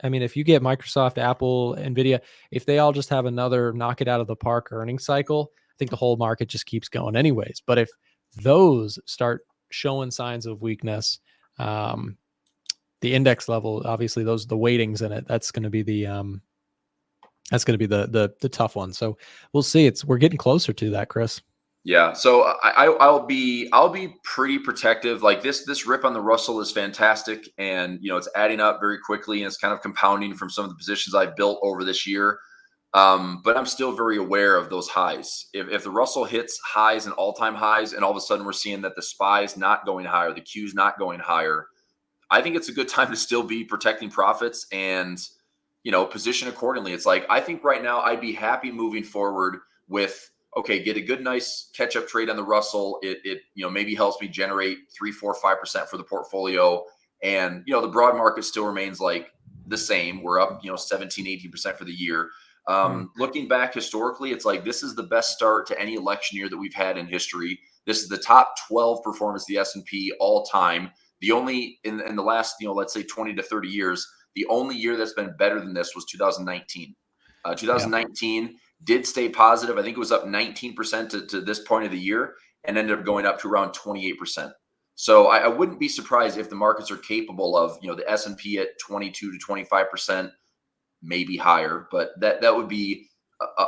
I mean, if you get Microsoft, Apple, NVIDIA, if they all just have another knock it out of the park earnings cycle, I think the whole market just keeps going anyways. But if those start showing signs of weakness, the index level, obviously the weightings in it, that's going to be the tough one. So we'll see. We're getting closer to that, Chris. Yeah, so I'll be pretty protective. Like this rip on the Russell is fantastic, and it's adding up very quickly, and it's kind of compounding from some of the positions I built over this year. But I'm still very aware of those highs. If the Russell hits highs and all-time highs, and all of a sudden we're seeing that the SPY is not going higher, the Q's not going higher, I think it's a good time to still be protecting profits and position accordingly. It's like I think right now I'd be happy moving forward with. Okay, get a good, nice catch-up trade on the Russell. It maybe helps me generate 3, 4, 5% for the portfolio. And, the broad market still remains like the same. We're up, 17, 18% for the year. Looking back historically, it's like this is the best start to any election year that we've had in history. This is the top 12 performance of the S&P all time. The only, in the last, let's say 20 to 30 years, the only year that's been better than this was 2019. 2019 did stay positive. I think it was up 19% to this point of the year and ended up going up to around 28%. So I wouldn't be surprised if the markets are capable of, the S&P at 22 to 25%, maybe higher, but that would be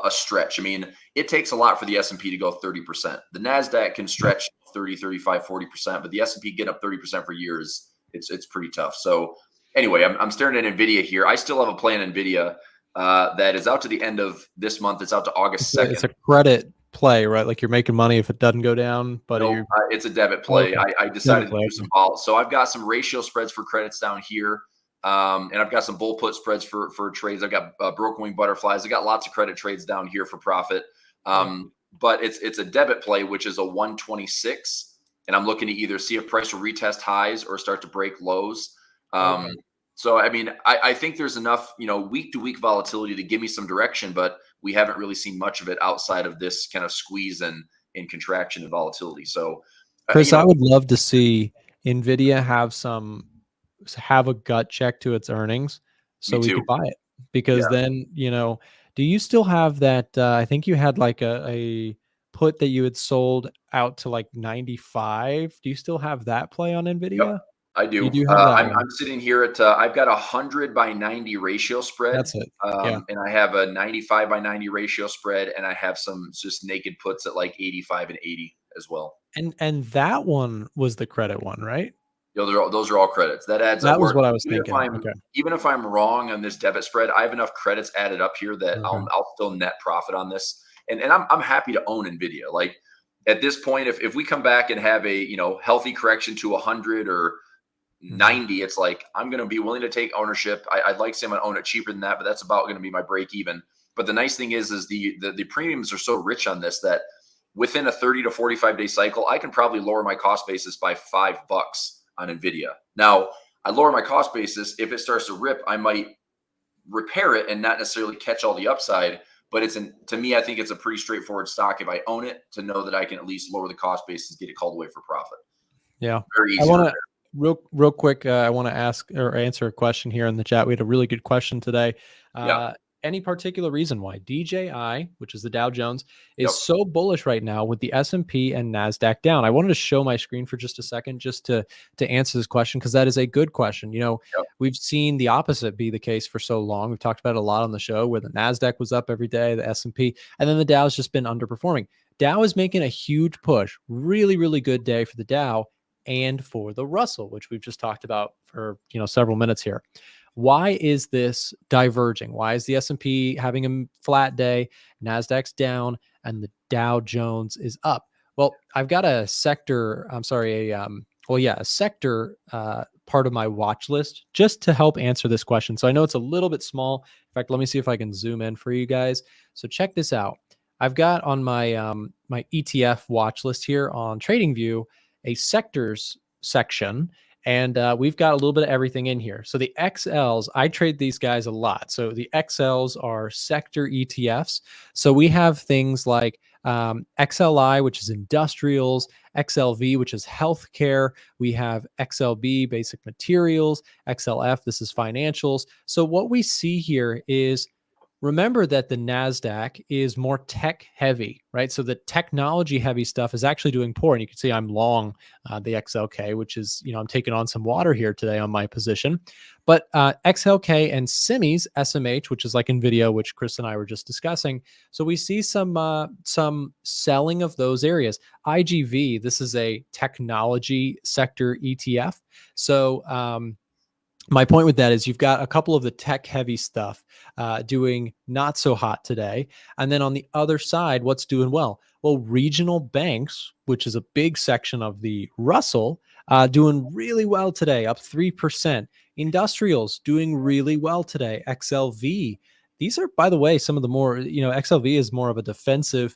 a stretch. I mean, it takes a lot for the S&P to go 30%. The NASDAQ can stretch 30, 35, 40%, but the S&P get up 30% for years. It's pretty tough. So anyway, I'm staring at NVIDIA here. I still have a play on NVIDIA that is out to the end of this month. It's out to August 2nd. It's a credit play, right? Like you're making money if it doesn't go down, but nope, it's a debit play. Okay. I decided to do some vol. So I've got some ratio spreads for credits down here. And I've got some bull put spreads for trades. I've got broken wing butterflies. I got lots of credit trades down here for profit. But it's a debit play, which is a 126. And I'm looking to either see if price will retest highs or start to break lows. So, I mean, I think there's enough, week to week volatility to give me some direction, but we haven't really seen much of it outside of this kind of squeeze and contraction and volatility. So, Chris, I would love to see NVIDIA have a gut check to its earnings so we could buy it, because then, do you still have that? I think you had like a put that you had sold out to like 95. Do you still have that play on NVIDIA? Yep. I do. You do have that I'm sitting here at I've got a 100/90 ratio spread. That's it. And I have a 95/90 ratio spread, and I have some just naked puts at like 85 and 80 as well. And that one was the credit one, right? Those are all credits. That adds up. That was what I was even thinking. Even if I'm wrong on this debit spread, I have enough credits added up here that I'll still net profit on this. And I'm happy to own NVIDIA. Like at this point, if we come back and have a healthy correction to 100 or 90, it's like I'm going to be willing to take ownership. I'd like to say I'm going to own it cheaper than that, but that's about going to be my break even. But the nice thing is the premiums are so rich on this that within a 30 to 45 day cycle, I can probably lower my cost basis by $5 on NVIDIA. Now, I lower my cost basis. If it starts to rip, I might repair it and not necessarily catch all the upside. But to me, I think it's a pretty straightforward stock if I own it, to know that I can at least lower the cost basis, get it called away for profit. Yeah. Very easy. I want to real quick. I want to ask or answer a question here in the chat. We had a really good question today. Any particular reason why DJI, which is the Dow Jones, is so bullish right now with the S&P and NASDAQ down? I wanted to show my screen for just a second just to answer this question, because that is a good question. We've seen the opposite be the case for so long. We've talked about it a lot on the show, where the NASDAQ was up every day, the S&P, and then the Dow's just been underperforming. Dow is making a huge push. Really, really good day for the Dow and for the Russell, which we've just talked about for several minutes here. Why is this diverging? Why is the S&P having a flat day, NASDAQ's down, and the Dow Jones is up? Well, I've got a sector, a sector part of my watch list just to help answer this question. So I know it's a little bit small. In fact, let me see if I can zoom in for you guys. So check this out. I've got on my my ETF watch list here on TradingView a sectors section. And we've got a little bit of everything in here. So the XLs, I trade these guys a lot. So the XLs are sector ETFs. So we have things like XLI, which is industrials, XLV, which is healthcare. We have XLB, basic materials, XLF, this is financials. So what we see here is, remember that the NASDAQ is more tech heavy, right? So the technology heavy stuff is actually doing poor. And you can see I'm long the XLK, which is, I'm taking on some water here today on my position. But XLK and semis, SMH, which is like NVIDIA, which Chris and I were just discussing. So we see some selling of those areas. IGV, this is a technology sector ETF. So, my point with that is you've got a couple of the tech heavy stuff doing not so hot today. And then on the other side, what's doing well? Well, regional banks, which is a big section of the Russell, doing really well today, up 3%. Industrials doing really well today. XLV. These are, by the way, some of the more, XLV is more of a defensive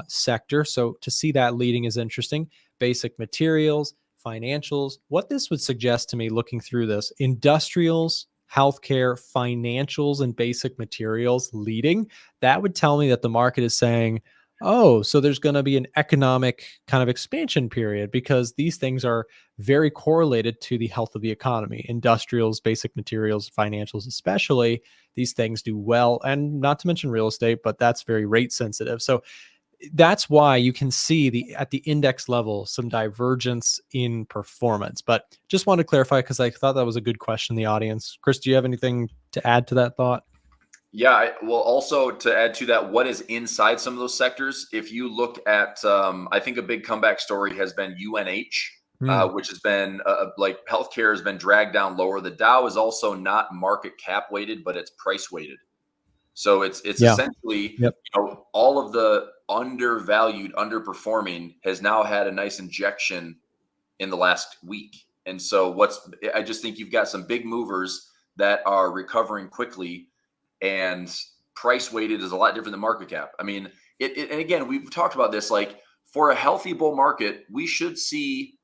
sector. So to see that leading is interesting. Basic materials, financials. What this would suggest to me looking through this, industrials, healthcare, financials, and basic materials leading, that would tell me that the market is saying, oh, so there's going to be an economic kind of expansion period, because these things are very correlated to the health of the economy. Industrials, basic materials, financials especially, these things do well, and not to mention real estate, but that's very rate sensitive. So that's why you can see at the index level some divergence in performance. But just wanted to clarify, because I thought that was a good question in the audience. Chris, do you have anything to add to that thought? Yeah, well, also to add to that, what is inside some of those sectors? If you look at, I think a big comeback story has been UNH, which has been like healthcare has been dragged down lower. The Dow is also not market cap weighted, but it's price weighted. So it's Yeah. essentially, Yep. all of the undervalued, underperforming has now had a nice injection in the last week. And so I just think you've got some big movers that are recovering quickly, and price weighted is a lot different than market cap. I mean, and again, we've talked about this, like for a healthy bull market, we should see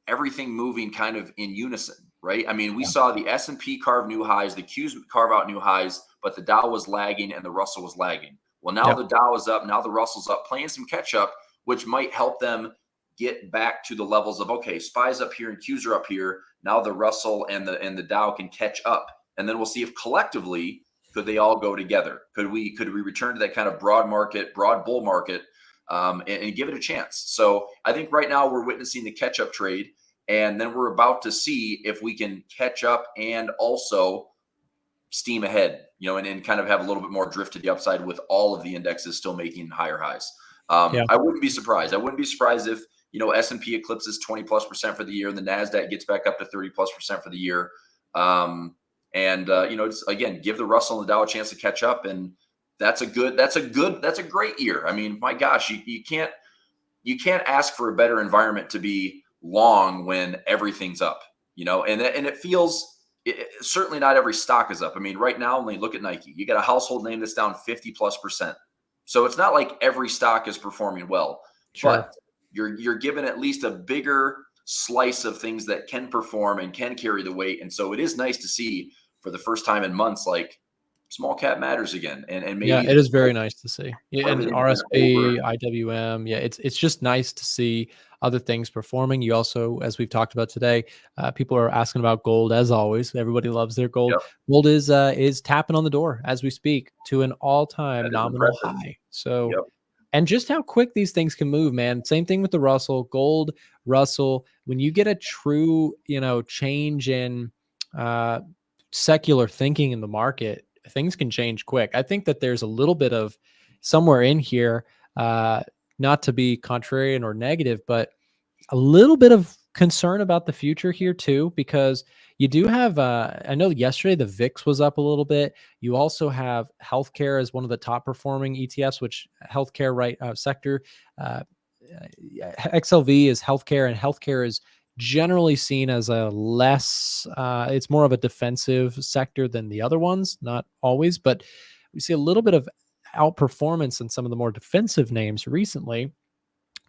everything moving kind of in unison, right? I mean, we saw the S&P carve new highs, the Qs carve out new highs, but the Dow was lagging and the Russell was lagging. Well, now the Dow is up, now the Russell's up, playing some catch up, which might help them get back to the levels of, okay, SPY's up here and Qs are up here. Now the Russell and the Dow can catch up. And then we'll see if collectively, could they all go together? Could we return to that kind of broad bull market, and give it a chance? So I think right now we're witnessing the catch-up trade, and then we're about to see if we can catch up and also steam ahead, and kind of have a little bit more drift to the upside with all of the indexes still making higher highs. I wouldn't be surprised. I wouldn't be surprised if S&P eclipses 20+% for the year, and the NASDAQ gets back up to 30+% for the year. It's, again, give the Russell and the Dow a chance to catch up, and that's a great year. I mean, my gosh, you can't ask for a better environment to be long when everything's up, and it feels certainly not every stock is up. I mean, right now, only look at Nike. You got a household name that's down 50+%. So it's not like every stock is performing well, but you're given at least a bigger slice of things that can perform and can carry the weight. And so it is nice to see for the first time in months, like small cap matters again. And maybe it is very nice to see. Yeah, and RSP, IWM. Yeah, it's just nice to see other things performing. You also, as we've talked about today, people are asking about gold as always. Everybody loves their gold. Gold is tapping on the door as we speak to an all-time nominal high. So and just how quick these things can move, man. Same thing with the Russell, gold, Russell. When you get a true, change in secular thinking in the market, things can change quick. I think that there's a little bit of somewhere in here, not to be contrarian or negative, but a little bit of concern about the future here too, because you do have, I know yesterday the VIX was up a little bit. You also have healthcare as one of the top performing ETFs, which healthcare sector, XLV is healthcare, and healthcare is generally seen as a less, it's more of a defensive sector than the other ones, not always, but we see a little bit of outperformance in some of the more defensive names recently.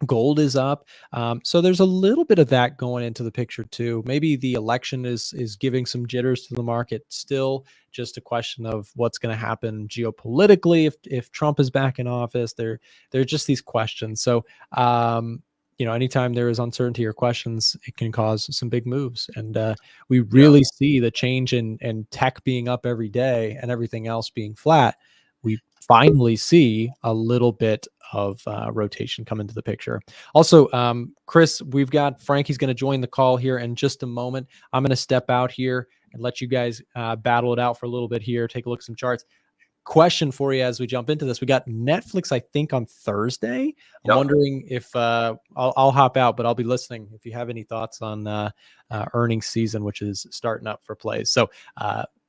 Gold is up. So there's a little bit of that going into the picture too. Maybe the election is giving some jitters to the market. Still just a question of what's going to happen geopolitically if Trump is back in office. There are just these questions. So anytime there is uncertainty or questions, it can cause some big moves. And we really see the change in tech being up every day and everything else being flat. We finally see a little bit of rotation come into the picture. Also, Chris, we've got Frankie's going to join the call here in just a moment. I'm going to step out here and let you guys battle it out for a little bit here. Take a look at some charts. Question for you as we jump into this. We got Netflix, I think, on Thursday. I'm wondering if I'll hop out, but I'll be listening if you have any thoughts on earnings season, which is starting up for plays. So,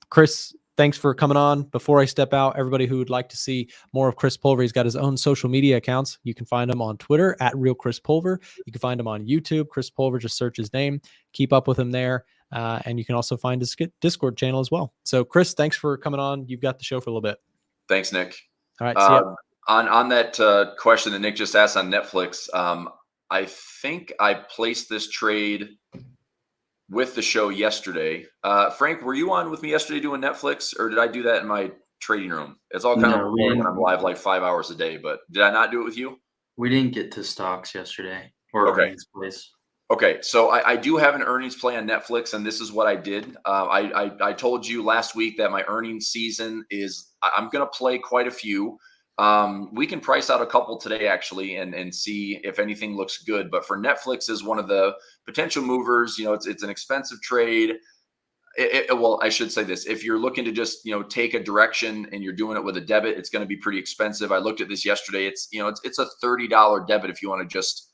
Chris, thanks for coming on. Before I step out, everybody who would like to see more of Chris Pulver, he's got his own social media accounts. You can find him on Twitter at @RealChrisPulver. You can find him on YouTube, Chris Pulver. Just search his name. Keep up with him there. And you can also find his Discord channel as well. So, Chris, thanks for coming on. You've got the show for a little bit. Thanks, Nick. All right. See ya. On that question that Nick just asked on Netflix, I think I placed this trade with the show yesterday. Frank, were you on with me yesterday doing Netflix, or did I do that in my trading room? It's all kind of boring when I'm live like 5 hours a day, but did I not do it with you? We didn't get to stocks yesterday or earnings plays. Okay, so I do have an earnings play on Netflix, and this is what I did. I told you last week that my earnings season is, I'm going to play quite a few. We can price out a couple today, actually, and see if anything looks good. But for Netflix is one of the potential movers. It's an expensive trade. Well, I should say this. If you're looking to just, take a direction and you're doing it with a debit, it's going to be pretty expensive. I looked at this yesterday. It's a $30 debit if you want to just,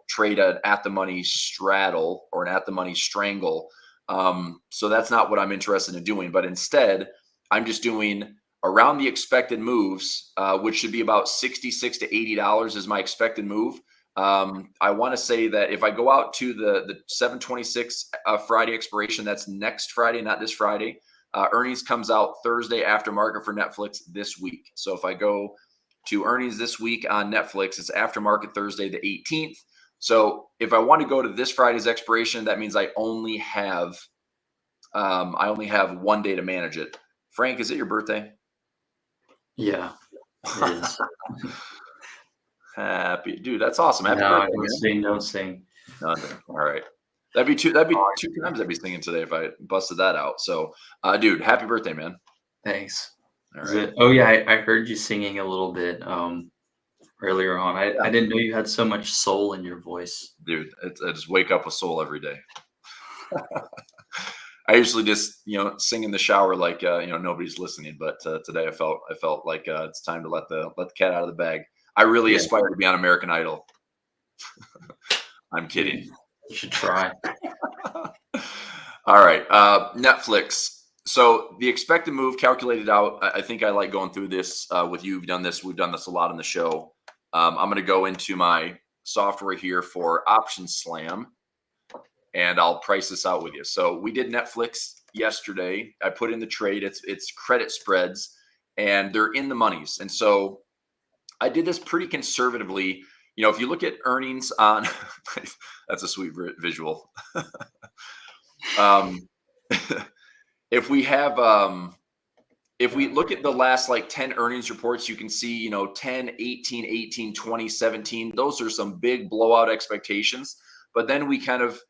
trade an at the money straddle or an at the money strangle. So that's not what I'm interested in doing. But instead, I'm just doing around the expected moves, which should be about $66 to $80 is my expected move. I want to say that if I go out to the 7/26 Friday expiration, that's next Friday, not this Friday. Earnings comes out Thursday after market for Netflix this week. So if I go to earnings this week on Netflix, it's after market Thursday the 18th. So if I want to go to this Friday's expiration, that means I only have 1 day to manage it. Frank, is it your birthday? Yeah, it is. Happy, dude. That's awesome. Happy No, birthday, don't man. sing, don't sing. Nothing. All right. That'd be two times I'd be singing today if I busted that out. So, dude, happy birthday, man. Thanks. All Is right. it? Oh yeah, I heard you singing a little bit earlier on. I didn't know you had so much soul in your voice. Dude, I just wake up with soul every day. I usually just, sing in the shower like, nobody's listening. But today I felt like it's time to let the cat out of the bag. I really aspire to be on American Idol. I'm kidding. You should try. All right. Netflix. So the expected move calculated out, I think I like going through this with you. We've done this a lot on the show. I'm going to go into my software here for Option Slam, and I'll price this out with you. So we did Netflix yesterday. I put in the trade. It's credit spreads, and they're in the monies. And so I did this pretty conservatively. If you look at earnings on, that's a sweet visual. If we look at the last 10 earnings reports, you can see, 10, 18, 18, 20, 17, those are some big blowout expectations. But then we kind of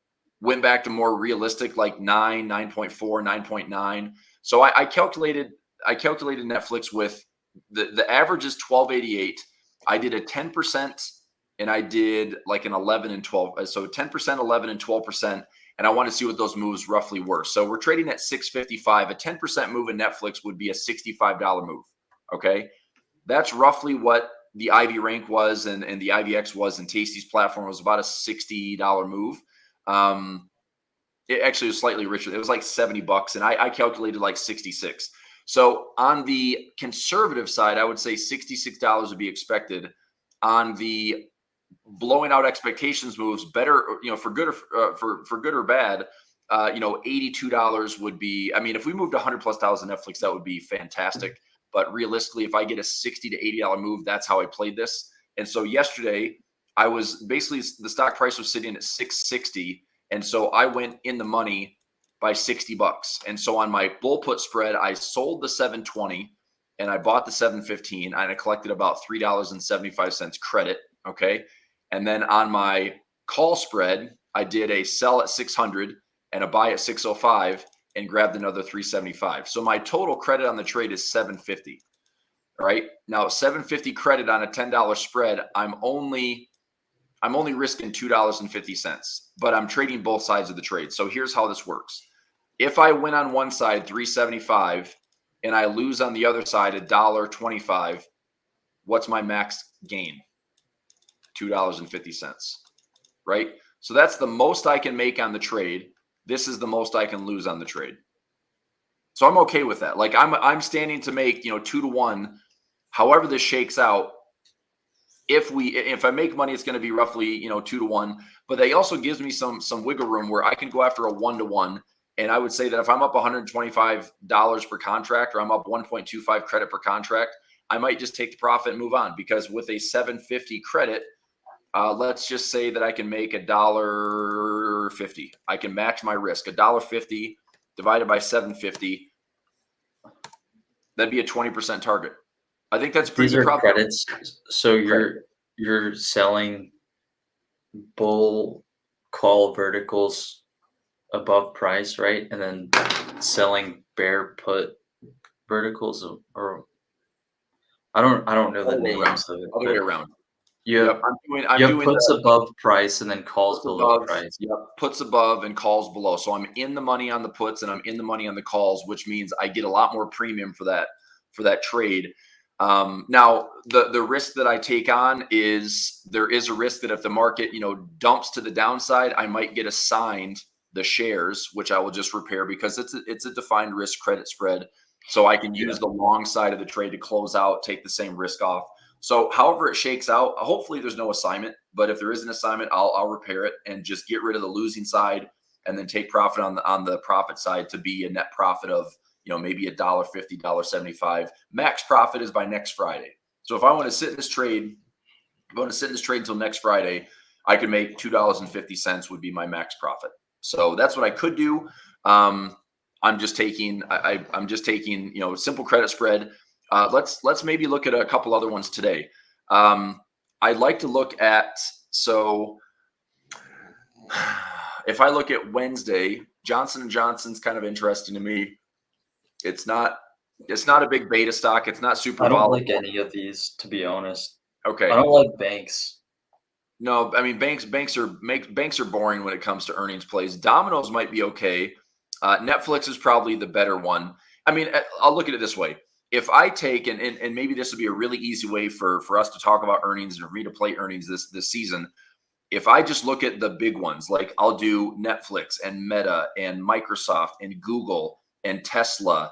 went back to more realistic, like 9, 9.4, 9.9. So I calculated Netflix with the average is 1288. I did a 10% and I did like an 11 and 12. So 10%, 11 and 12%. And I want to see what those moves roughly were. So we're trading at 655. A 10% move in Netflix would be a $65 move. Okay. That's roughly what the Ivy rank was and the IVX was, and Tasty's platform was about a $60 move. It actually was slightly richer. It was like $70, and I calculated like 66. So on the conservative side, I would say $66 would be expected. On the blowing out expectations moves, better, for good or for good or bad, $82 would be. I mean, if we moved $100+ in Netflix, that would be fantastic. But realistically, if I get a $60 to $80 move, that's how I played this. And so yesterday, I was basically, the stock price was sitting at 660, and so I went in the money by $60. And so on my bull put spread, I sold the 720 and I bought the 715, and I collected about $3.75 credit. Okay. And then on my call spread, I did a sell at 600 and a buy at 605 and grabbed another 375. So my total credit on the trade is 750. All right. Now 750 credit on a $10 spread, I'm only risking $2.50, but I'm trading both sides of the trade. So here's how this works. If I win on one side 375 and I lose on the other side $1.25, what's my max gain? $2.50, right? So that's the most I can make on the trade. This is the most I can lose on the trade. So I'm okay with that. Like I'm standing to make, 2 to 1, however this shakes out. If I make money, it's going to be roughly, 2 to 1, but that also gives me some wiggle room where I can go after a 1 to 1. And I would say that if I'm up $125 per contract, or I'm up 1.25 credit per contract, I might just take the profit and move on, because with a 750 credit, let's just say that I can make $1.50. I can max my risk. $1.50 divided by 750. That'd be a 20% target. I think that's pretty These are profitable. credits. So you're selling bull call verticals above price, right? And then selling bear put verticals, or I don't know the names of it. Other way around. You have, I'm you have doing puts the above price and then calls puts below above, price. yep, puts above and calls below. So I'm in the money on the puts and I'm in the money on the calls, which means I get a lot more premium for that trade. Now the risk that I take on is there is a risk that if the market, dumps to the downside, I might get assigned the shares, which I will just repair because it's a defined risk credit spread. So I can use the long side of the trade to close out, take the same risk off. So however it shakes out, hopefully there's no assignment, but if there is an assignment, I'll repair it and just get rid of the losing side and then take profit on the profit side to be a net profit of, maybe $1.50, $1.75. Max profit is by next Friday. So if I want to sit in this trade, until next Friday, I could make $2.50 would be my max profit. So that's what I could do. I'm just taking, I'm just taking, simple credit spread. Let's maybe look at a couple other ones today. I'd like to look at, so if I look at Wednesday, Johnson & Johnson's kind of interesting to me. It's not a big beta stock. It's not super I don't volatile. like any of these, to be honest. Okay. I don't like banks. No, I mean banks are boring when it comes to earnings plays. Domino's might be okay. Netflix is probably the better one. I mean, I'll look at it this way. If I take and maybe this would be a really easy way for us to talk about earnings and for me to play earnings this season. If I just look at the big ones, like I'll do Netflix and Meta and Microsoft and Google and Tesla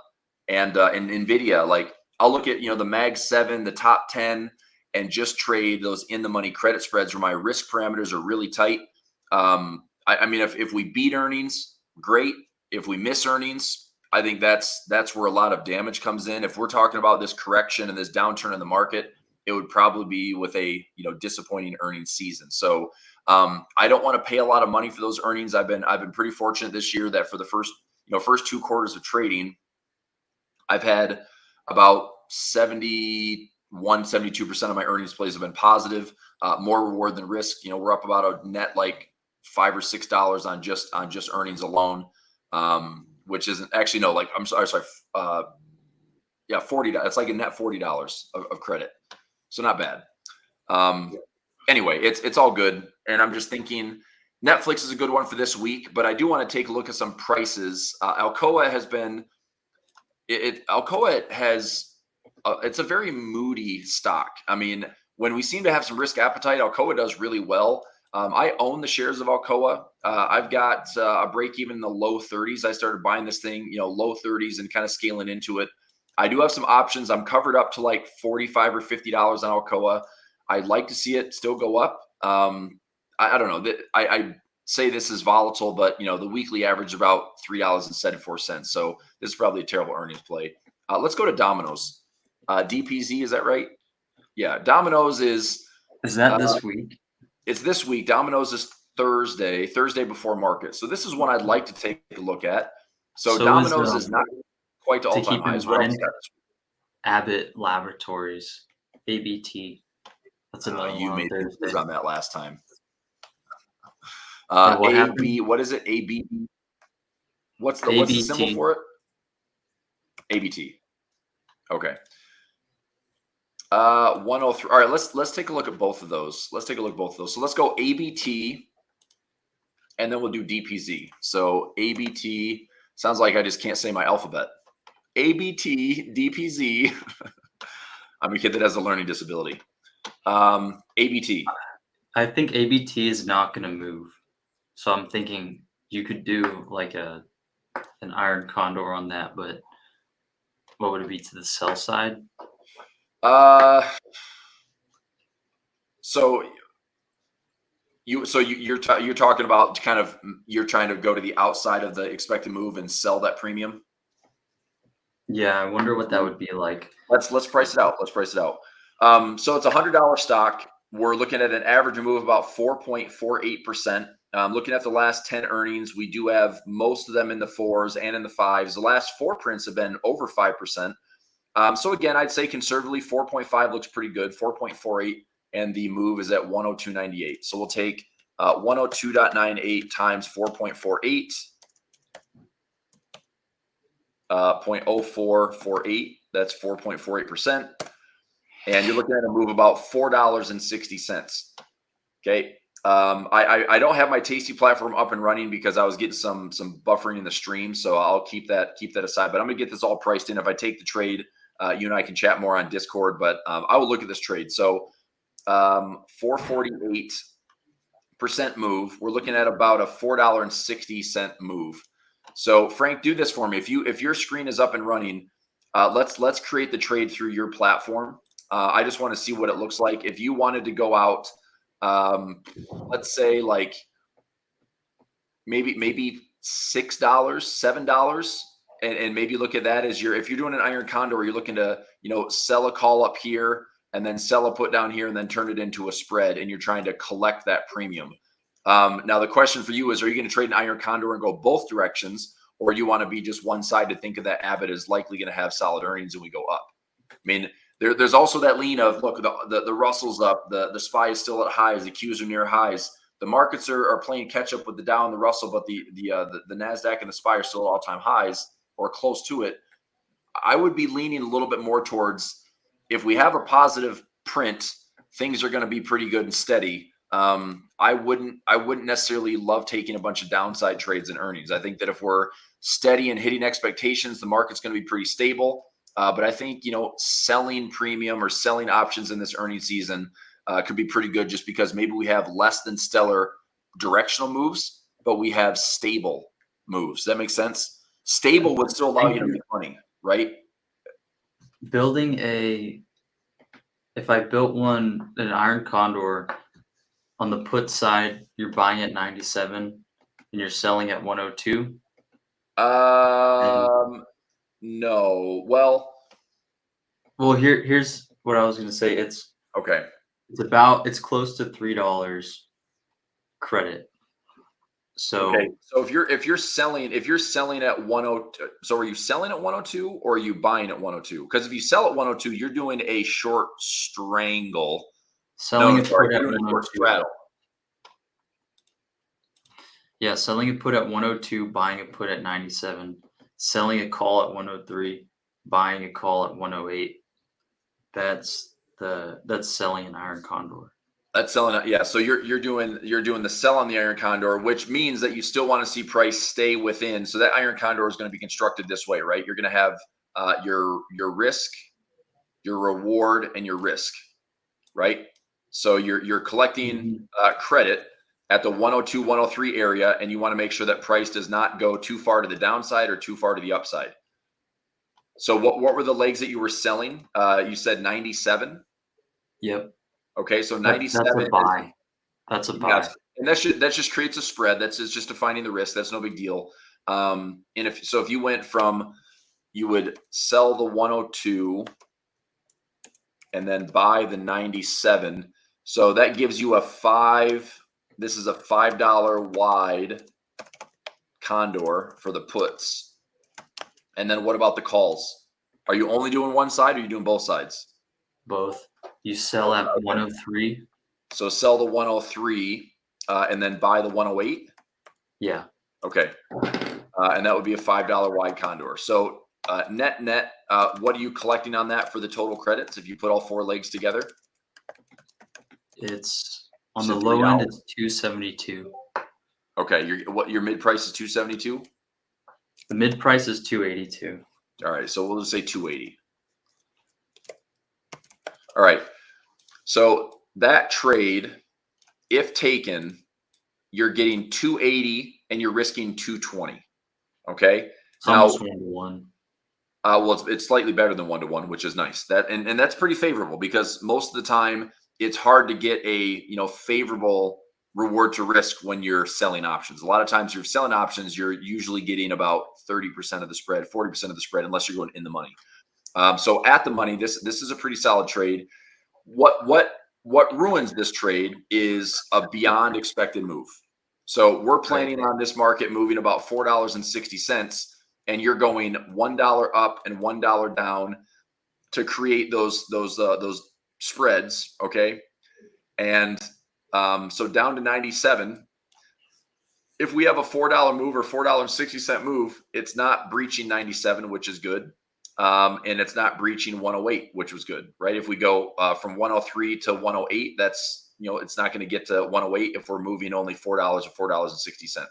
and Nvidia, like I'll look at the Mag 7, the top 10, and just trade those in the money credit spreads where my risk parameters are really tight. I mean, if we beat earnings, great. If we miss earnings, I think that's where a lot of damage comes in. If we're talking about this correction and this downturn in the market, it would probably be with a disappointing earnings season. So I don't want to pay a lot of money for those earnings. I've been pretty fortunate this year that for the first 2 quarters of trading, I've had about 72% of my earnings plays have been positive, more reward than risk. We're up about a net like $5 or $6 on just earnings alone, which isn't actually no, like I'm sorry, yeah, $40. It's like a net $40 of credit, so not bad. Anyway, it's all good, and I'm just thinking Netflix is a good one for this week, but I do want to take a look at some prices. Alcoa has been Alcoa has it's a very moody stock. I mean, when we seem to have some risk appetite, Alcoa does really well. I own the shares of Alcoa. I've got a break even in the low 30s. I started buying this thing, low 30s and kind of scaling into it. I do have some options. I'm covered up to like $45 or $50 on Alcoa. I'd like to see it still go up. I don't know. I say this is volatile, but the weekly average is about $3.74. So this is probably a terrible earnings play. Let's go to Domino's. DPZ, is that right? Yeah, Domino's is that this week? It's this week. Domino's is Thursday before market. So this is one I'd like to take a look at. So Domino's is not quite to all-time highs. What else? Abbott Laboratories, ABT. That's another you one. made it on that last time. What AB, what is it? AB. What's the symbol for it? ABT. Okay. 103. All right, let's take a look at both of those. So let's go ABT, and then we'll do DPZ. So ABT sounds like I just can't say my alphabet. ABT, DPZ. I'm a kid that has a learning disability. ABT. I think ABT is not going to move. So I'm thinking you could do like an iron condor on that, but what would it be to the sell side? So you're talking about kind of you're trying to go to the outside of the expected move and sell that premium. Yeah, I wonder what that would be like. Let's price it out. So it's a $100 stock. We're looking at an average move of about 4.48%. Looking at the last 10 earnings, we do have most of them in the 4s and in the 5s. The last 4 prints have been over 5%. So again, I'd say conservatively 4.5 looks pretty good, 4.48, and the move is at 102.98. So we'll take 102.98 times 4.48, 0.0448. That's 4.48%. and you're looking at a move about $4.60. Okay. I don't have my Tasty platform up and running because I was getting some buffering in the stream, so I'll keep that aside. But I'm gonna get this all priced in. If I take the trade, you and I can chat more on Discord. But I will look at this trade. So 448% move. We're looking at about a $4.60 move. So Frank, do this for me. If your screen is up and running, let's create the trade through your platform. I just want to see what it looks like. If you wanted to go out, let's say like maybe $6, $7, and maybe look at that as if you're doing an iron condor, you're looking to, sell a call up here and then sell a put down here and then turn it into a spread, and you're trying to collect that premium. Now the question for you is, are you going to trade an iron condor and go both directions, or you want to be just one side to think of that Abbott is likely going to have solid earnings and we go up? I mean, there's also that lean of, look, the Russell's up, the SPY is still at highs, the Qs are near highs. The markets are playing catch up with the Dow and the Russell, but the NASDAQ and the SPY are still at all-time highs or close to it. I would be leaning a little bit more towards, if we have a positive print, things are going to be pretty good and steady. I wouldn't necessarily love taking a bunch of downside trades and earnings. I think that if we're steady and hitting expectations, the market's going to be pretty stable. But I think, selling premium or selling options in this earnings season could be pretty good, just because maybe we have less than stellar directional moves, but we have stable moves. Does that make sense? Stable would still allow you to make money, right? If I built an iron condor, on the put side, you're buying at 97 and you're selling at 102. No. Well, here's what I was going to say. It's okay. It's close to $3 credit. So okay. So if you're selling at 102, so are you selling at 102 or are you buying at 102? Because if you sell at 102, you're doing a short strangle. Selling it put at 102. Straddle. Yeah, selling a put at 102, buying a put at 97, selling a call at 103, buying a call at 108. That's selling an iron condor. That's selling it, yeah. So you're doing the sell on the iron condor, which means that you still want to see price stay within. So that iron condor is going to be constructed this way, right? You're going to have your risk, your reward, and your risk, right? So you're collecting credit at the 102, 103 area, and you want to make sure that price does not go too far to the downside or too far to the upside. So what were the legs that you were selling? You said 97. Yep. Okay, so 97. That's a buy. That's a buy. Yes. And that just creates a spread. That's just defining the risk. That's no big deal. And if you went from, you would sell the 102 and then buy the 97. So that gives you this is a $5 wide condor for the puts. And then what about the calls? Are you only doing one side or are you doing both sides? Both. You sell at 103. So sell the 103 and then buy the 108? Yeah. Okay. And that would be a $5 wide condor. So net, what are you collecting on that for the total credits if you put all four legs together? It's on the low end, it's 272. Okay. Your mid price is 272? The mid price is 282. All right. So we'll just say 280. All right. So that trade, if taken, you're getting 280 and you're risking 220. Okay. It's almost 1-to-1. Well, it's slightly better than 1-to-1, which is nice. And that's pretty favorable, because most of the time it's hard to get a favorable reward to risk when you're selling options. A lot of times you're selling options, you're usually getting about 30% of the spread, 40% of the spread, unless you're going in the money. So at the money, this is a pretty solid trade. What ruins this trade is a beyond expected move. So we're planning on this market moving about $4.60, and you're going $1 up and $1 down to create those spreads. Okay. And so down to 97, if we have a $4 move or $4.60 move, it's not breaching 97, which is good. and it's not breaching 108, which was good, right? If we go from 103 to 108, that's, it's not going to get to 108 if we're moving only $4 or $4.60.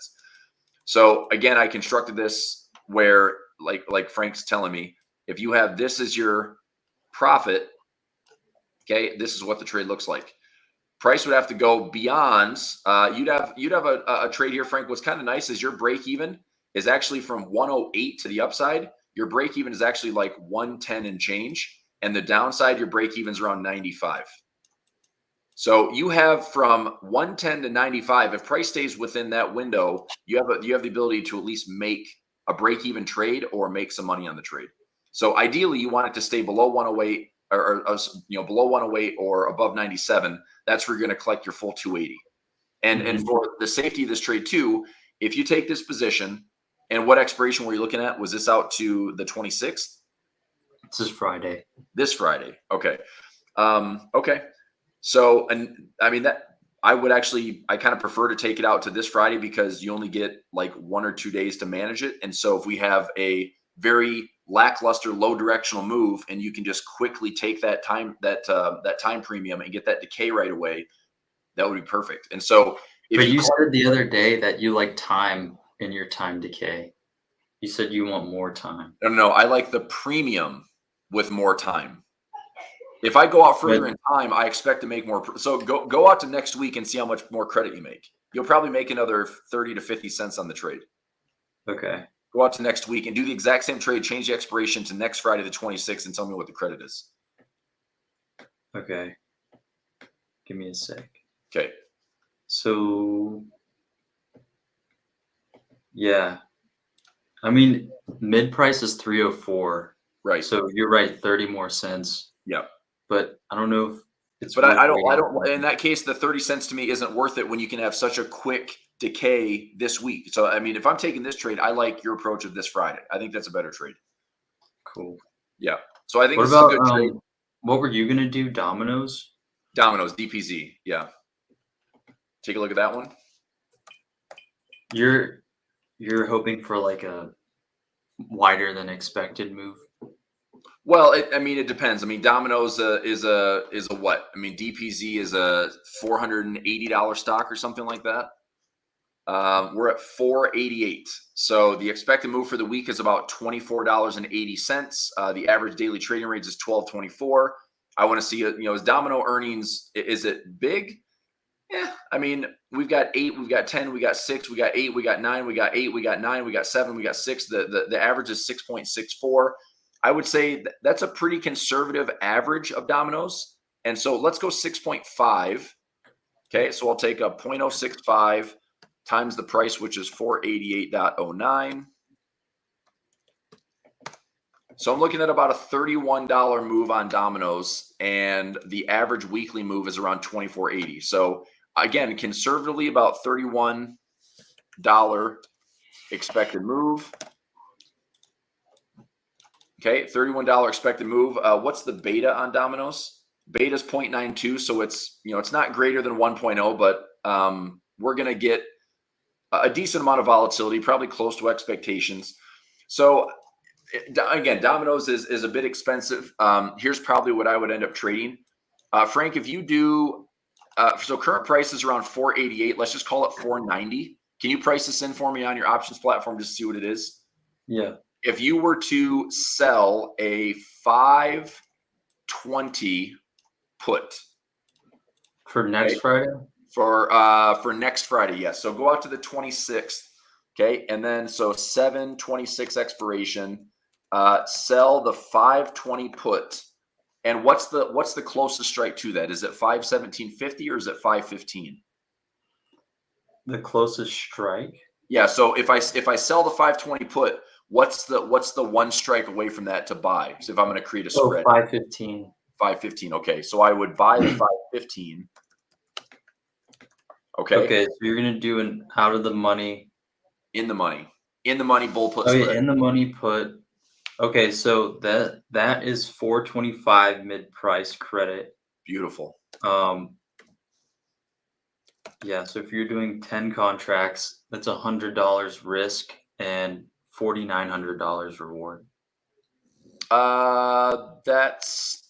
So again, I constructed this where, like Frank's telling me, if you have this as your profit, okay, this is what the trade looks like. Price would have to go beyond. You'd have a trade here, Frank. What's kind of nice is your break even is actually from 108 to the upside. Your break even is actually like 110 and change, and the downside, your break even is around 95. So you have from 110 to 95. If price stays within that window, you have the ability to at least make a break even trade or make some money on the trade. So ideally, you want it to stay below 108 or below 108 or above 97. That's where you're going to collect your full 280. And for the safety of this trade too, if you take this position, and what expiration were you looking at? Was this out to the 26th? This is Friday. This Friday. Okay. Okay. So, and I mean that I kind of prefer to take it out to this Friday because you only get like 1 or 2 days to manage it. And so if we have a very lackluster low directional move and you can just quickly take that time premium and get that decay right away, that would be perfect. And so but you said the other day that you like time in your time decay. You said you want more time. No, I like the premium with more time. If I go out further in time, I expect to make more. So go out to next week and see how much more credit you make. You'll probably make another 30 to 50 cents on the trade. Okay. Go out to next week and do the exact same trade, change the expiration to next Friday the 26th and tell me what the credit is. Okay. Give me a sec. Okay. So, yeah. I mean, mid price is 304. Right. So you're right, 30 more cents. Yeah. But I don't know if it's. But I don't. In that case, the 30 cents to me isn't worth it when you can have such a quick decay this week. So I mean, if I'm taking this trade, I like your approach of this Friday. I think that's a better trade. Cool. Yeah. So I think What this about is a good trade. what were you gonna do? Dominoes? Dominoes, DPZ. Yeah. Take a look at that one. You're hoping for like a wider than expected move. Well, it depends. I mean, Domino's is a what? I mean, DPZ is a $480 stock or something like that. We're at 488. So the expected move for the week is about $24.80. The average daily trading range is 12.24. I want to see it. Is Domino earnings? Is it big? Yeah. I mean, we've got 8, we've got 10, we got 6, we got 8, we got 9, we got 8, we got 9, we got 7, we got 6. The average is 6.64. I would say that's a pretty conservative average of Domino's. And so let's go 6.5. Okay, so I'll take a 0.065 times the price, which is 488.09. So I'm looking at about a $31 move on Domino's, and the average weekly move is around $24.80. So again, conservatively about $31 expected move. Okay, $31 expected move. What's the beta on Domino's? Beta is 0.92, so it's it's not greater than 1.0, but we're going to get a decent amount of volatility, probably close to expectations. So again, Domino's is a bit expensive. Here's probably what I would end up trading. Frank, if you do, so current price is around 488. Let's just call it 490. Can you price this in for me on your options platform just to see what it is? Yeah. If you were to sell a 520 put for next Friday? For next Friday, yes. So go out to the 26th, okay? And then so 7/26 expiration, sell the 520 put. And what's the closest strike to that? Is it 517.50 or is it 515? The closest strike? Yeah, so if I sell the 520 put, what's the one strike away from that to buy? So if I'm going to create a spread. 515. 515. Okay, so I would buy the 515. Okay, so you're going to do an out of the money. In the money bull put spread. Spread. In the money put. Okay, so that is 425 mid price credit. Beautiful. Yeah, so if you're doing 10 contracts, that's $100 risk and $4,900 reward. That's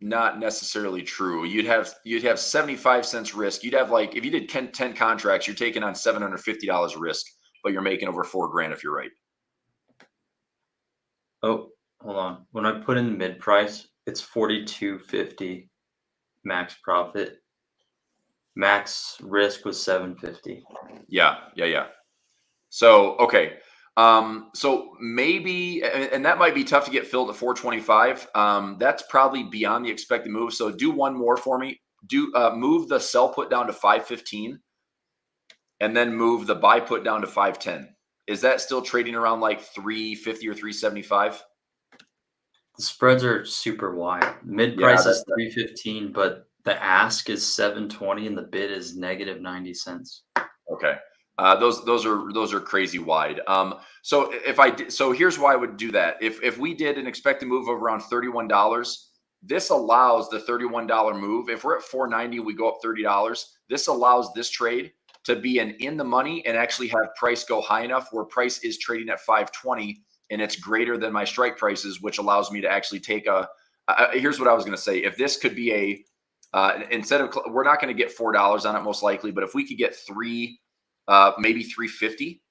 not necessarily true. You'd have 75 cents risk. You'd have, like, if you did 10 contracts, you're taking on $750 risk, but you're making over $4,000 if you're right. Oh, hold on. When I put in the mid price, it's 42.50 max profit. Max risk was 750. Yeah. So, okay. So maybe, and that might be tough to get filled at 425. That's probably beyond the expected move. So do one more for me. Move the sell put down to 515 and then move the buy put down to 510. Is that still trading around like 350 or 375? The spreads are super wide. Mid price is 315, but the ask is 720 and the bid is negative 90 cents. Okay. Those are crazy wide. So here's why I would do that. If we did an expected move of around $31, this allows the $31 move. If we're at 490, we go up $30. This allows this trade to be in the money and actually have price go high enough where price is trading at 520 and it's greater than my strike prices, which allows me to actually take here's what I was going to say. If this could be instead of, we're not going to get $4 on it most likely, but if we could get maybe 350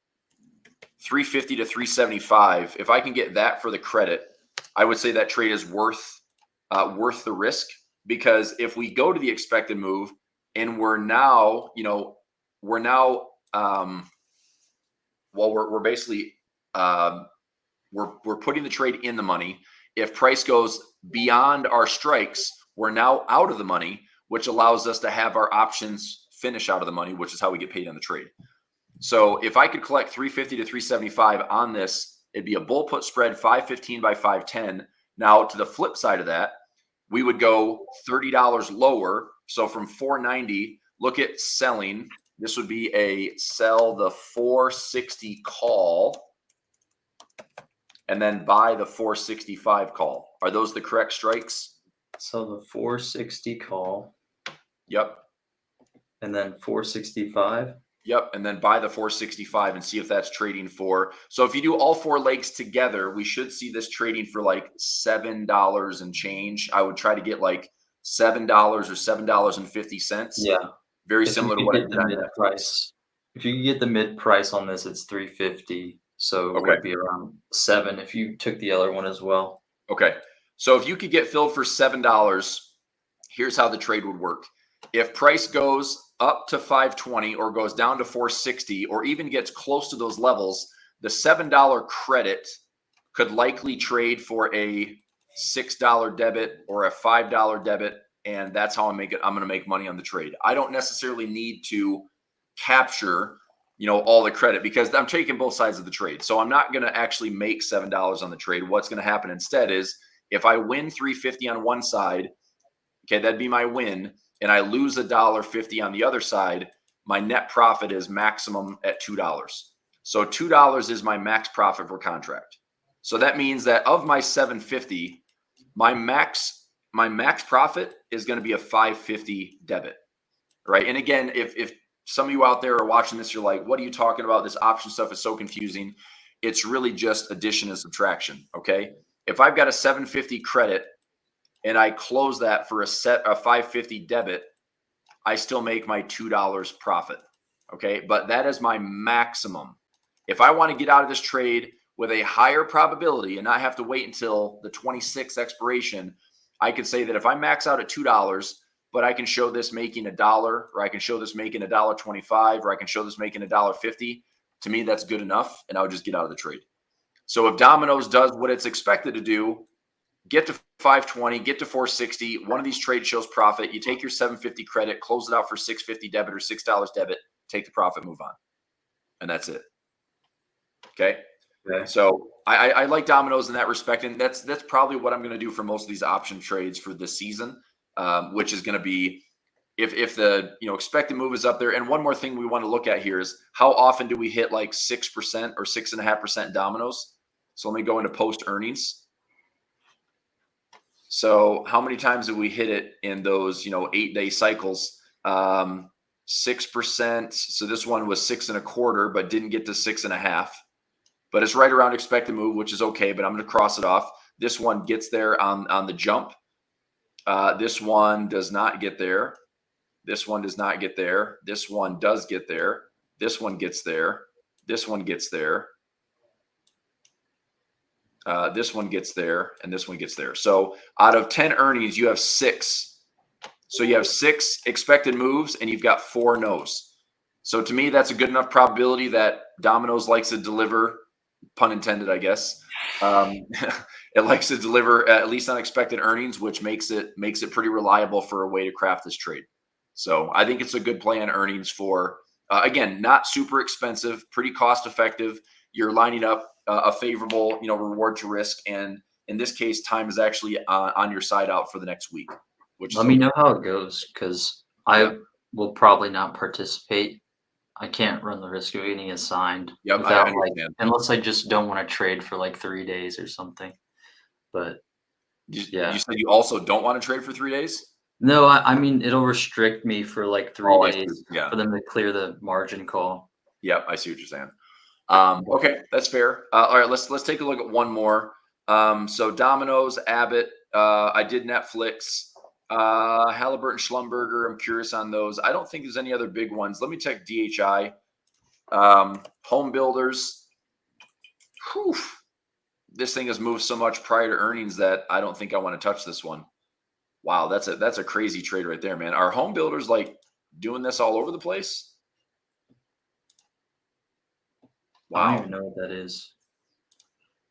to 375, if I can get that for the credit, I would say that trade is worth the risk, because if we go to the expected move and we're basically we're putting the trade in the money. If price goes beyond our strikes, we're now out of the money, which allows us to have our options finish out of the money, which is how we get paid on the trade. So if I could collect 350 to 375 on this, it'd be a bull put spread 515 by 510. Now to the flip side of that, we would go $30 lower. So from 490, look at selling. This would be a sell the 460 call and then buy the 465 call. Are those the correct strikes? So the 460 call. Yep. And then 465. Yep. And then buy the 465 and see if that's trading for. So if you do all four legs together, we should see this trading for like $7 and change. I would try to get like $7 or $7.50. Yeah. Very similar to what I did on that price. If you get the mid price on this, it's 350. So it would be around 7 if you took the other one as well. Okay. So if you could get filled for $7, here's how the trade would work. If price goes up to 520 or goes down to 460 or even gets close to those levels, the $7 credit could likely trade for a $6 debit or a $5 debit. And that's how I'm going to make money on the trade. I don't necessarily need to capture, all the credit, because I'm taking both sides of the trade. So I'm not going to actually make $7 on the trade. What's going to happen instead is if I win 350 on one side, okay, that'd be my win, and I lose $1.50 on the other side, my net profit is maximum at $2. So $2 is my max profit per contract. So that means that of my 750, my max profit is going to be a 550 debit, right? And again, if some of you out there are watching this, you're like, what are you talking about? This option stuff is so confusing. It's really just addition and subtraction, okay? If I've got a 750 credit and I close that for a 550 debit, I still make my $2 profit, okay? But that is my maximum. If I want to get out of this trade with a higher probability and not have to wait until the 26th expiration, I could say that if I max out at $2, but I can show this making $1, or I can show this making $1.25, or I can show this making $1.50, to me, that's good enough, and I would just get out of the trade. So if Domino's does what it's expected to do, get to 520, get to 460, one of these trades shows profit, you take your 750 credit, close it out for 650 debit or $6 debit, take the profit, move on. And that's it. Okay. So I like Domino's in that respect, and that's probably what I'm going to do for most of these option trades for this season, which is going to be if the expected move is up there. And one more thing we want to look at here is how often do we hit like 6% or 6.5% Domino's? So let me go into post earnings. So how many times did we hit it in those 8-day cycles? 6%. So this one was 6.25, but didn't get to 6.5. But it's right around expected move, which is okay, but I'm going to cross it off. This one gets there on the jump. This one does not get there. This one does not get there. This one does get there. This one gets there. This one gets there. This one gets there, and this one gets there. So out of 10 earnings, you have 6. So you have 6 expected moves, and you've got 4 no's. So to me, that's a good enough probability that Domino's likes to deliver, pun intended, I guess. It likes to deliver at least unexpected earnings, which makes it pretty reliable for a way to craft this trade. So I think it's a good play on earnings for, again, not super expensive, pretty cost effective. You're lining up a favorable, reward to risk, and in this case, time is actually on your side out for the next week. Let me know how it goes, because I will probably not participate. I can't run the risk of getting assigned without, unless I just don't want to trade for like 3 days or something. But you said you also don't want to trade for 3 days? No, I mean, it'll restrict me for like 3 days for them to clear the margin call. Yep, I see what you're saying. Okay, that's fair. All right, let's take a look at one more. So Domino's, Abbott, I did Netflix, Halliburton, Schlumberger. I'm curious on those. I don't think there's any other big ones. Let me check DHI. Home builders. Whew. This thing has moved so much prior to earnings that I don't think I want to touch this one. Wow, that's a crazy trade right there, man. Are home builders like doing this all over the place? Wow. I don't even know what that is.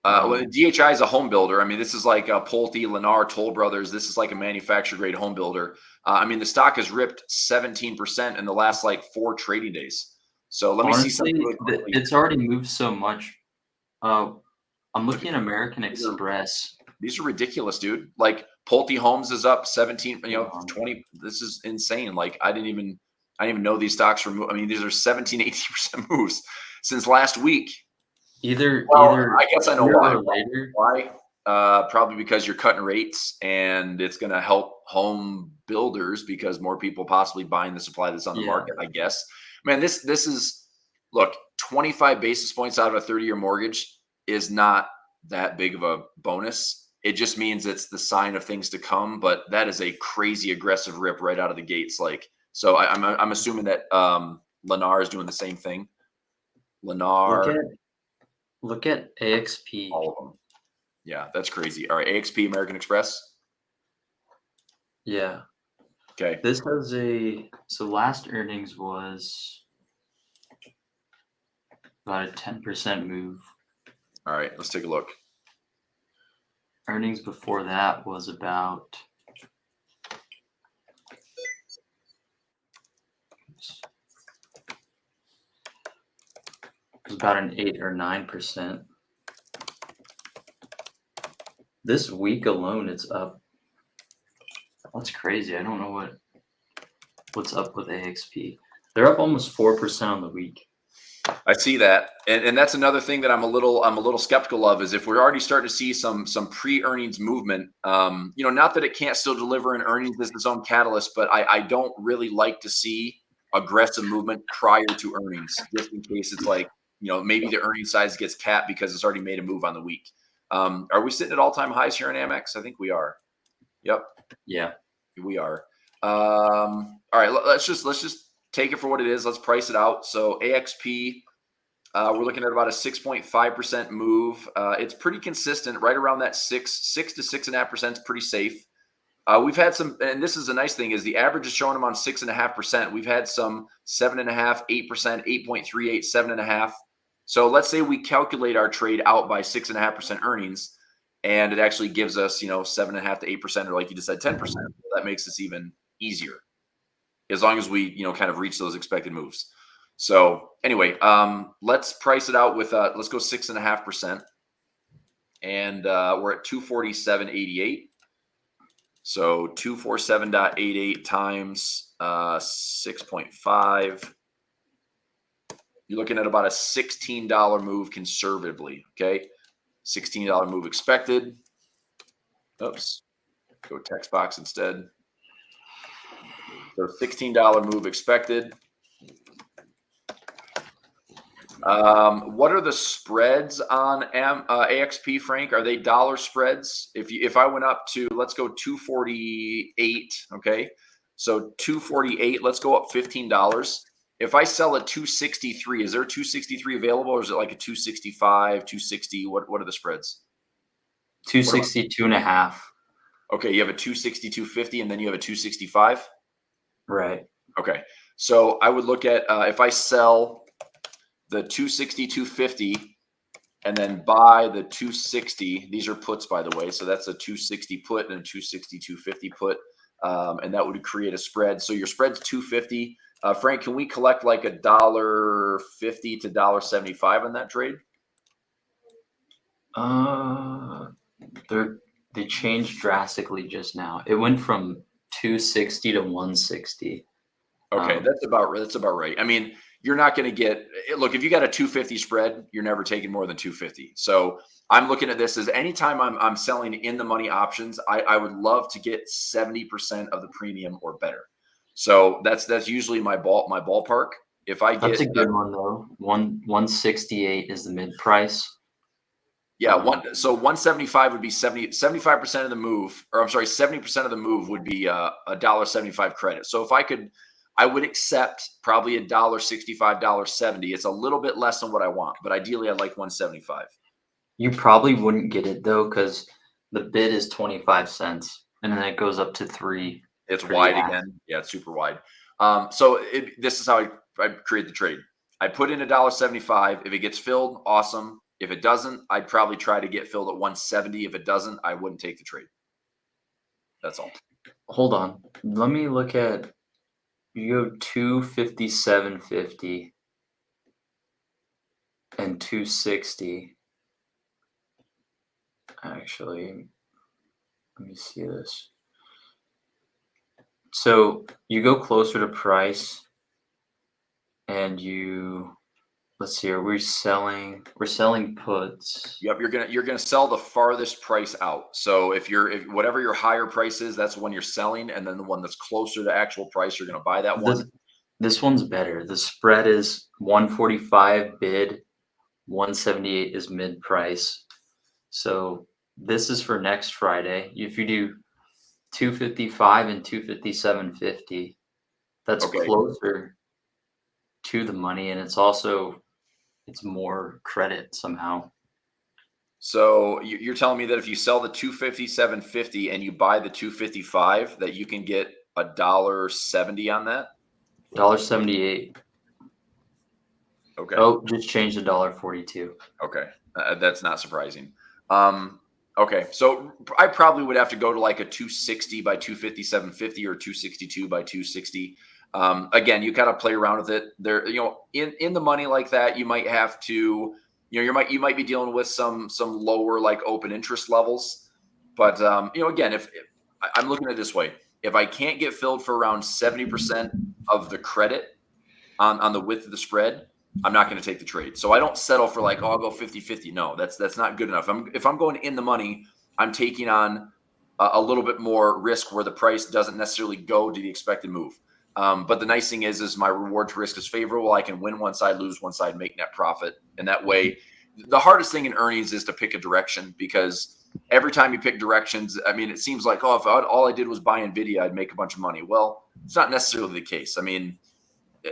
Well, DHI is a home builder. I mean, this is like Pulte, Lennar, Toll Brothers. This is like a manufacturer grade home builder. I mean, the stock has ripped 17% in the last like 4 trading days. So let me see something. It's already moved so much. I'm looking at American Express. These are ridiculous, dude. Like Pulte Homes is up 17, 20. This is insane. Like I didn't even know these stocks were moving. I mean, these are 17, 18% moves since last week. Either I guess I know why. Later. Why? Probably because you're cutting rates, and it's going to help home builders because more people possibly buying the supply that's on the market. I guess. Man, this is, look, 25 basis points out of a 30-year mortgage is not that big of a bonus. It just means it's the sign of things to come. But that is a crazy aggressive rip right out of the gates. Like, so I'm assuming that Lennar is doing the same thing. Lennar. Look at AXP. All of them. Yeah, that's crazy. All right, AXP, American Express. Yeah. Okay. This has so last earnings was about a 10% move. All right, let's take a look. Earnings before that was about an 8 or 9%. This week alone, it's up. That's crazy. I don't know what's up with AXP. They're up almost 4% on the week. I see that, and that's another thing that I'm a little skeptical of is if we're already starting to see some pre-earnings movement. Not that it can't still deliver in earnings as its own catalyst, but I don't really like to see aggressive movement prior to earnings, just in case it's like maybe the earnings size gets capped because it's already made a move on the week. Are we sitting at all-time highs here in Amex? I think we are. Yep. Yeah, we are. All right, let's just take it for what it is. Let's price it out. So AXP, we're looking at about a 6.5% move. It's pretty consistent, right around that 6 to 6.5% is pretty safe. We've had some, and this is a nice thing, is the average is showing them on 6.5%. We've had some 7.5%, 8%, 8.38, 7.5. So let's say we calculate our trade out by 6.5% earnings, and it actually gives us, 7.5 to 8%, or like you just said, 10%. That makes this even easier, as long as we, kind of reach those expected moves. So anyway, let's price it out with, let's go 6.5%, and we're at 247.88. So 247.88 times 6.5. You're looking at about a $16 move conservatively. Okay, $16 move expected. Oops, go text box instead. So $16 move expected. What are the spreads on AXP, Frank? Are they dollar spreads? If I went up to, let's go 248, okay? So 248, let's go up $15. If I sell at 263, is there a 263 available, or is it like a 265, 260? What are the spreads? 262.5. Okay, you have a 260, and then you have a 265. Right. Okay, so I would look at if I sell the 260, 250, and then buy the 260. These are puts, by the way. So that's a 260 put and a 260, 250 put. And that would create a spread. So your spread's 250. Frank, can we collect like $1.50 to $1.75 on that trade? They changed drastically just now. It went from 260 to 160. Okay, that's about right. I mean, you're not going to get, look, if you got a 250 spread, you're never taking more than 250. So I'm looking at this as anytime I'm selling in the money options, I would love to get 70% of the premium or better. So that's usually my ballpark. If I get, that's a good one though. 168 is the mid price. Yeah, so 175 would be 75% of the move, or I'm sorry, 70% of the move would be a $1.75 credit. So if I would accept probably $1.65, $1.70. It's a little bit less than what I want, but ideally I'd like 175. You probably wouldn't get it though, because the bid is 25 cents, and then it goes up to 3. It's wide again. Yeah, it's super wide. So this is how I create the trade. I put in $1.75. If it gets filled, awesome. If it doesn't, I'd probably try to get filled at 170. If it doesn't, I wouldn't take the trade. That's all. Hold on. Let me look at, you go 257.50 and 260. Actually, let me see this. So you go closer to price, and let's see, we're selling puts. Yep, you're gonna sell the farthest price out. So if whatever your higher price is, that's the one you're selling, and then the one that's closer to actual price, you're gonna buy that one. This one's better. The spread is 145 bid, 178 is mid price. So this is for next Friday. If you do 255 and 257.50, that's Okay. closer to the money, and it's more credit somehow. So you're telling me that if you sell the 257.50 and you buy the 255, that you can get $1.70 on that? $1.78. Okay. Oh, just change the $1.42. Okay, that's not surprising. Okay, so I probably would have to go to like a 260 by 257.50 or 262 by 260. Again, you gotta play around with it. There, in the money like that, you might have to, you might be dealing with some lower like open interest levels. But again, if I'm looking at it this way, if I can't get filled for around 70% of the credit on the width of the spread, I'm not going to take the trade. So I don't settle for like, I'll go 50-50. No, that's not good enough. If I'm going in the money, I'm taking on a little bit more risk where the price doesn't necessarily go to the expected move. But the nice thing is my reward to risk is favorable. I can win one side, lose one side, make net profit. And that way, the hardest thing in earnings is to pick a direction, because every time you pick directions, I mean, it seems like, if all I did was buy NVIDIA, I'd make a bunch of money. Well, it's not necessarily the case. I mean,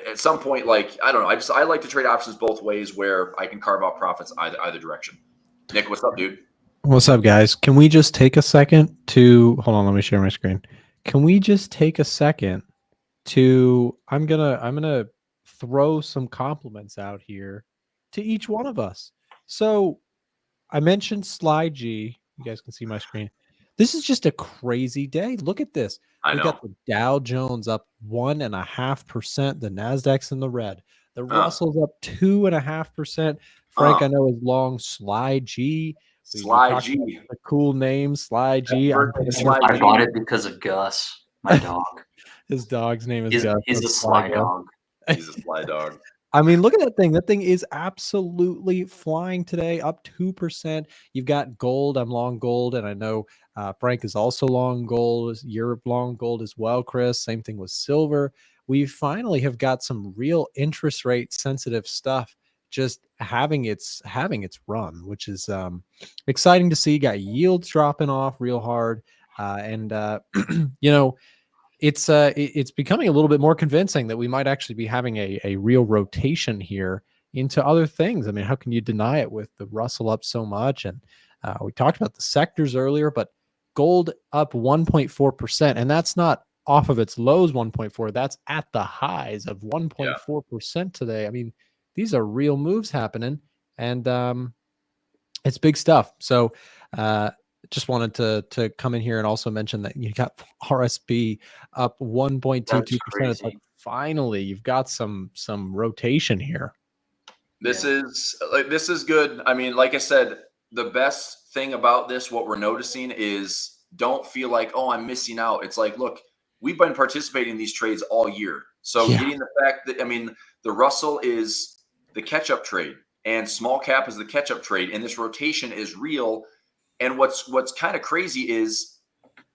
at some point, like, I don't know, I like to trade options both ways where I can carve out profits either direction. Nick, what's up, dude? What's up, guys? Can we just take a second to hold on? Let me share my screen. Can we just take a second to I'm gonna throw some compliments out here to each one of us. So I mentioned Slide G. You guys can see my screen. This is just a crazy day. Look at this. I We know. got the Dow Jones up 1.5%. The Nasdaq's in the red. The Russell's up 2.5%. Frank, I know, is long Slide G. Slide G. The cool name, Slide G. I bought it because of Gus, my dog. His dog's name is Gus. He's a sly dog. He's a sly dog. I mean, look at that thing. That thing is absolutely flying today, up 2%. You've got gold. I'm long gold, and I know Frank is also long gold. You're long gold as well, Chris. Same thing with silver. We finally have got some real interest rate sensitive stuff just having its run, which is exciting to see. Got yields dropping off real hard, and you know, it's becoming a little bit more convincing that we might actually be having a real rotation here into other things. I mean, how can you deny it with the Russell up so much? And we talked about the sectors earlier, but gold up 1.4%, and that's not off of its lows 1.4. That's at the highs of 1.4% today. I mean, these are real moves happening, and it's big stuff. So just wanted to come in here and also mention that you got RSP up 1.22%. It's like finally you've got some rotation here. This is good. I mean, like I said, the best thing about this, what we're noticing is don't feel like, oh, I'm missing out. It's like, look, we've been participating in these trades all year. So getting the fact that, I mean, the Russell is the catch-up trade and small cap is the catch-up trade, and this rotation is real. And what's kind of crazy is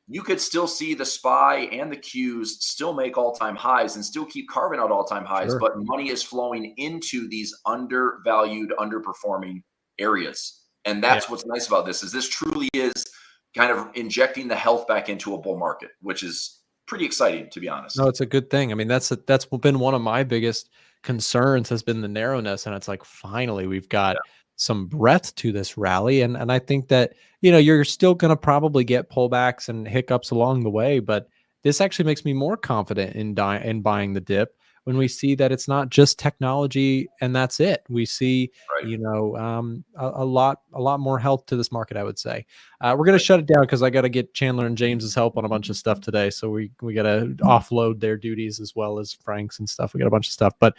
you could still see the SPY and the Qs still make all-time highs and still keep carving out all-time highs, but money is flowing into these undervalued, underperforming areas. And that's what's nice about this, is this truly is kind of injecting the health back into a bull market, which is pretty exciting, to be honest. No, it's a good thing. I mean, that's been one of my biggest concerns, has been the narrowness. And it's like, finally, we've got some breadth to this rally. And I think that, you know, you're still going to probably get pullbacks and hiccups along the way, but this actually makes me more confident in buying the dip when we see that it's not just technology and that's it. We see, you know, a lot more health to this market, I would say. We're going to shut it down because I got to get Chandler and James's help on a bunch of stuff today. So we got to offload their duties as well as Frank's and stuff. We got a bunch of stuff. But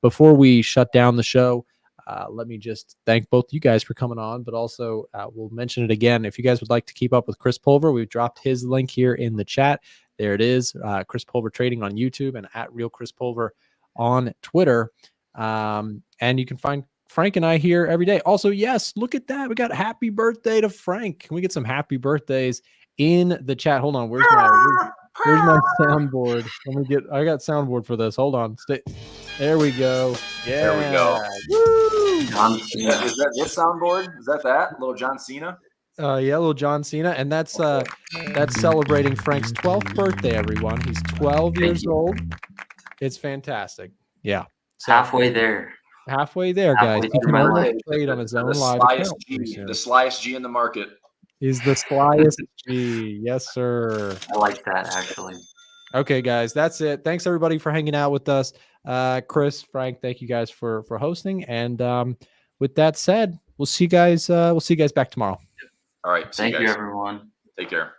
before we shut down the show, let me just thank both you guys for coming on, but also we'll mention it again. If you guys would like to keep up with Chris Pulver, we've dropped his link here in the chat. There it is, Chris Pulver Trading on YouTube and at Real Chris Pulver on Twitter. And you can find Frank and I here every day. Also, yes, look at that. We got happy birthday to Frank. Can we get some happy birthdays in the chat? Hold on. Where's my soundboard? I got soundboard for this. Hold on. There we go. Yeah. There we go. Woo! Is that this soundboard? Is that little John Cena? Yeah, little John Cena, and that's celebrating Frank's 12th birthday, everyone. He's 12 years old. It's fantastic. Yeah. So, halfway there, guys. He can almost trade on his own live account. The slyest G in the market. He's the slyest G. Yes, sir. I like that, actually. Okay, guys, that's it. Thanks everybody for hanging out with us. Chris, Frank, thank you guys for hosting. And with that said, we'll see you guys. We'll see you guys back tomorrow. All right. Thank you, everyone. Take care.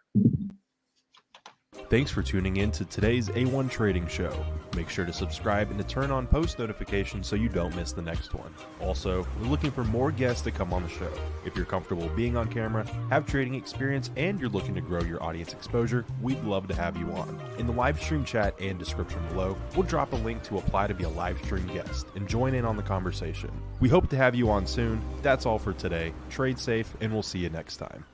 Thanks for tuning in to today's A1 Trading Show. Make sure to subscribe and to turn on post notifications so you don't miss the next one. Also, we're looking for more guests to come on the show. If you're comfortable being on camera, have trading experience, and you're looking to grow your audience exposure, we'd love to have you on. In the live stream chat and description below, we'll drop a link to apply to be a live stream guest and join in on the conversation. We hope to have you on soon. That's all for today. Trade safe, and we'll see you next time.